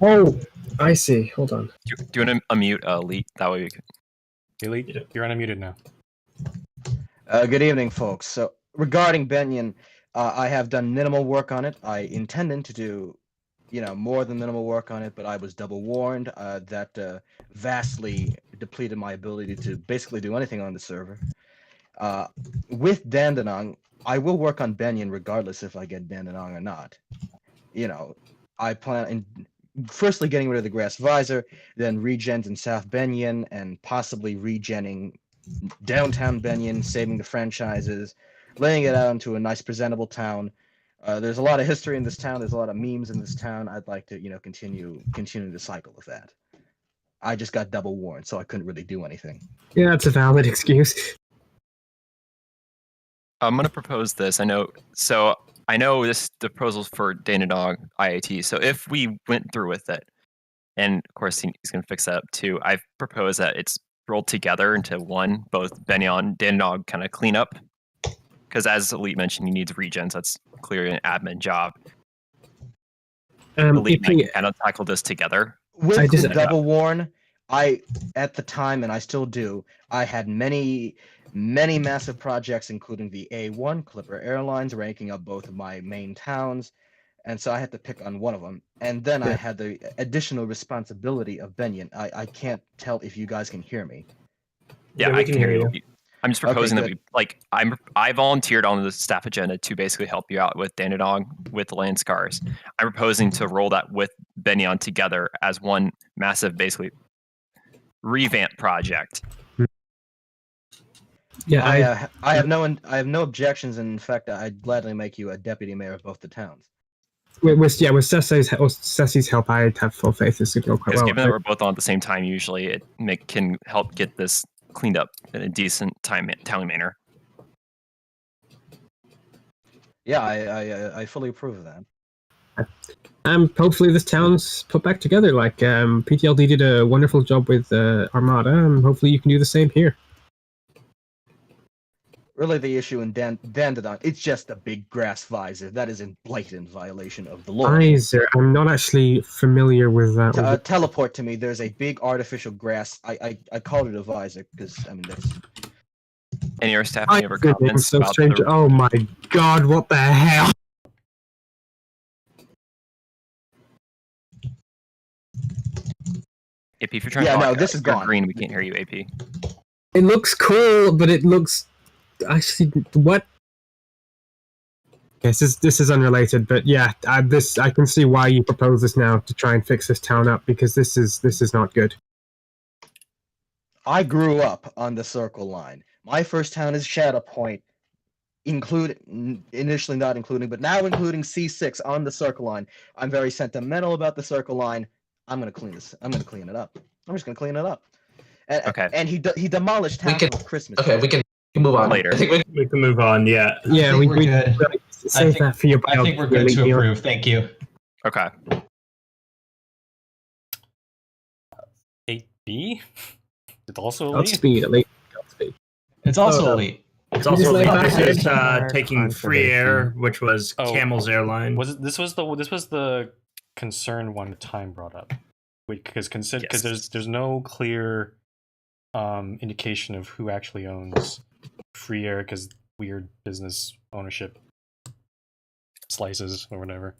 Oh, I see. Hold on. Do you want to unmute Elite? That way we can. Elite, you're unmuted now. Good evening, folks. So regarding Benyon, I have done minimal work on it. I intended to do, more than minimal work on it, but I was double warned. That vastly depleted my ability to basically do anything on the server. With Dandenong, I will work on Benyon regardless if I get Dandenong or not. I plan in firstly getting rid of the grass visor, then regens in South Benyon, and possibly regenning downtown Benyon, saving the franchises, laying it out into a nice presentable town. There's a lot of history in this town. There's a lot of memes in this town. I'd like to, continue the cycle of that. I just got double warned, so I couldn't really do anything. Yeah, that's a valid excuse. I'm going to propose this. I know the proposal's for Dandenong IAT. So if we went through with it, and of course he's going to fix that up too, I've proposed that it's rolled together into one, both Benyon, Dandenong kind of clean up. Because as Elite mentioned, he needs regens. That's clearly an admin job. Elite can kind of tackle this together. With the double warn, at the time, and I still do, I had many massive projects, including the A1, Clipper Airlines, ranking up both of my main towns, and so I had to pick on one of them. And then I had the additional responsibility of Benyon. I can't tell if you guys can hear me. Yeah, I can hear you. I'm just proposing that I volunteered on the staff agenda to basically help you out with Dandenong with the land scars. I'm proposing to roll that with Benyon together as one massive, basically revamp project. Yeah, I have no objections, and in fact, I'd gladly make you a deputy mayor of both the towns. With Ceci's help, I have full faith this could go quite well. Given that we're both on at the same time, usually it can help get this cleaned up in a decent timely manner. Yeah, I fully approve of that. Hopefully this town's put back together. Like PTLD did a wonderful job with Armada, and hopefully you can do the same here. Really, the issue in Dandelion, it's just a big grass visor. That is in blatant violation of the law. Visor? I'm not actually familiar with that. Teleport to me. There's a big artificial grass. I called it a visor because I mean that's. Any of our staff ever comments so about strange. Oh my god! What the hell? AP, if you're trying to talk, this is gone. Green, we can't hear you, AP. It looks cool, but it looks actually what? Yes, this is unrelated, but yeah, I can see why you propose this now to try and fix this town up, because this is not good. I grew up on the Circle Line. My first town is Shadow Point, initially not including, but now including C6 on the Circle Line. I'm very sentimental about the Circle Line. I'm gonna clean this. I'm gonna clean it up. I'm just gonna clean it up. Okay. And he demolished town for Christmas. Okay, we can move on later. I think we can move on. Yeah. Yeah, we're good. Save that for your. I think we're good to approve. Thank you. Okay. 8B? It's also elite? Godspeed, elite. Godspeed. It's also elite. It's also Just like this is that. taking Free Air, which was Oh. Camel's airline. This was the concern one Time brought up. Because there's no clear indication of who actually owns Free Air, because weird business ownership slices or whatever.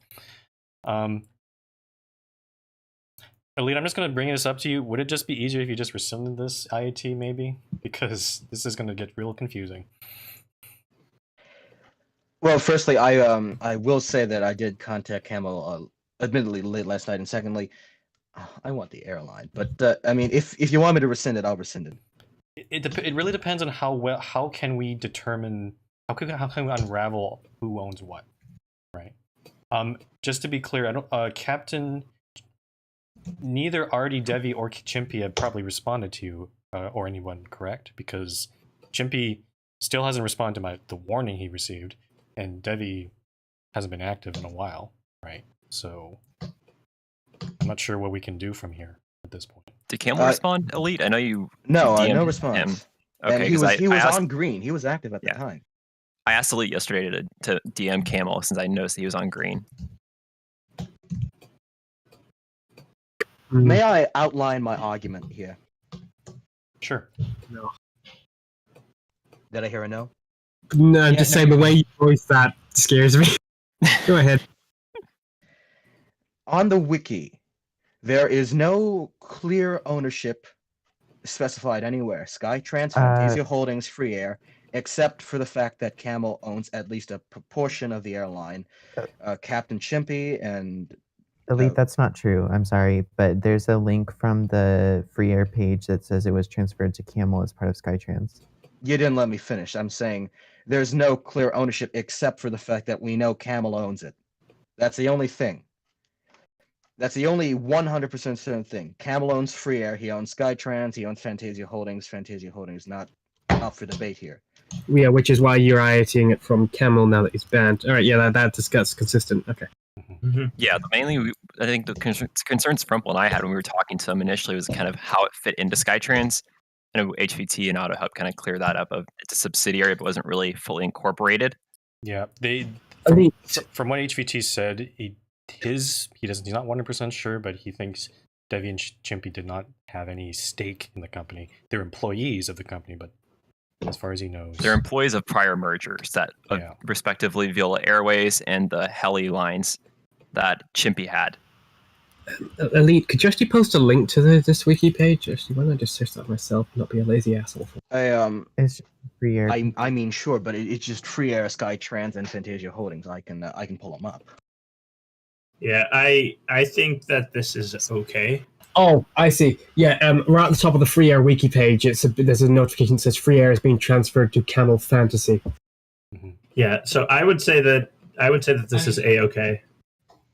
Elite, I'm just going to bring this up to you. Would it just be easier if you just rescinded this IAT, maybe? Because this is going to get real confusing. Well, firstly, I will say that I did contact Camel, admittedly late last night, and secondly, I want the airline. But I mean, if you want me to rescind it, I'll rescind it. It really depends on how can we determine, how can we unravel who owns what, right? Just to be clear, I don't Captain. Neither Artie, Devi, or Chimpy have probably responded to you or anyone, correct? Because Chimpy still hasn't responded to the warning he received, and Devi hasn't been active in a while, right? So I'm not sure what we can do from here at this point. Did Camel respond, Elite? I know you. No, DM'd no response. him. And Okay, he was asked, on green. He was active at the time. I asked Elite yesterday to DM Camel since I noticed he was on green. May I outline my argument here? Sure. No. Did I hear a no? No, I'm just saying the way you voice that scares me. Go ahead. On the wiki, there is no clear ownership specified anywhere. Skytrans, Fantasia Holdings, Free Air, except for the fact that Camel owns at least a proportion of the airline. Captain Chimpy and Elite, that's not true. I'm sorry, but there's a link from the Free Air page that says it was transferred to Camel as part of Skytrans. You didn't let me finish. I'm saying there's no clear ownership except for the fact that we know Camel owns it. That's the only thing. That's the only 100% certain thing. Camel owns Free Air. He owns Skytrans. He owns Fantasia Holdings. Fantasia Holdings not up for debate here. Yeah, which is why you're IATing it from Camel now that he's banned. All right, yeah, that's consistent. Okay. Mm-hmm. Yeah, mainly I think the concerns Frumple and I had when we were talking to him initially was kind of how it fit into Skytrans. I know HVT and AutoHub kind of clear that up. It's a subsidiary, but wasn't really fully incorporated. Yeah, from what HVT said, he's not 100% sure, but he thinks Devi and Chimpy did not have any stake in the company. They're employees of the company, but as far as he knows, they're employees of prior mergers that, respectively, Viola Airways and the Heli lines that Chimpy had. Elite, could you actually post a link to this wiki page? Actually, why don't I just search that myself and not be a lazy asshole? It's Free Air. I mean, sure, but it's just Free Air, Skytrans, and Fantasia Holdings. I can pull them up. Yeah, I think that this is okay. Oh, I see. Yeah, right at the top of the Free Air wiki page, there's a notification that says Free Air is being transferred to Camel Fantasy. Mm-hmm. Yeah, so I would say that this is a-okay.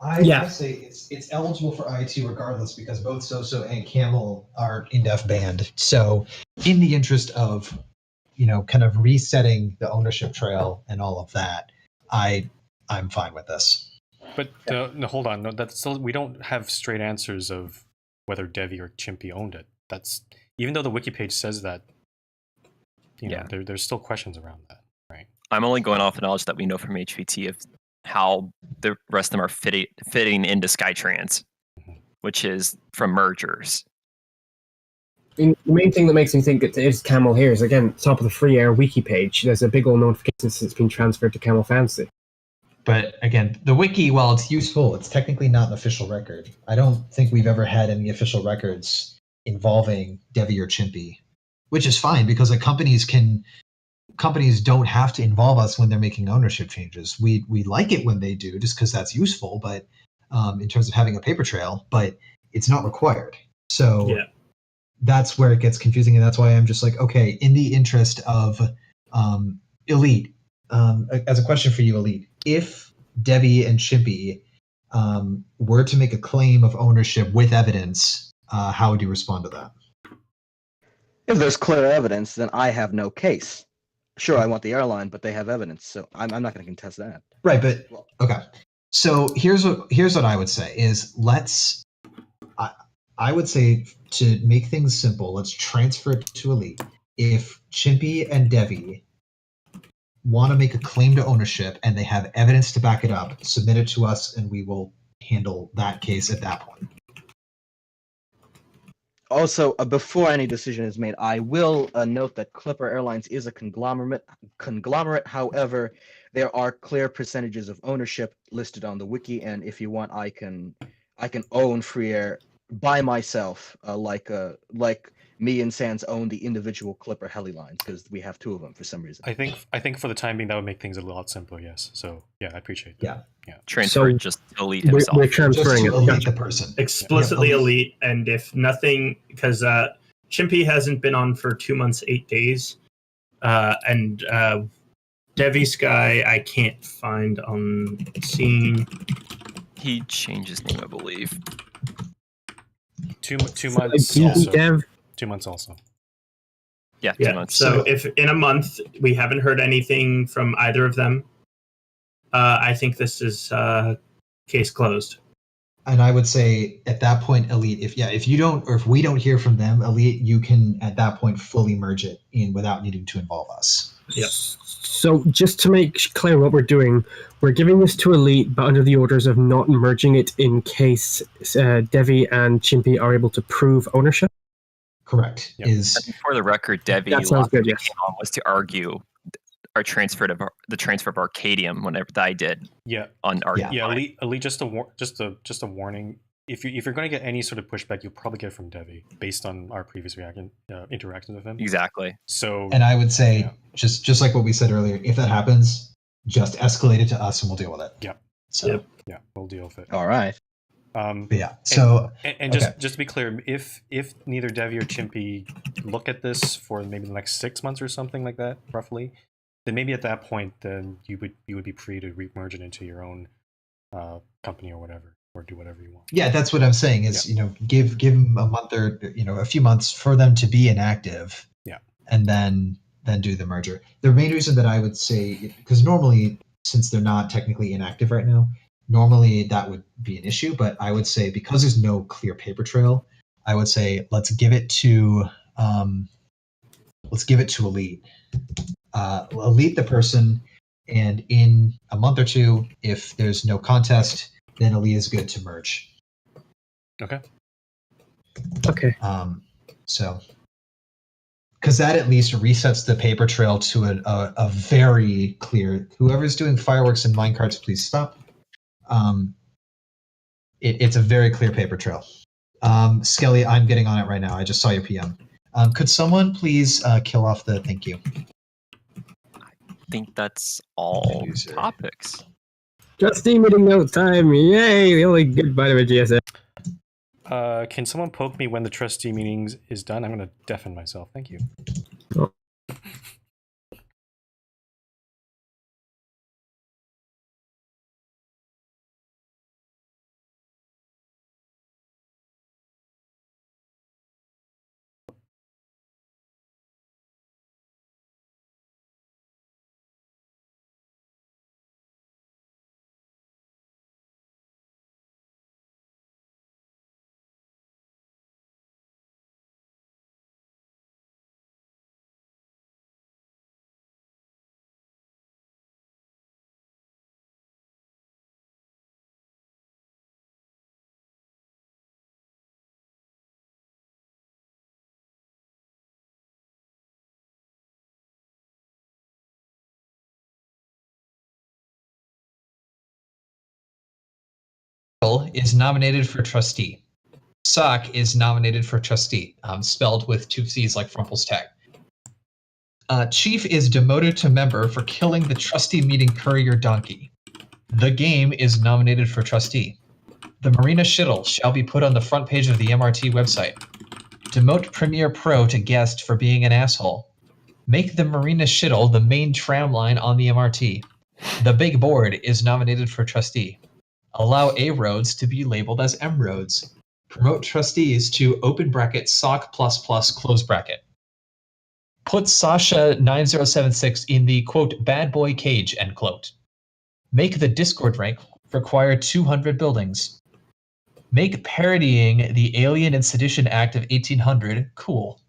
I say it's eligible for IAT regardless because both Soso and Camel are in-def banned. So, in the interest of, kind of resetting the ownership trail and all of that, I'm fine with this. But no, hold on. No, that's still, we don't have straight answers of whether Devi or Chimpy owned it. That's, even though the wiki page says that, you know, there's still questions around that, right? I'm only going off the knowledge that we know from HVT of how the rest of them are fitting into Skytrans, which is from mergers. The main thing that makes me think it is Camel here is, again, top of the free air wiki page. There's a big old notification that it's been transferred to Camel Fantasy. But again, the wiki, while it's useful, it's technically not an official record. I don't think we've ever had any official records involving Devi or Chimpy, which is fine because like companies don't have to involve us when they're making ownership changes. We like it when they do, just because that's useful. But in terms of having a paper trail, but it's not required. So that's where it gets confusing, and that's why I'm just like, okay, in the interest of Elite, as a question for you, Elite, if Devi and Chimpy were to make a claim of ownership with evidence, how would you respond to that? If there's clear evidence, then I have no case. Sure, I want the airline, but they have evidence, so I'm not going to contest that. Right, but okay. So here's what I would say is I would say to make things simple, let's transfer it to Elite. If Chimpy and Devi want to make a claim to ownership and they have evidence to back it up, submit it to us and we will handle that case at that point. Also, before any decision is made, I will note that Clipper Airlines is a conglomerate. However, there are clear percentages of ownership listed on the wiki, and if you want, I can own Free Air by myself, like me and Sans own the individual Clipper heli lines because we have two of them for some reason. I think for the time being that would make things a lot simpler. Yes. So yeah, I appreciate that. Yeah. Transfer just Elite himself. We're transferring just to Elite the person. Explicitly Elite, and if nothing, because Chimpy hasn't been on for 2 months, 8 days, and Devi Sky I can't find on scene. He changed his name, I believe. 2 months also. 2 months also. Yeah, 2 months. So if in a month we haven't heard anything from either of them, I think this is case closed. And I would say at that point, Elite, if you don't, or if we don't hear from them, Elite, you can at that point fully merge it in without needing to involve us. Yes. So just to make clear what we're doing, we're giving this to Elite, but under the orders of not merging it in case Devi and Chimpy are able to prove ownership. Correct. Yep. And for the record, Devi that sounds good, yes. was to argue our transfer of the transfer of Arcadium whenever I did. Yeah. On Arcadium. Elite, just a warning. If you're going to get any sort of pushback, you'll probably get it from Devi based on our previous interactions with him. Exactly. So, and I would say just like what we said earlier, if that happens, just escalate it to us and we'll deal with it. Yeah. So yeah, we'll deal with it. All right. Yeah. So and just to be clear, if neither Devi or Chimpy look at this for maybe the next 6 months or something like that, roughly, then maybe at that point, then you would be free to merge it into your own company or whatever, or do whatever you want. Yeah, that's what I'm saying. Is give them a month or a few months for them to be inactive. Yeah. And then do the merger. The main reason that I would say, because normally, since they're not technically inactive right now, normally that would be an issue. But I would say because there's no clear paper trail, I would say let's give it to Elite. Elite the person, and in a month or two, if there's no contest, then Elite is good to merge. Okay. So, because that at least resets the paper trail to a very clear. Whoever's doing fireworks and minecarts, please stop. It's a very clear paper trail. Skelly, I'm getting on it right now. I just saw your PM. Could someone please kill off the thank you? I think that's all topics. Trustee meeting note time. Yay! The only good bite of a GSM. Can someone poke me when the trustee meetings is done? I'm going to deafen myself. Thank you. Oh. is nominated for trustee. Sock is nominated for trustee, spelled with 2 C's like Frumple's tag. Chief is demoted to member for killing the trustee meeting courier donkey. The game is nominated for trustee. The Marina Shittle shall be put on the front page of the MRT website. Demote Premier Pro to guest for being an asshole. Make the Marina Shittle the main tram line on the MRT. The Big Board is nominated for trustee. Allow A roads to be labeled as M roads. Promote trustees to open bracket sock ++ close bracket. Put Sasha 9076 in the quote bad boy cage end quote. Make the Discord rank require 200 buildings. Make parodying the Alien and Sedition Act of 1800 cool.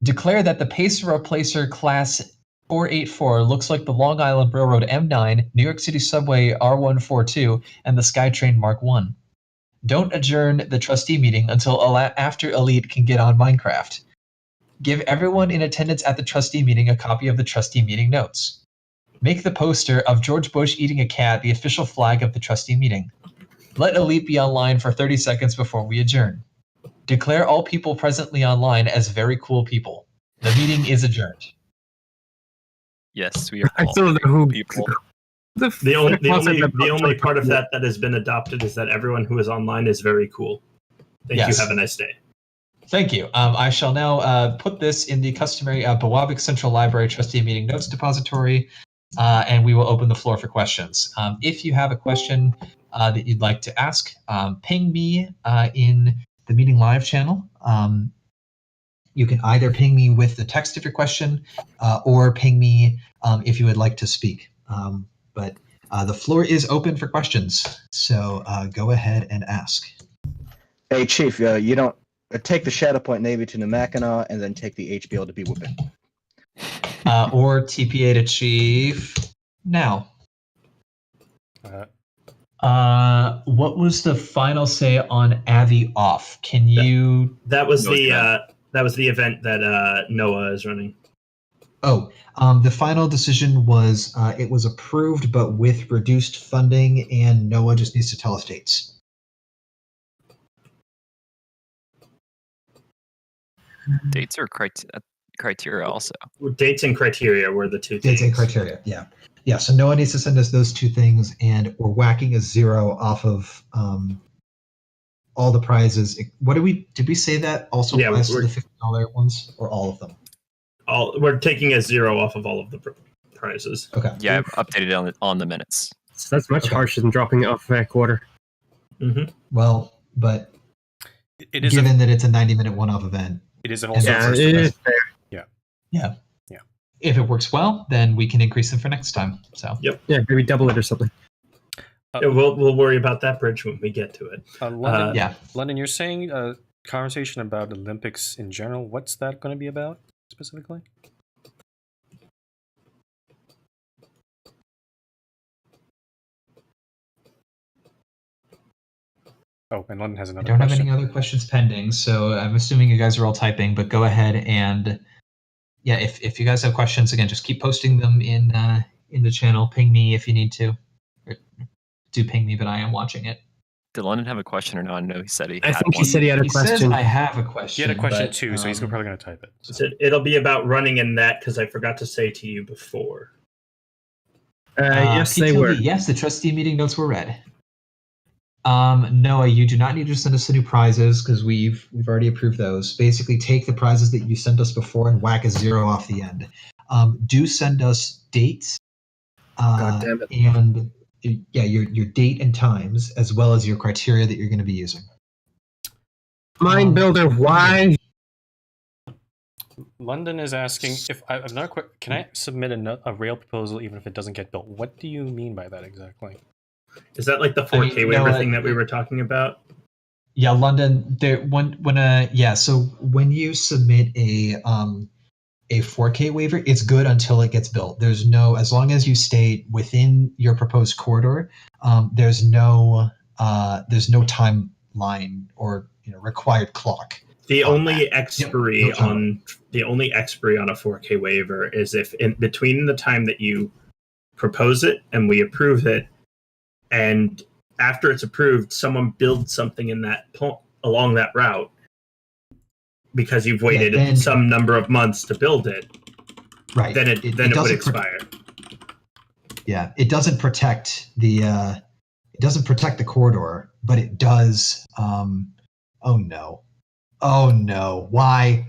Declare that the Pacer Replacer Class 484 looks like the Long Island Railroad M9, New York City Subway R142, and the SkyTrain Mark I. Don't adjourn the trustee meeting until after Elite can get on Minecraft. Give everyone in attendance at the trustee meeting a copy of the trustee meeting notes. Make the poster of George Bush eating a cat the official flag of the trustee meeting. Let Elite be online for 30 seconds before we adjourn. Declare all people presently online as very cool people. The meeting is adjourned. Yes, we are I all still don't know who people. The only part of that has been adopted is that everyone who is online is very cool. Thank you. Have a nice day. Thank you. I shall now put this in the customary Bawabik Central Library Trustee Meeting Notes Depository, and we will open the floor for questions. If you have a question that you'd like to ask, ping me in the Meeting Live channel. You can either ping me with the text of your question or ping me if you would like to speak. But the floor is open for questions, so go ahead and ask. Hey, Chief, you don't take the Shadow Point Navy to Namakana and then take the HBL to be whooping. Or TPA to Chief now. What was the final say on Avi off? Can you? That was the event that Noah is running. Oh, the final decision was it was approved, but with reduced funding, and Noah just needs to tell us dates. Dates or criteria also? Dates and criteria were the two Dates things. and criteria, yeah. Yeah, so Noah needs to send us those two things, and we're whacking a 0 off of all the prizes. What did we say that also applies to the $50 ones, or all of them? We're taking a 0 off of all of the prizes. Okay. Yeah, I've updated it on the minutes. So that's much harsher than dropping it off a quarter. Mm-hmm. Well, but given that it's a 90-minute one-off event. It is also it is fair. Yeah. If it works well, then we can increase them for next time. So yep. Yeah, maybe double it or something. We'll worry about that bridge when we get to it. London, you're saying a conversation about Olympics in general. What's that going to be about specifically? Oh, and London has another question. I don't have any other questions pending, so I'm assuming you guys are all typing, but go ahead and if you guys have questions, again, just keep posting them in the channel. Ping me if you need to. Or do ping me, but I am watching it. Did London have a question or no? I know he said he had I think one. he said he had a question. He says I have a question. He had a question too, so he's probably going to type it. So. It'll be about running in that, because I forgot to say to you before. Yes, they were. Yes, the trustee meeting notes were read. Noah, you do not need to send us the new prizes because we've already approved those. Basically, take the prizes that you sent us before and whack a 0 off the end. Do send us dates. God damn it. And your date and times, as well as your criteria that you're going to be using. Mind Builder, why? London is asking if I'm not quick. Can I submit a rail proposal even if it doesn't get built? What do you mean by that exactly? Is that like the 4K waiver thing that we were talking about? Yeah, London. So when you submit a 4K waiver, it's good until it gets built. There's no, as long as you stay within your proposed corridor, there's no timeline or required clock. The only expiry on a 4K waiver is if in between the time that you propose it and we approve it, and after it's approved, someone builds something in that along that route because you've waited some number of months to build it, right? Then it would expire. Yeah, it doesn't protect the corridor, but it does. Oh no! Why?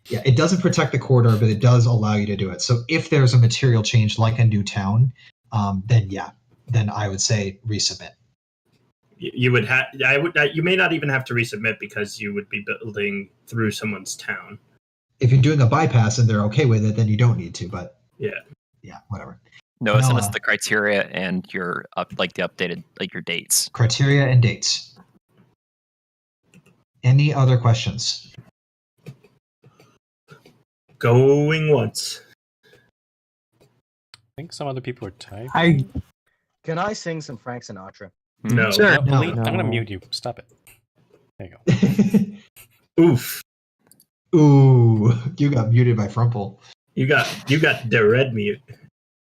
Yeah, it doesn't protect the corridor, but it does allow you to do it. So if there's a material change like a new town, then I would say resubmit. You would have. You may not even have to resubmit because you would be building through someone's town. If you're doing a bypass and they're okay with it, then you don't need to. But yeah, whatever. No, send us the criteria and your the updated your dates. Criteria and dates. Any other questions? Going once. I think some other people are typing. Can I sing some Frank Sinatra? No. Sure. No. I'm going to mute you. Stop it. There you go. Oof. Ooh, you got muted by Frumple. You got the red mute.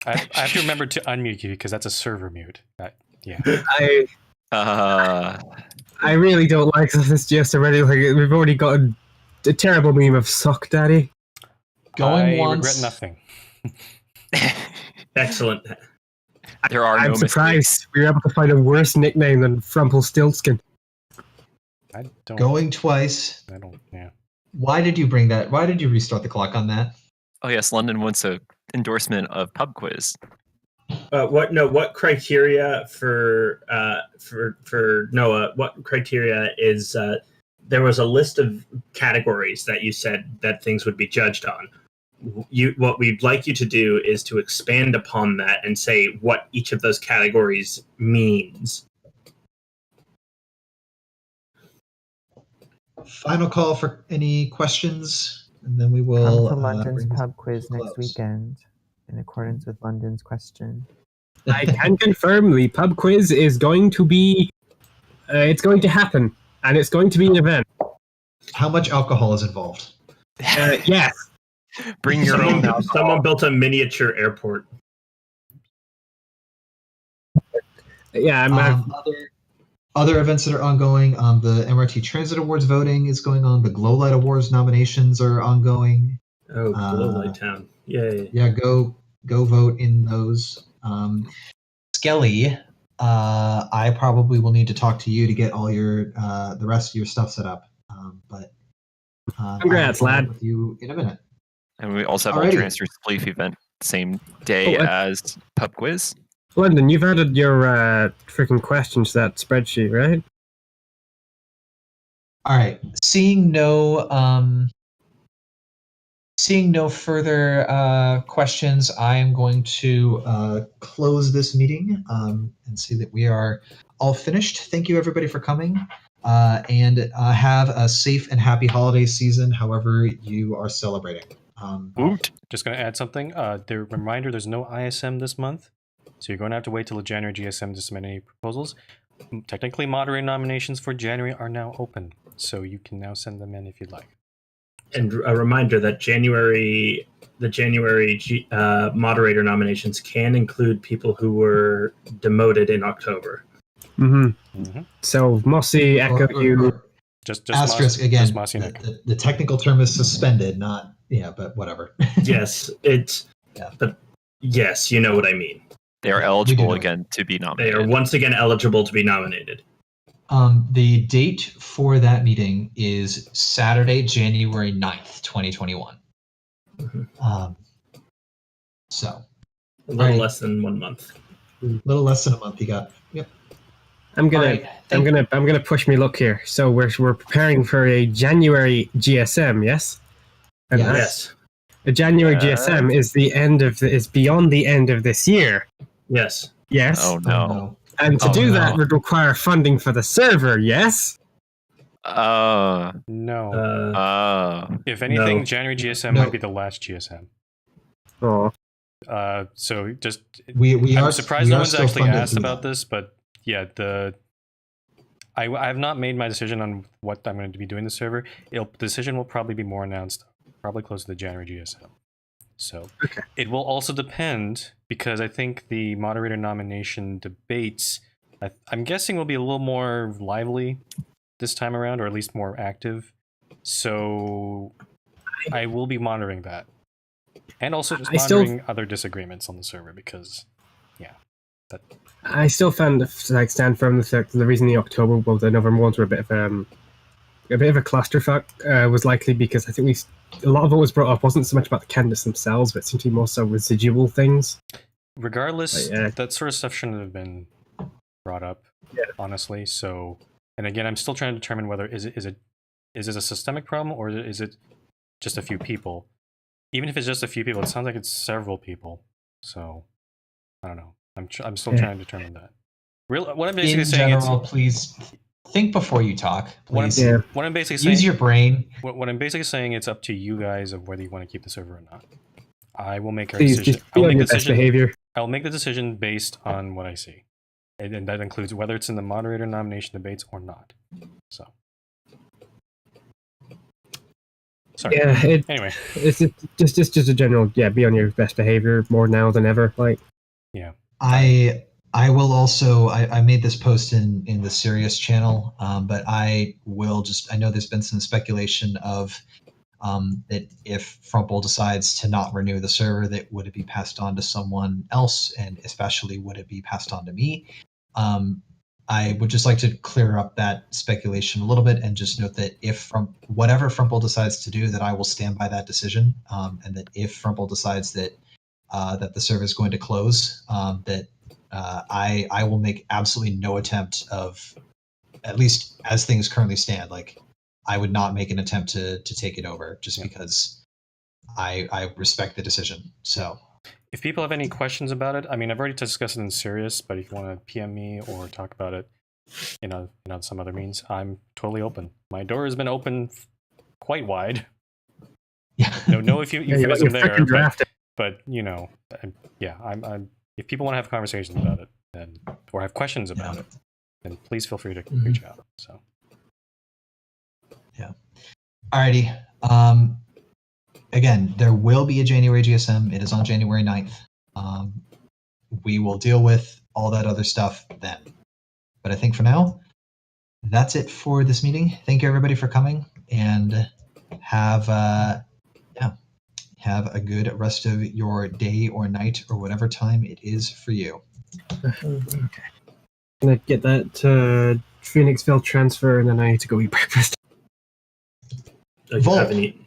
I have to remember to unmute you because that's a server mute. Yeah. I really don't like this just already. Like, we've already got a terrible meme of Suck Daddy. I regret nothing. Excellent. There are I'm no surprised mistakes. we were able to find a worse nickname than Frumpelstiltskin. I don't. Going twice. I don't. Yeah. Why did you bring that? Why did you restart the clock on that? Oh yes, London wants a endorsement of pub quiz. What criteria for Noah? What criteria is? There was a list of categories that you said that things would be judged on. What we'd like you to do is to expand upon that and say what each of those categories means. Final call for any questions, and then we will come to London's pub quiz next weekend in accordance with London's question. I can confirm the pub quiz is going to be. It's going to happen, and it's going to be an event. How much alcohol is involved? Yes. Bring your own alcohol. Someone built a miniature airport. Yeah, other events that are ongoing. The MRT Transit Awards voting is going on. The Glowlight Awards nominations are ongoing. Oh, Glowlight Town! Yay! Yeah, go vote in those. Skelly, I probably will need to talk to you to get all your the rest of your stuff set up. But congrats, lad! With you in a minute. And we also have Alrighty. a transfer sleep event same day as pub quiz. London, you've added your freaking questions to that spreadsheet, right? All right. Seeing no further questions, I am going to close this meeting and see that we are all finished. Thank you, everybody, for coming. And have a safe and happy holiday season, however you are celebrating. Just going to add something. The reminder: there's no ISM this month, so you're going to have to wait till the January GSM to submit any proposals. Technically, moderator nominations for January are now open, so you can now send them in if you'd like. And a reminder that the January moderator nominations can include people who were demoted in October. So Mossy, Echo, you. Just asterisk Mossy, again. Just Mossy and Echo. The technical term is suspended, not but whatever. Yes, but yes, you know what I mean. They are eligible again to be nominated. They are once again eligible to be nominated. The date for that meeting is Saturday, January 9th, 2021. So a little less than 1 month. A little less than a month you got. Yep. I'm gonna push me luck here. So we're preparing for a January GSM, yes? And yes. The January GSM is is beyond the end of this year. Yes. Yes. Oh no. And to do that would require funding for the server, yes? No. If anything, no. January GSM might be the last GSM. Oh. So just I'm surprised no one's actually asked about this, but yeah, I have not made my decision on what I'm going to be doing the server. The decision will probably be more announced probably close to the January GSM. So it will also depend, because I think the moderator nomination debates I'm guessing we'll be a little more lively this time around, or at least more active. So I will be monitoring that. And also just monitoring other disagreements on the server because, yeah. I still stand firm the reason the October, well, the November ones were a bit of a clusterfuck was likely because I think a lot of what was brought up wasn't so much about the candidates themselves, but simply more so residual things. Regardless, that sort of stuff shouldn't have been brought up, honestly. So, and again, I'm still trying to determine whether is it a systemic problem or is it just a few people. Even if it's just a few people, it sounds like it's several people. So, I don't know. I'm still trying to determine that. What I'm basically saying is, please think before you talk. Please. What I'm basically saying, use your brain. What I'm basically saying, it's up to you guys of whether you want to keep the server or not. I will make our decision. I'll make the decision based on what I see, and that includes whether it's in the moderator nomination debates or not. So. Sorry. Yeah. Anyway, it's just a general. Yeah, be on your best behavior more now than ever. Like. Yeah. I will also, I made this post in the Sirius channel, but I know there's been some speculation of that if Frumple decides to not renew the server, that would it be passed on to someone else, and especially would it be passed on to me? I would just like to clear up that speculation a little bit and just note that whatever Frumple decides to do, that I will stand by that decision, and that if Frumple decides that the server is going to close, that I will make absolutely no attempt of, at least as things currently stand, like I would not make an attempt to take it over just because I respect the decision. So if people have any questions about it, I mean, I've already discussed it in Sirius, but if you want to PM me or talk about it in some other means, I'm totally open. My door has been open quite wide. Yeah. No, if you feel there, but I'm if people want to have conversations about it, then or have questions about it, then please feel free to reach out. So. Yeah. Alrighty. Again, there will be a January GSM. It is on January 9th. We will deal with all that other stuff then. But I think for now, that's it for this meeting. Thank you everybody for coming, and have a good rest of your day or night or whatever time it is for you. Okay. I'm gonna get that Phoenixville transfer, and then I need to go eat breakfast. You haven't eaten.